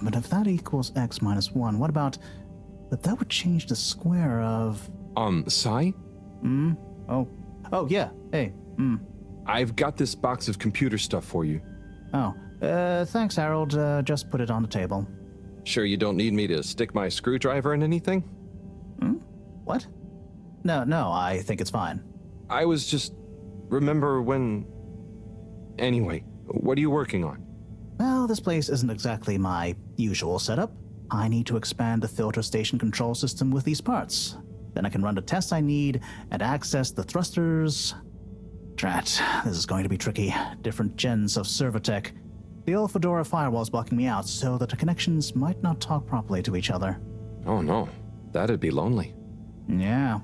But if that equals x minus 1, what about... But that would change the square of... Sai? Oh, yeah. Hey, I've got this box of computer stuff for you. Oh, thanks, Harold. Just put it on the table. Sure you don't need me to stick my screwdriver in anything? What? No, I think it's fine. I was just... Remember when... Anyway, what are you working on? Well, this place isn't exactly my usual setup. I need to expand the filter station control system with these parts. Then I can run the tests I need and access the thrusters. Drat, this is going to be tricky. Different gens of server tech. The old Fedora firewall's blocking me out so that the connections might not talk properly to each other. Oh no, that'd be lonely. Yeah.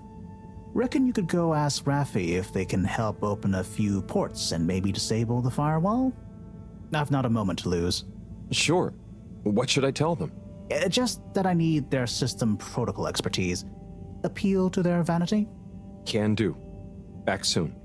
Reckon you could go ask Raffi if they can help open a few ports and maybe disable the firewall? I've not a moment to lose. Sure. What should I tell them? Just that I need their system protocol expertise. Appeal to their vanity? Can do. Back soon.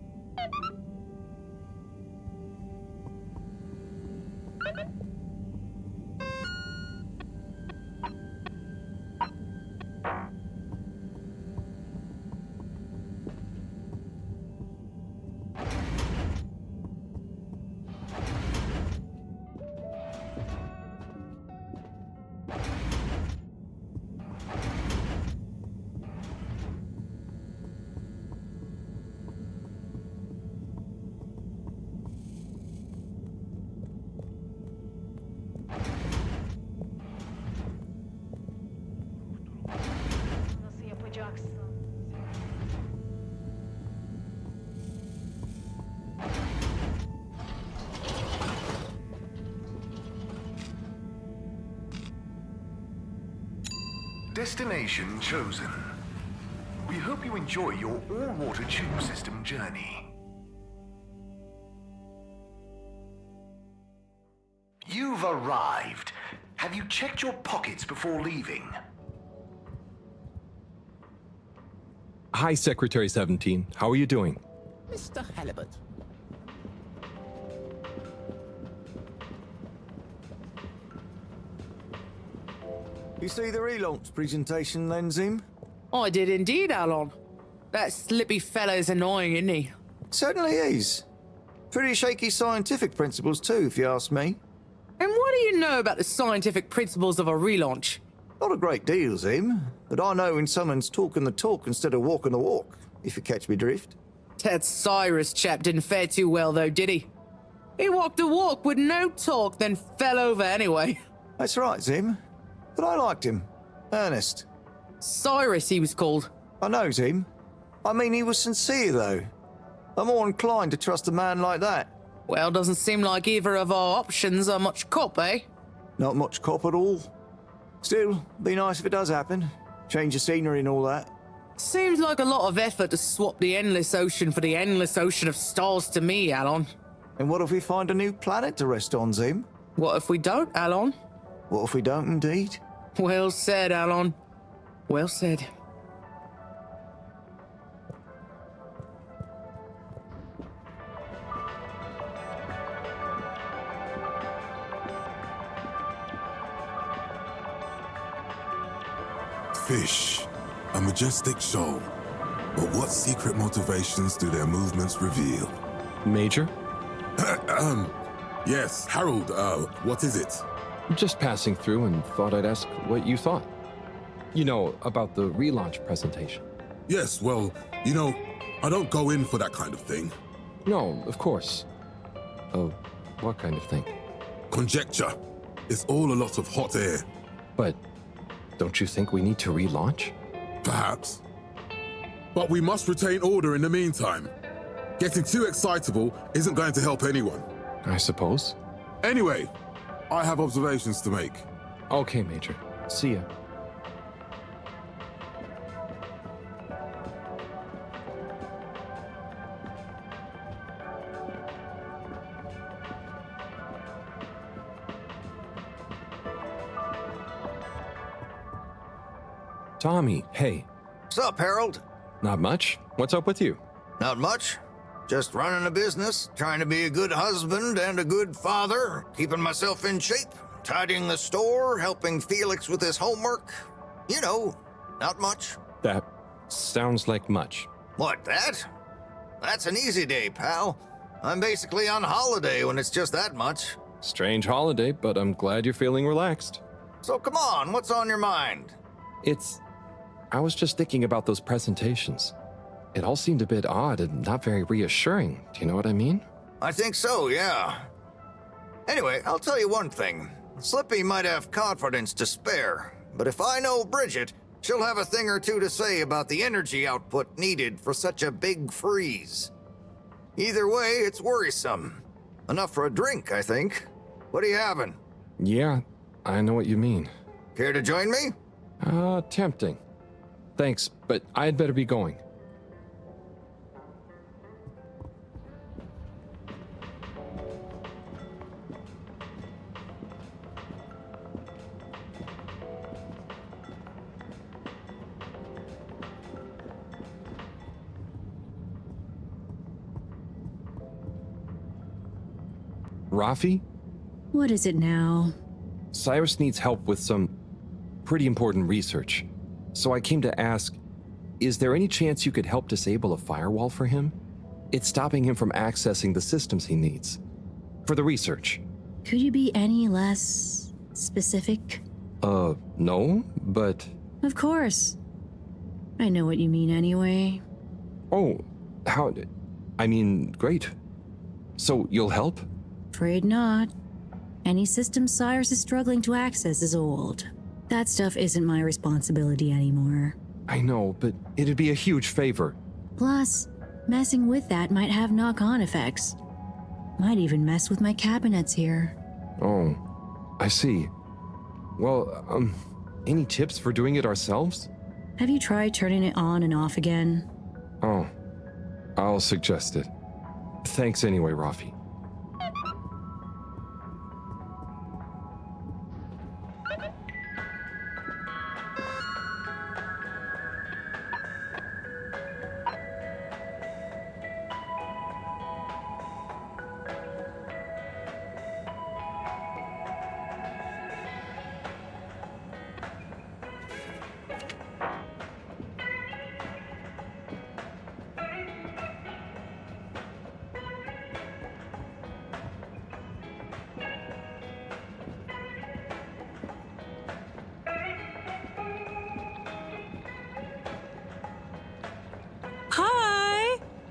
Destination chosen. We hope you enjoy your all-water tube system journey. You've arrived. Have you checked your pockets before leaving? Hi, Secretary 17. How are you doing? Mr. Halibut. You see the relaunch presentation then, Zim? I did indeed, Alon. That slippy fellow's annoying, isn't he? Certainly is. Pretty shaky scientific principles too, if you ask me. And what do you know about the scientific principles of a relaunch? Not a great deal, Zim, but I know when someone's talking the talk instead of walking the walk, if you catch me drift. That Cyrus chap didn't fare too well, though, did he? He walked the walk with no talk, then fell over anyway. That's right, Zim. But I liked him. Ernest. Cyrus, he was called. I know, Zim. I mean, he was sincere, though. I'm more inclined to trust a man like that. Well, doesn't seem like either of our options are much cop, eh? Not much cop at all. Still, be nice if it does happen. Change the scenery and all that. Seems like a lot of effort to swap the endless ocean for the endless ocean of stars to me, Alon. And what if we find a new planet to rest on, Zim? What if we don't, Alon? What if we don't indeed? Well said, Alon. Well said. Fish, a majestic shoal. But what secret motivations do their movements reveal? Major? Yes, Harold, what is it? Just passing through and thought I'd ask what you thought. You know, about the relaunch presentation. Yes, well, you know, I don't go in for that kind of thing. No, of course. Oh, what kind of thing? Conjecture. It's all a lot of hot air. But don't you think we need to relaunch? Perhaps. But we must retain order in the meantime. Getting too excitable isn't going to help anyone. I suppose. Anyway, I have observations to make. Okay, Major. See ya. Tommy, hey. Sup, Harold? Not much. What's up with you? Not much. Just running a business, trying to be a good husband and a good father, keeping myself in shape, tidying the store, helping Felix with his homework. You know, not much. That sounds like much. What, that? That's an easy day, pal. I'm basically on holiday when it's just that much. Strange holiday, but I'm glad you're feeling relaxed. So come on, what's on your mind? I was just thinking about those presentations. It all seemed a bit odd and not very reassuring. Do you know what I mean? I think so, yeah. Anyway, I'll tell you one thing. Slippy might have confidence to spare, but if I know Bridget, she'll have a thing or two to say about the energy output needed for such a big freeze. Either way, it's worrisome. Enough for a drink, I think. What are you having? Yeah, I know what you mean. Care to join me? Tempting. Thanks, but I'd better be going. Rafi? What is it now? Cyrus needs help with some pretty important research. So I came to ask, is there any chance you could help disable a firewall for him? It's stopping him from accessing the systems he needs. For the research. Could you be any less specific? No, but... Of course. I know what you mean anyway. Oh, how... I mean, great. So, you'll help? Afraid not. Any system Cyrus is struggling to access is old. That stuff isn't my responsibility anymore. I know, but it'd be a huge favor. Plus, messing with that might have knock-on effects. Might even mess with my cabinets here. Oh, I see. Well, any tips for doing it ourselves? Have you tried turning it on and off again? Oh, I'll suggest it. Thanks anyway, Rafi.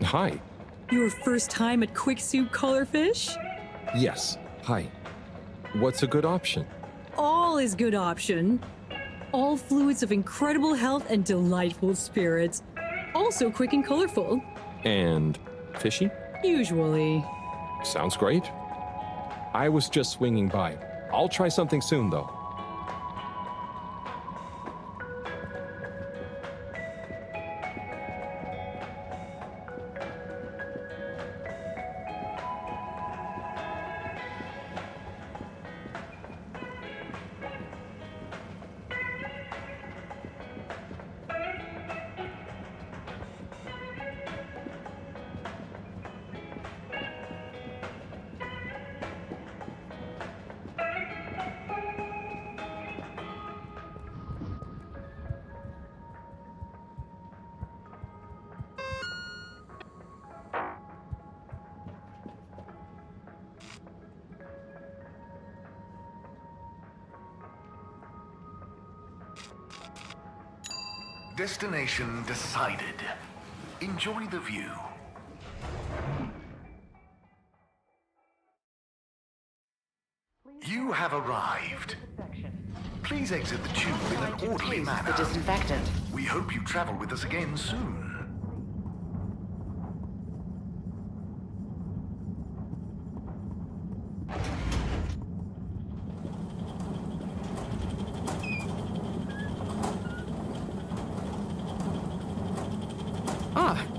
Hi. Your first time at Quick Soup Colorfish? Yes. Hi. What's a good option? All is good option. All fluids of incredible health and delightful spirits. Also quick and colorful. And fishy? Usually. Sounds great. I was just swinging by. I'll try something soon, though. Destination decided. Enjoy the view. You have arrived. Please exit the tube in an orderly manner. The disinfectant. We hope you travel with us again soon.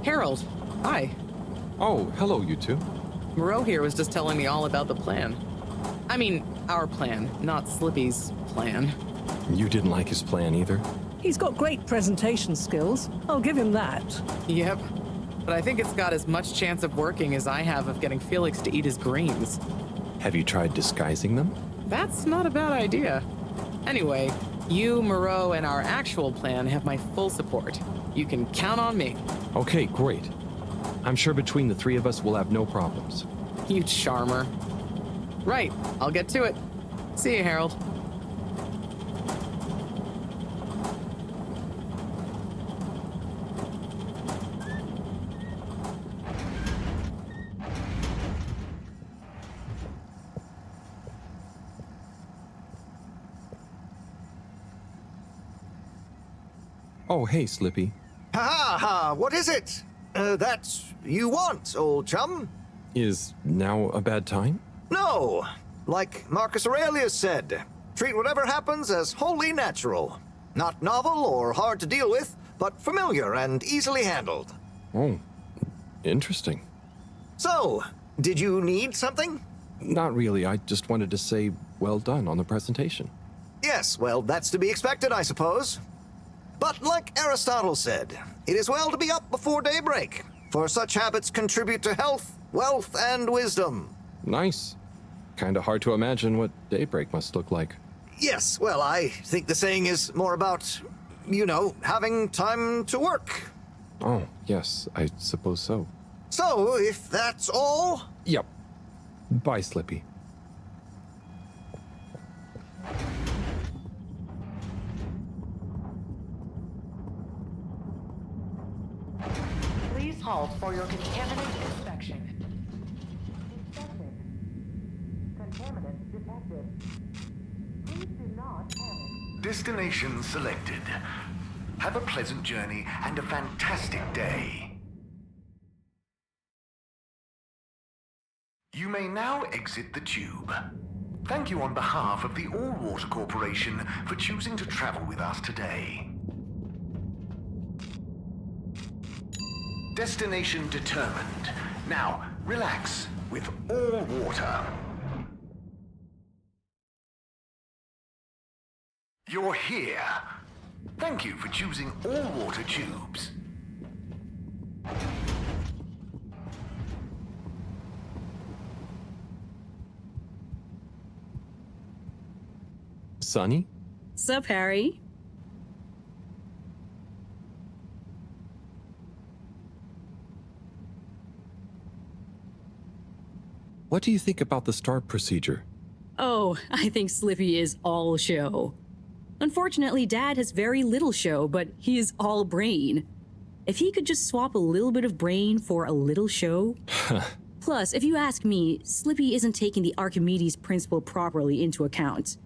Harold, hi. Oh, hello, you two. Moreau here was just telling me all about the plan. I mean, our plan, not Slippy's plan. You didn't like his plan either? He's got great presentation skills. I'll give him that. Yep. But I think it's got as much chance of working as I have of getting Felix to eat his greens. Have you tried disguising them? That's not a bad idea. Anyway, you, Moreau, and our actual plan have my full support. You can count on me. Okay, great. I'm sure between the three of us we'll have no problems. You charmer. Right, I'll get to it. See you, Harold. Oh, hey, Slippy. Ha ha! What is it? That you want, old chum? Is now a bad time? No! Like Marcus Aurelius said, treat whatever happens as wholly natural. Not novel or hard to deal with, but familiar and easily handled. Oh, interesting. So, did you need something? Not really. I just wanted to say well done on the presentation. Yes, well, that's to be expected, I suppose. But like Aristotle said, it is well to be up before daybreak, for such habits contribute to health, wealth, and wisdom. Nice. Kinda hard to imagine what daybreak must look like. Yes, well, I think the saying is more about, you know, having time to work. Oh, yes, I suppose so. So, if that's all... Yep. Bye, Slippy. Please halt for your contaminant inspection. Contaminant detected. Please do not panic. Destination selected. Have a pleasant journey and a fantastic day. You may now exit the tube. Thank you on behalf of the All Water Corporation for choosing to travel with us today. Destination determined. Now, relax with All Water. You're here. Thank you for choosing All Water Tubes. Sunny? Sup, Harry? What do you think about the start procedure? Oh, I think Slippy is all show. Unfortunately, Dad has very little show, but he is all brain. If he could just swap a little bit of brain for a little show... Plus, if you ask me, Slippy isn't taking the Archimedes principle properly into account.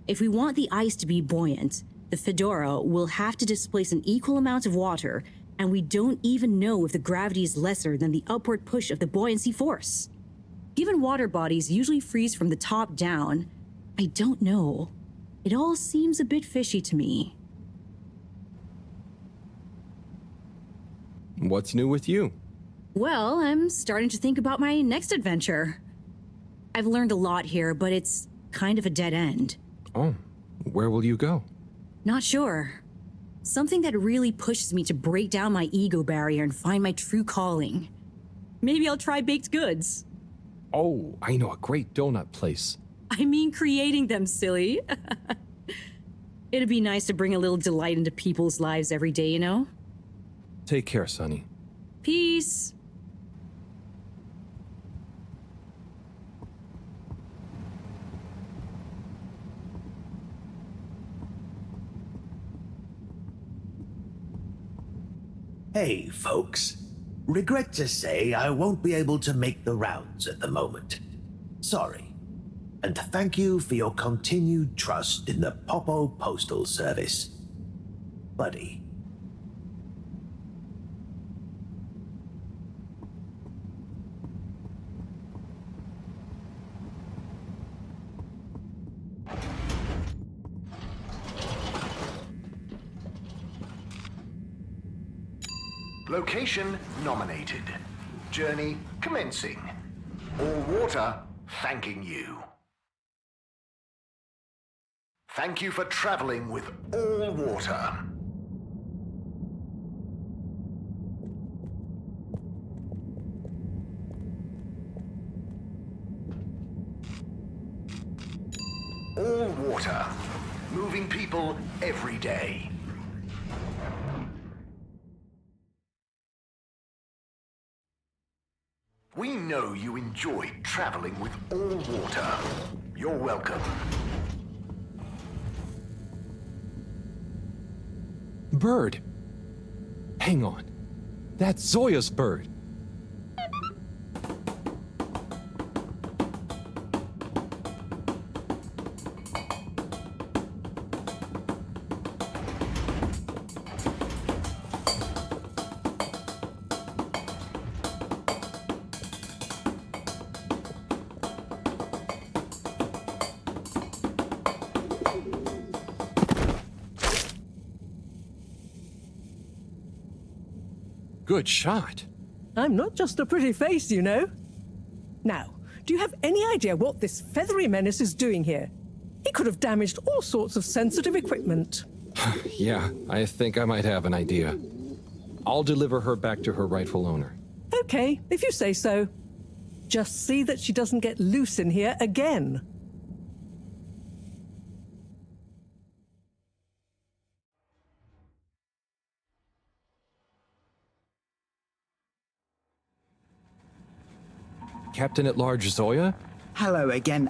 If we want the ice to be buoyant, the fedora will have to displace an equal amount of water, and we don't even know if the gravity is lesser than the upward push of the buoyancy force. Given water bodies usually freeze from the top down, I don't know. It all seems a bit fishy to me. What's new with you? Well, I'm starting to think about my next adventure. I've learned a lot here, but it's kind of a dead end. Oh, where will you go? Not sure. Something that really pushes me to break down my ego barrier and find my true calling. Maybe I'll try baked goods. Oh, I know a great donut place. I mean creating them, silly. It'd be nice to bring a little delight into people's lives every day, you know? Take care, Sonny. Peace. Hey, folks. Regret to say I won't be able to make the rounds at the moment. Sorry. And thank you for your continued trust in the Popo Postal Service. Buddy. Location nominated. Journey commencing. All Water thanking you. Thank you for traveling with All Water. All Water. Moving people every day. We know you enjoyed traveling with All Water. You're welcome. Bird! Hang on. That's Zoya's bird. Good shot. I'm not just a pretty face, you know. Now, do you have any idea what this feathery menace is doing here? He could have damaged all sorts of sensitive equipment. Yeah, I think I might have an idea. I'll deliver her back to her rightful owner. Okay, if you say so. Just see that she doesn't get loose in here again. Captain at Large Zoya? Hello again.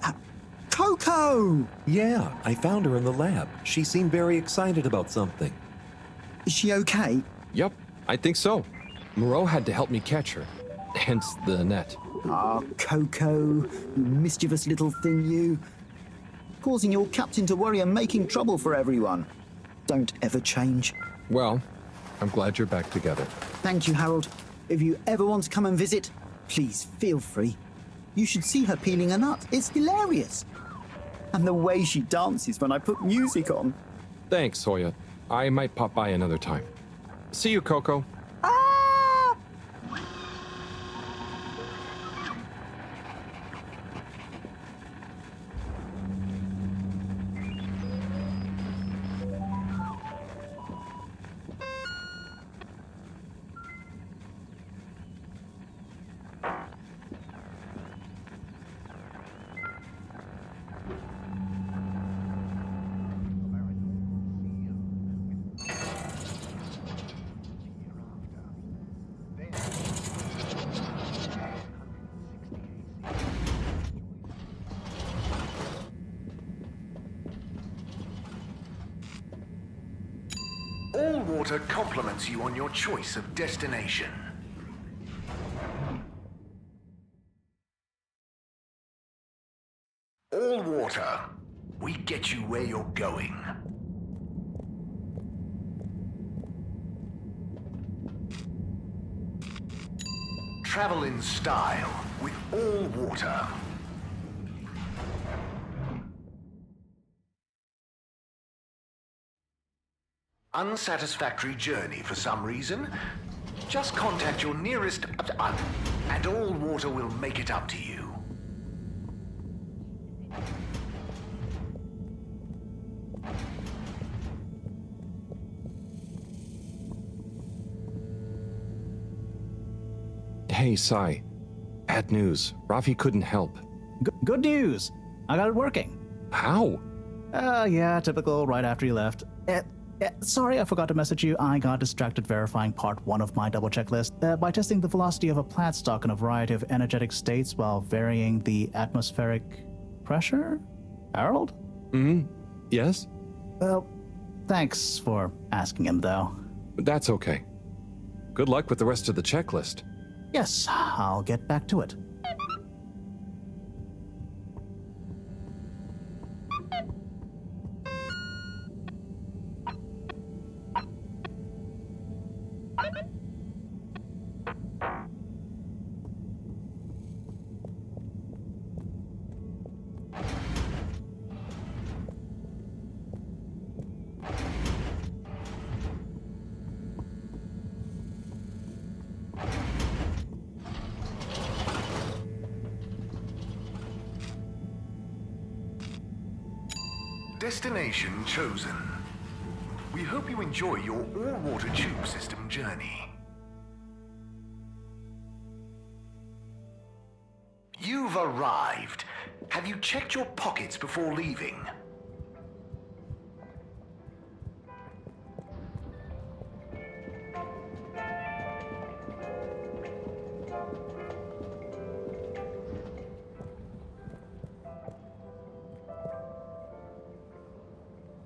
Coco! Yeah, I found her in the lab. She seemed very excited about something. Is she okay? Yep, I think so. Moreau had to help me catch her. Hence the net. Ah, Coco, you mischievous little thing, you. Causing your captain to worry and making trouble for everyone. Don't ever change. Well, I'm glad you're back together. Thank you, Harold. If you ever want to come and visit, please feel free. You should see her peeling a nut. It's hilarious. And the way she dances when I put music on. Thanks, Zoya. I might pop by another time. See you, Coco. All water compliments you on your choice of destination. All water, we get you where you're going. Travel in style with all water. Unsatisfactory journey for some reason? Just contact your nearest and all water will make it up to you. Hey, Sai. Bad news. Rafi couldn't help. Good news. I got it working. How? Yeah, typical right after you left. Sorry, I forgot to message you. I got distracted verifying part 1 of my double checklist by testing the velocity of a plant stock in a variety of energetic states while varying the atmospheric pressure? Harold? Yes? Well, thanks for asking him, though. That's okay. Good luck with the rest of the checklist. Yes, I'll get back to it. Destination chosen. We hope you enjoy your all-water tube system journey. You've arrived. Have you checked your pockets before leaving?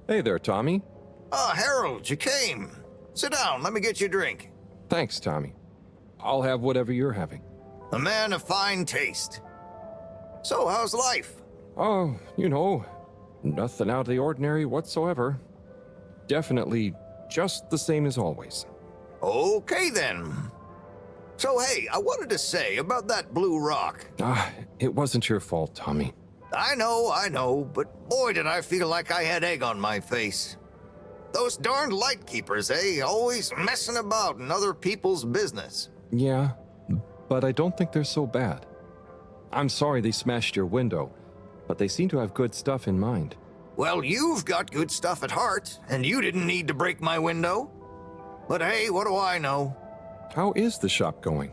Hey there, Tommy. Ah, Harold, you came. Sit down, let me get you a drink. Thanks, Tommy. I'll have whatever you're having. A man of fine taste. So, how's life? Oh, you know, nothing out of the ordinary whatsoever. Definitely just the same as always. Okay, then. So, hey, I wanted to say about that blue rock. It wasn't your fault, Tommy. I know, but boy did I feel like I had egg on my face. Those darned lightkeepers, eh? Always messing about in other people's business. Yeah, but I don't think they're so bad. I'm sorry they smashed your window, but they seem to have good stuff in mind. Well, you've got good stuff at heart, and you didn't need to break my window. But hey, what do I know? How is the shop going?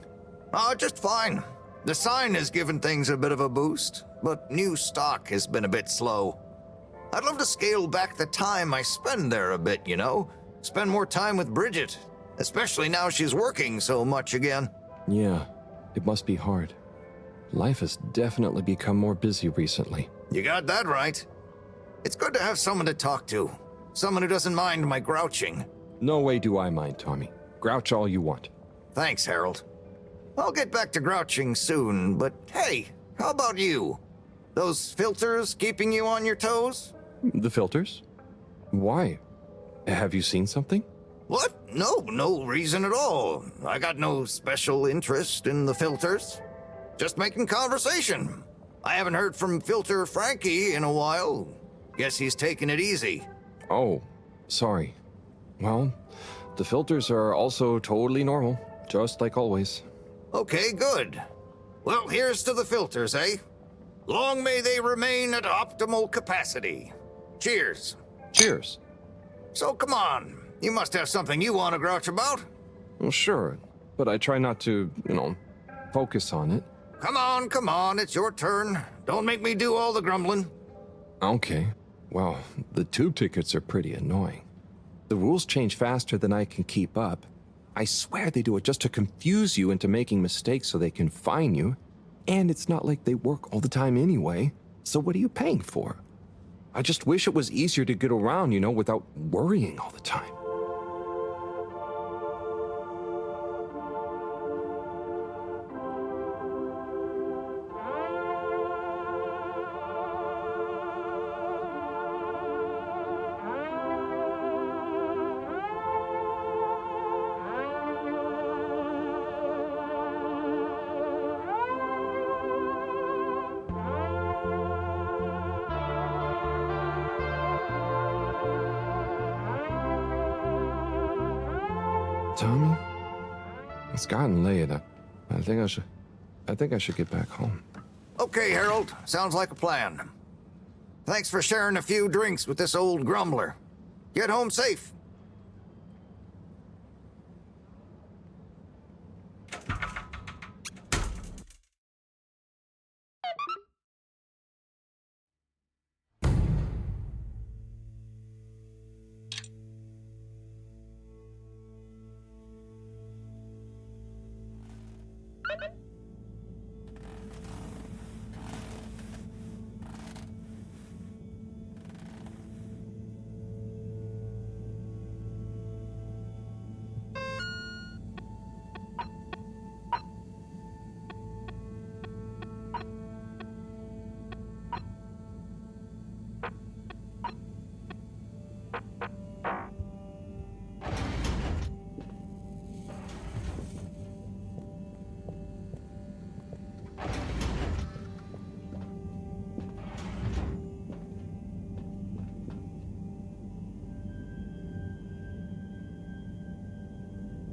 Just fine. The sign has given things a bit of a boost, but new stock has been a bit slow. I'd love to scale back the time I spend there a bit, you know? Spend more time with Bridget, especially now she's working so much again. Yeah, it must be hard. Life has definitely become more busy recently. You got that right. It's good to have someone to talk to. Someone who doesn't mind my grouching. No way do I mind, Tommy. Grouch all you want. Thanks, Harold. I'll get back to grouching soon, but hey, how about you? Those filters keeping you on your toes? The filters? Why? Have you seen something? What? No reason at all. I got no special interest in the filters. Just making conversation. I haven't heard from Filter Frankie in a while. Guess he's taking it easy. Oh, sorry. Well, the filters are also totally normal, just like always. Okay, good. Well, here's to the filters, eh? Long may they remain at optimal capacity. Cheers. Cheers. So come on, you must have something you want to grouch about. Well, sure, but I try not to, focus on it. Come on, it's your turn. Don't make me do all the grumbling. Okay. Well, the tube tickets are pretty annoying. The rules change faster than I can keep up. I swear they do it just to confuse you into making mistakes so they can fine you. And it's not like they work all the time anyway, so what are you paying for? I just wish it was easier to get around, without worrying all the time. Tommy, it's gotten late. I think I should get back home. Okay, Harold. Sounds like a plan. Thanks for sharing a few drinks with this old grumbler. Get home safe.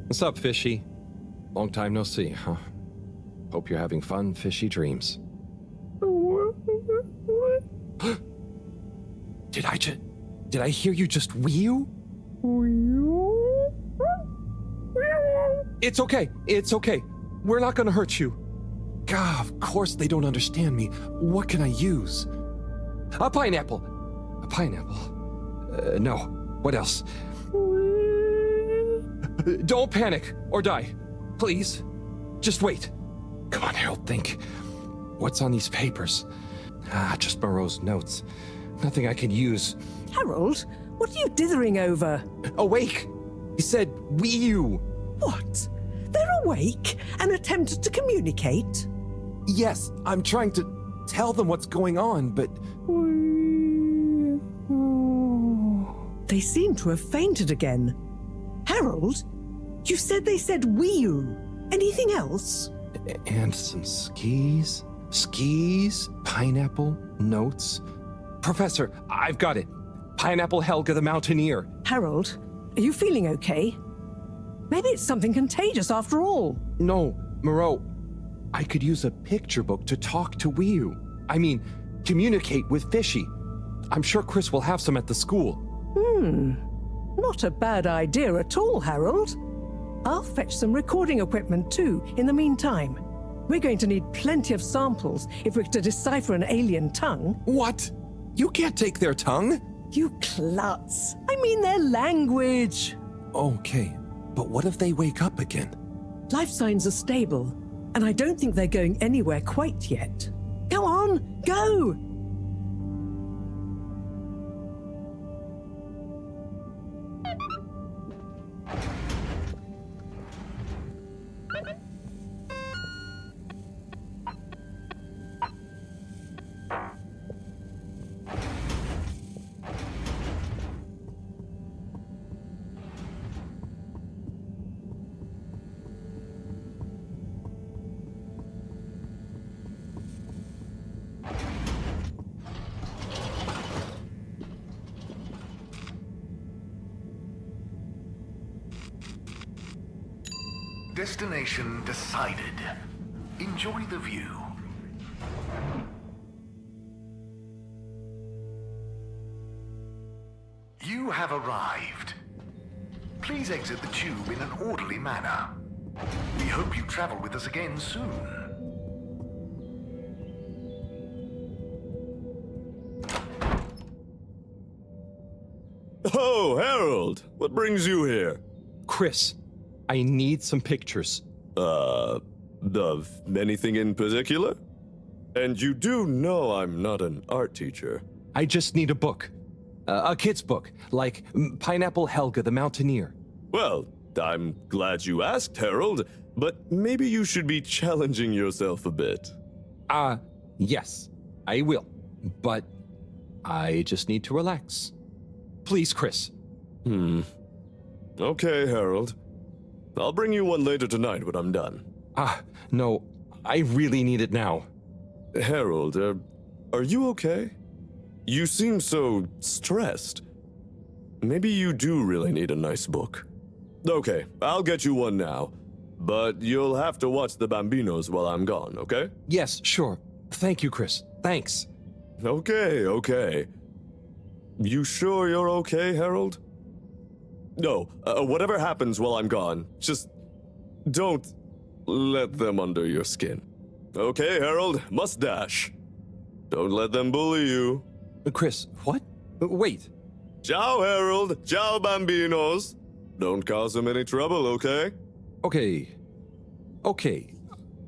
What's up, Fishy? Long time no see, huh? Hope you're having fun, fishy dreams. Did I hear you just whew? It's okay. We're not gonna hurt you. God, of course they don't understand me. What can I use? A pineapple. No. What else? Don't panic or die. Please. Just wait. Come on, Harold, think. What's on these papers? Just Moreau's notes. Nothing I can use. Harold, what are you dithering over? Awake! He said, "we-you." What? They're awake and attempted to communicate? Yes, I'm trying to tell them what's going on, but... They seem to have fainted again. Harold, you said they said "we-you." Anything else? And some skis, pineapple, notes. Professor, I've got it. Pineapple Helga the Mountaineer. Harold, are you feeling okay? Maybe it's something contagious after all. No, Moreau, I could use a picture book to talk to we-you. I mean, communicate with Fishy. I'm sure Chris will have some at the school. Not a bad idea at all, Harold. I'll fetch some recording equipment too in the meantime. We're going to need plenty of samples if we're to decipher an alien tongue. What? You can't take their tongue? You klutz. I mean their language. Okay, but what if they wake up again? Life signs are stable, and I don't think they're going anywhere quite yet. Go on, go! Destination decided. Enjoy the view. You have arrived. Please exit the tube in an orderly manner. We hope you travel with us again soon. Oh, Harold! What brings you here? Chris, I need some pictures. Of anything in particular? And you do know I'm not an art teacher. I just need a book. A kid's book, like Pineapple Helga the Mountaineer. Well, I'm glad you asked, Harold, but maybe you should be challenging yourself a bit. Yes, I will. But I just need to relax. Please, Chris. Okay, Harold. I'll bring you one later tonight when I'm done. No, I really need it now. Harold, are you okay? You seem so stressed. Maybe you do really need a nice book. Okay, I'll get you one now. But you'll have to watch the Bambinos while I'm gone, okay? Yes, sure. Thank you, Chris. Thanks. Okay. You sure you're okay, Harold? No, whatever happens while I'm gone, just don't let them under your skin. Okay, Harold, mustache. Don't let them bully you. Chris, what? Wait. Ciao, Harold. Ciao, Bambinos. Don't cause them any trouble, okay? Okay.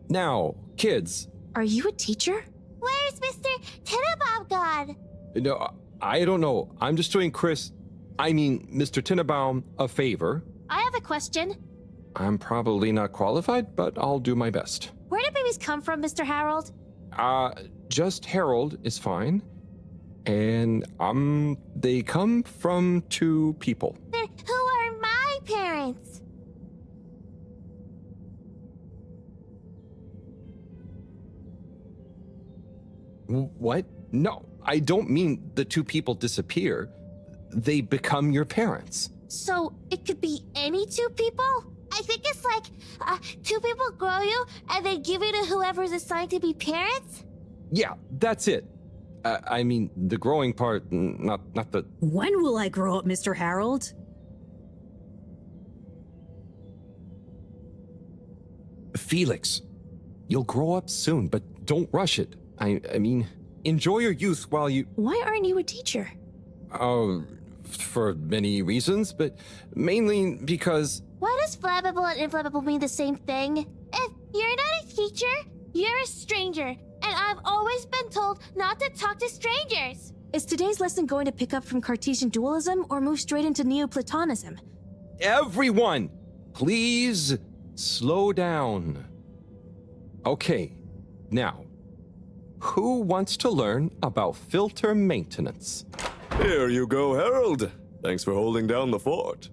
Now, kids. Are you a teacher? Where's Mr. Tenenbaum gone? No, I don't know. I'm just doing Mr. Tenenbaum a favor. I have a question. I'm probably not qualified, but I'll do my best. Where do babies come from, Mr. Harold? Just Harold is fine. And, they come from 2 people. Then who are my parents? What? No, I don't mean the 2 people disappear. They become your parents. So it could be any 2 people? I think it's like 2 people grow you and they give you to whoever's assigned to be parents? Yeah, that's it. I mean, the growing part, not the... When will I grow up, Mr. Harold? Felix, you'll grow up soon, but don't rush it. I mean, enjoy your youth while you... Why aren't you a teacher? For many reasons, but mainly because... Why does flammable and inflammable mean the same thing? If you're not a teacher, you're a stranger, and I've always been told not to talk to strangers. Is today's lesson going to pick up from Cartesian dualism or move straight into Neoplatonism? Everyone, please slow down. Okay, now, who wants to learn about filter maintenance? Here you go, Harold. Thanks for holding down the fort.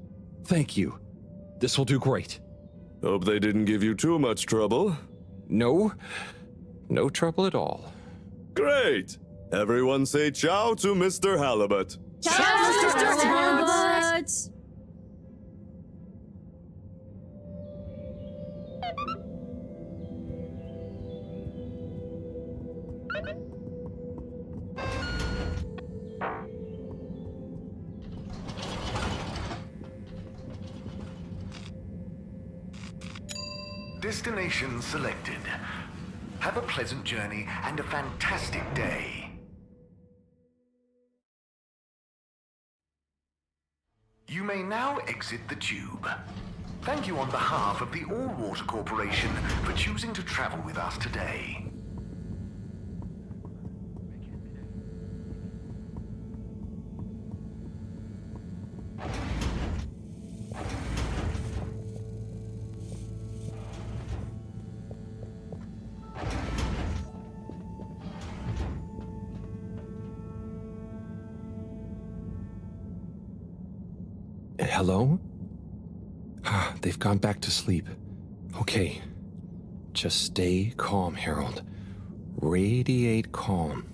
Thank you. This will do great. Hope they didn't give you too much trouble. No trouble at all. Great! Everyone say ciao to Mr. Halibut. Ciao, Mr. Halibut! Destination selected. Have a pleasant journey and a fantastic day. You may now exit the tube. Thank you on behalf of the All Water Corporation for choosing to travel with us today. Hello? They've gone back to sleep. Okay. Just stay calm, Harold. Radiate calm.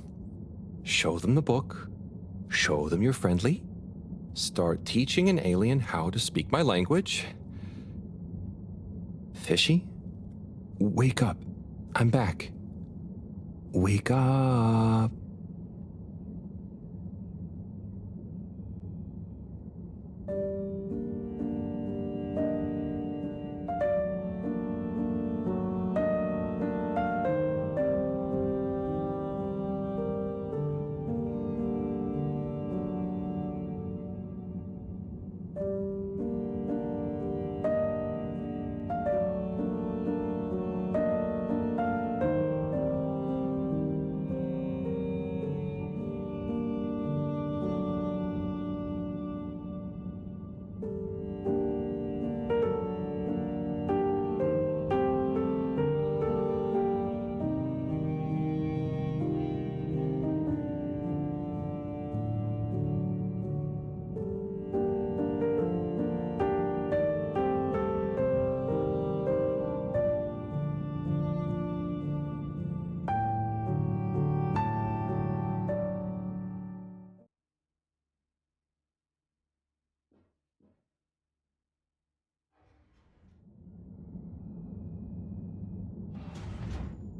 Show them the book. Show them you're friendly. Start teaching an alien how to speak my language. Fishy? Wake up. I'm back. Wake up.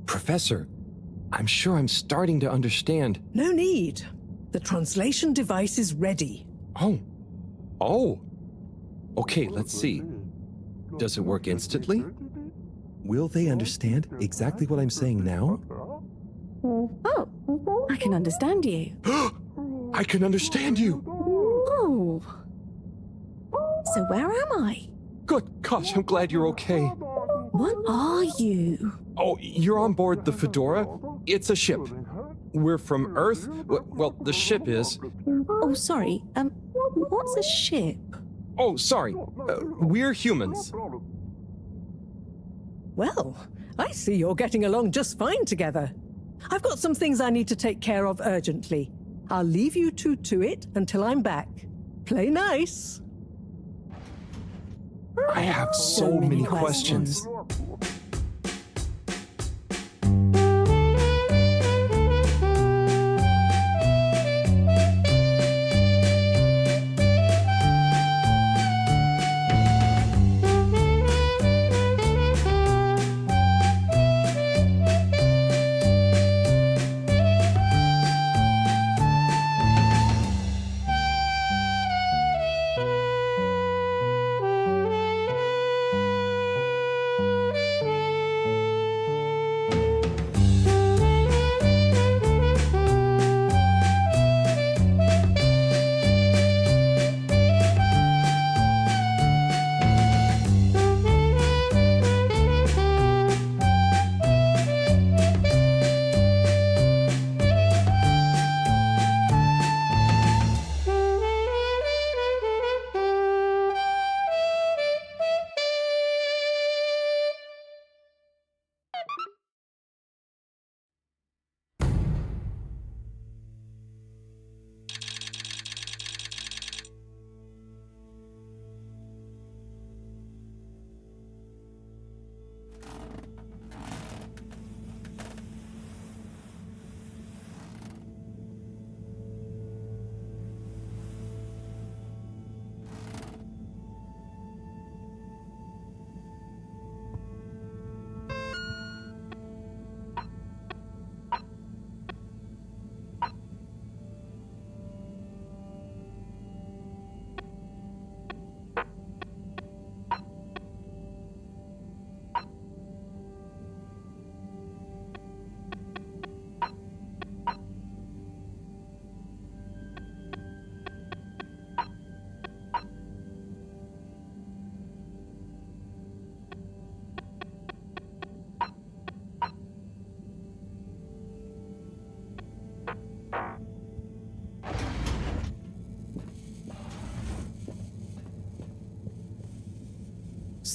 Professor, I'm sure I'm starting to understand. No need. The translation device is ready. Oh. Okay, let's see. Does it work instantly? Will they understand exactly what I'm saying now? Oh, I can understand you. I can understand you. Oh. So where am I? Good gosh, I'm glad you're okay. What are you? Oh, you're on board the Fedora. It's a ship. We're from Earth. Well, the ship is. Oh, sorry. What's a ship? Oh, sorry. We're humans. Well, I see you're getting along just fine together. I've got some things I need to take care of urgently. I'll leave you two to it until I'm back. Play nice. I have so many questions.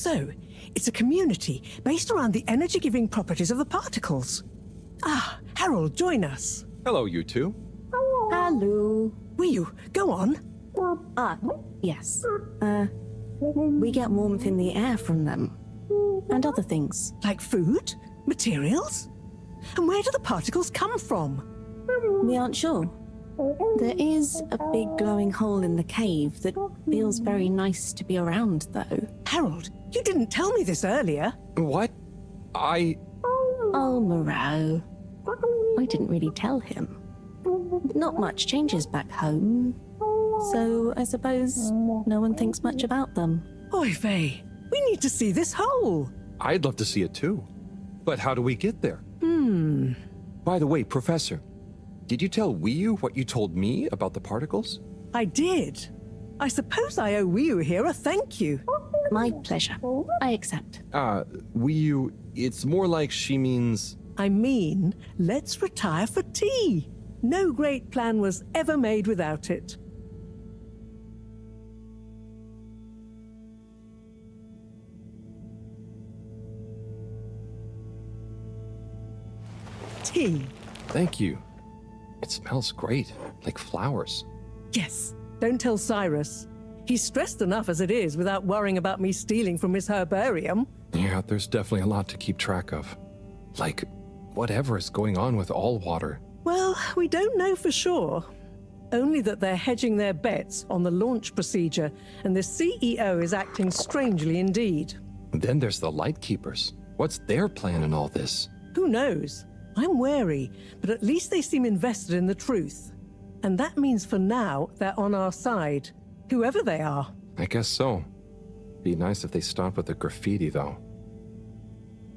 So, it's a community based around the energy-giving properties of the particles. Ah, Harold, join us. Hello, you two. Hello. Will go on? Yes. We get warmth in the air from them. And other things. Like food? Materials? And where do the particles come from? We aren't sure. There is a big glowing hole in the cave that feels very nice to be around, though. Harold, you didn't tell me this earlier. What? Oh, Moreau. I didn't really tell him. Not much changes back home. So I suppose no one thinks much about them. Oy vey, we need to see this hole. I'd love to see it too. But how do we get there? By the way, Professor, did you tell Wiyu what you told me about the particles? I did. I suppose I owe Wiyu here a thank you. My pleasure. I accept. Wiyu, it's more like she means... I mean, let's retire for tea. No great plan was ever made without it. Tea. Thank you. It smells great, like flowers. Yes, don't tell Cyrus. He's stressed enough as it is without worrying about me stealing from his herbarium. Yeah, there's definitely a lot to keep track of. Like, whatever is going on with all water. Well, we don't know for sure. Only that they're hedging their bets on the launch procedure, and the CEO is acting strangely indeed. Then there's the Lightkeepers. What's their plan in all this? Who knows? I'm wary, but at least they seem invested in the truth. And that means for now, they're on our side, whoever they are. I guess so. Be nice if they stopped with the graffiti, though.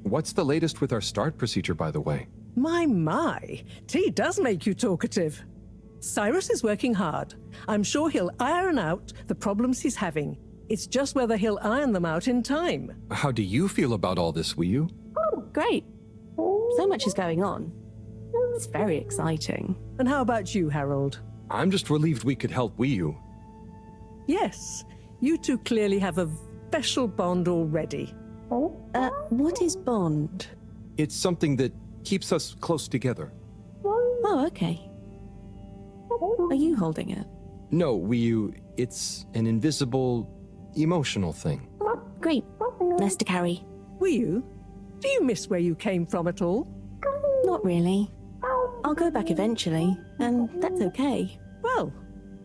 What's the latest with our start procedure, by the way? My, tea does make you talkative. Cyrus is working hard. I'm sure he'll iron out the problems he's having. It's just whether he'll iron them out in time. How do you feel about all this, Wiyu? Great. So much is going on. It's very exciting. And how about you, Harold? I'm just relieved we could help Wiyu. Yes, you two clearly have a special bond already. What is bond? It's something that keeps us close together. Oh, okay. Are you holding it? No, Wiyu, it's an invisible, emotional thing. Great. Less to carry. Wiyu, do you miss where you came from at all? Not really. I'll go back eventually, and that's okay. Well,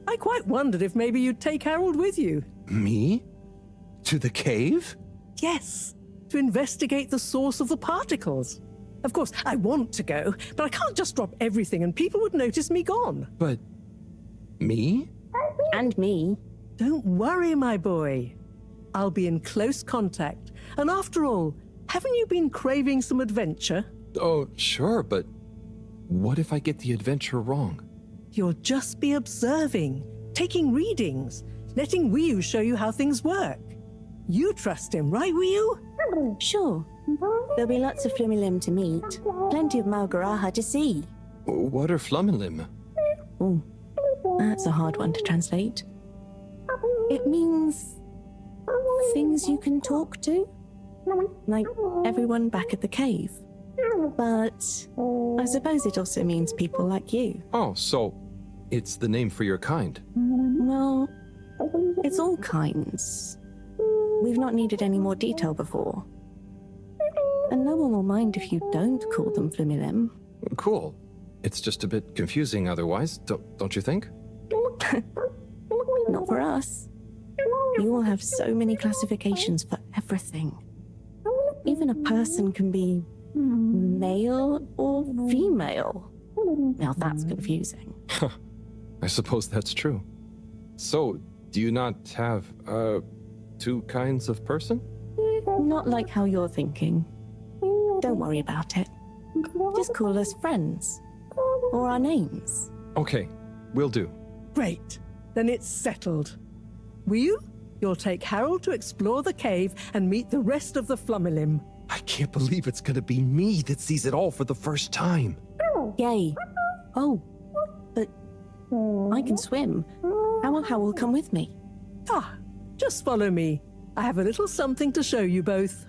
I quite wondered if maybe you'd take Harold with you. Me? To the cave? Yes, to investigate the source of the particles. Of course, I want to go, but I can't just drop everything and people would notice me gone. But... me? And me. Don't worry, my boy. I'll be in close contact. And after all, haven't you been craving some adventure? Oh, sure, but what if I get the adventure wrong? You'll just be observing, taking readings, letting Wiyu show you how things work. You trust him, right, Wiyu? Sure. There'll be lots of Flumilim to meet. Plenty of Malgaraha to see. What are Flumilim? Oh, that's a hard one to translate. It means things you can talk to. Like everyone back at the cave. But I suppose it also means people like you. Oh, so it's the name for your kind. Well, it's all kinds. We've not needed any more detail before. And no one will mind if you don't call them Flumilim. Cool. It's just a bit confusing otherwise, don't you think? Not for us. You all have so many classifications for everything. Even a person can be male or female. Now that's confusing. I suppose that's true. So, do you not have, two kinds of person? Not like how you're thinking. Don't worry about it. Just call us friends. Or our names. Okay, will do. Great. Then it's settled. Wiyu, you'll take Harold to explore the cave and meet the rest of the Flumilim. I can't believe it's gonna be me that sees it all for the first time. Yay. Oh, but I can swim. How will come with me? Ah, just follow me. I have a little something to show you both.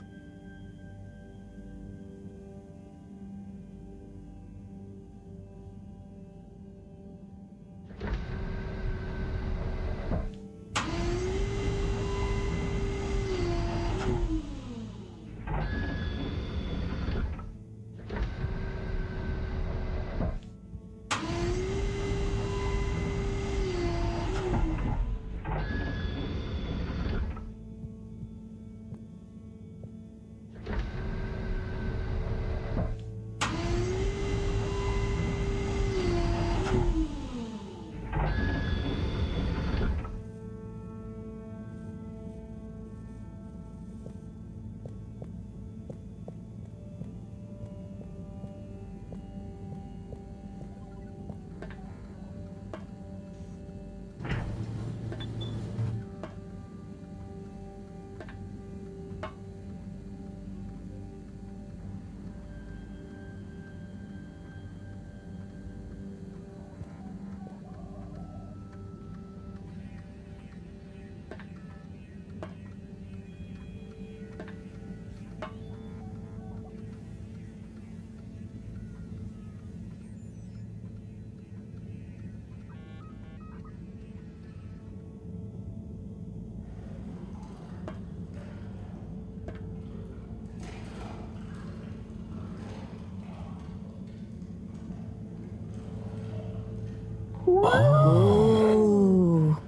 Oh.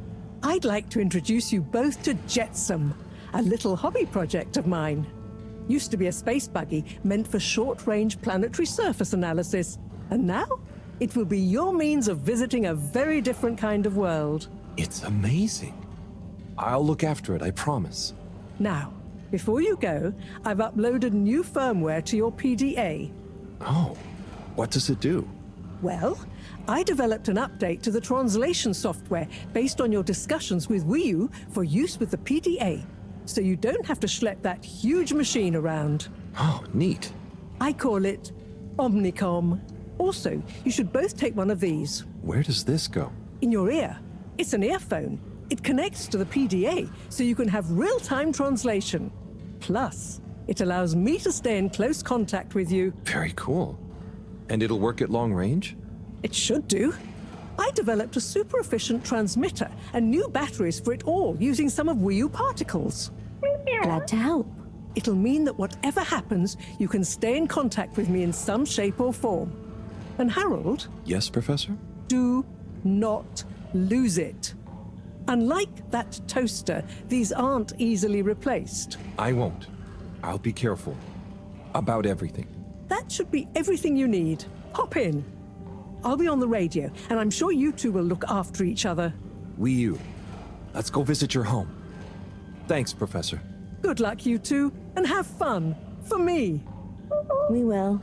I'd like to introduce you both to Jetsam, a little hobby project of mine. Used to be a space buggy meant for short-range planetary surface analysis, and now it will be your means of visiting a very different kind of world. It's amazing. I'll look after it, I promise. Now, before you go, I've uploaded new firmware to your PDA. Oh, what does it do? Well, I developed an update to the translation software based on your discussions with Wii U for use with the PDA, so you don't have to schlep that huge machine around. Oh, neat. I call it Omnicom. Also, you should both take one of these. Where does this go? In your ear. It's an earphone. It connects to the PDA, so you can have real-time translation. Plus, it allows me to stay in close contact with you. Very cool. And it'll work at long range? It should do. I developed a super efficient transmitter and new batteries for it all using some of Wii U particles. Glad to help. It'll mean that whatever happens, you can stay in contact with me in some shape or form. And Harold? Yes, Professor? Do not lose it. Unlike that toaster, these aren't easily replaced. I won't. I'll be careful. About everything. That should be everything you need. Hop in. I'll be on the radio, and I'm sure you two will look after each other. Wii U. Let's go visit your home. Thanks, Professor. Good luck, you two, and have fun. For me. We will.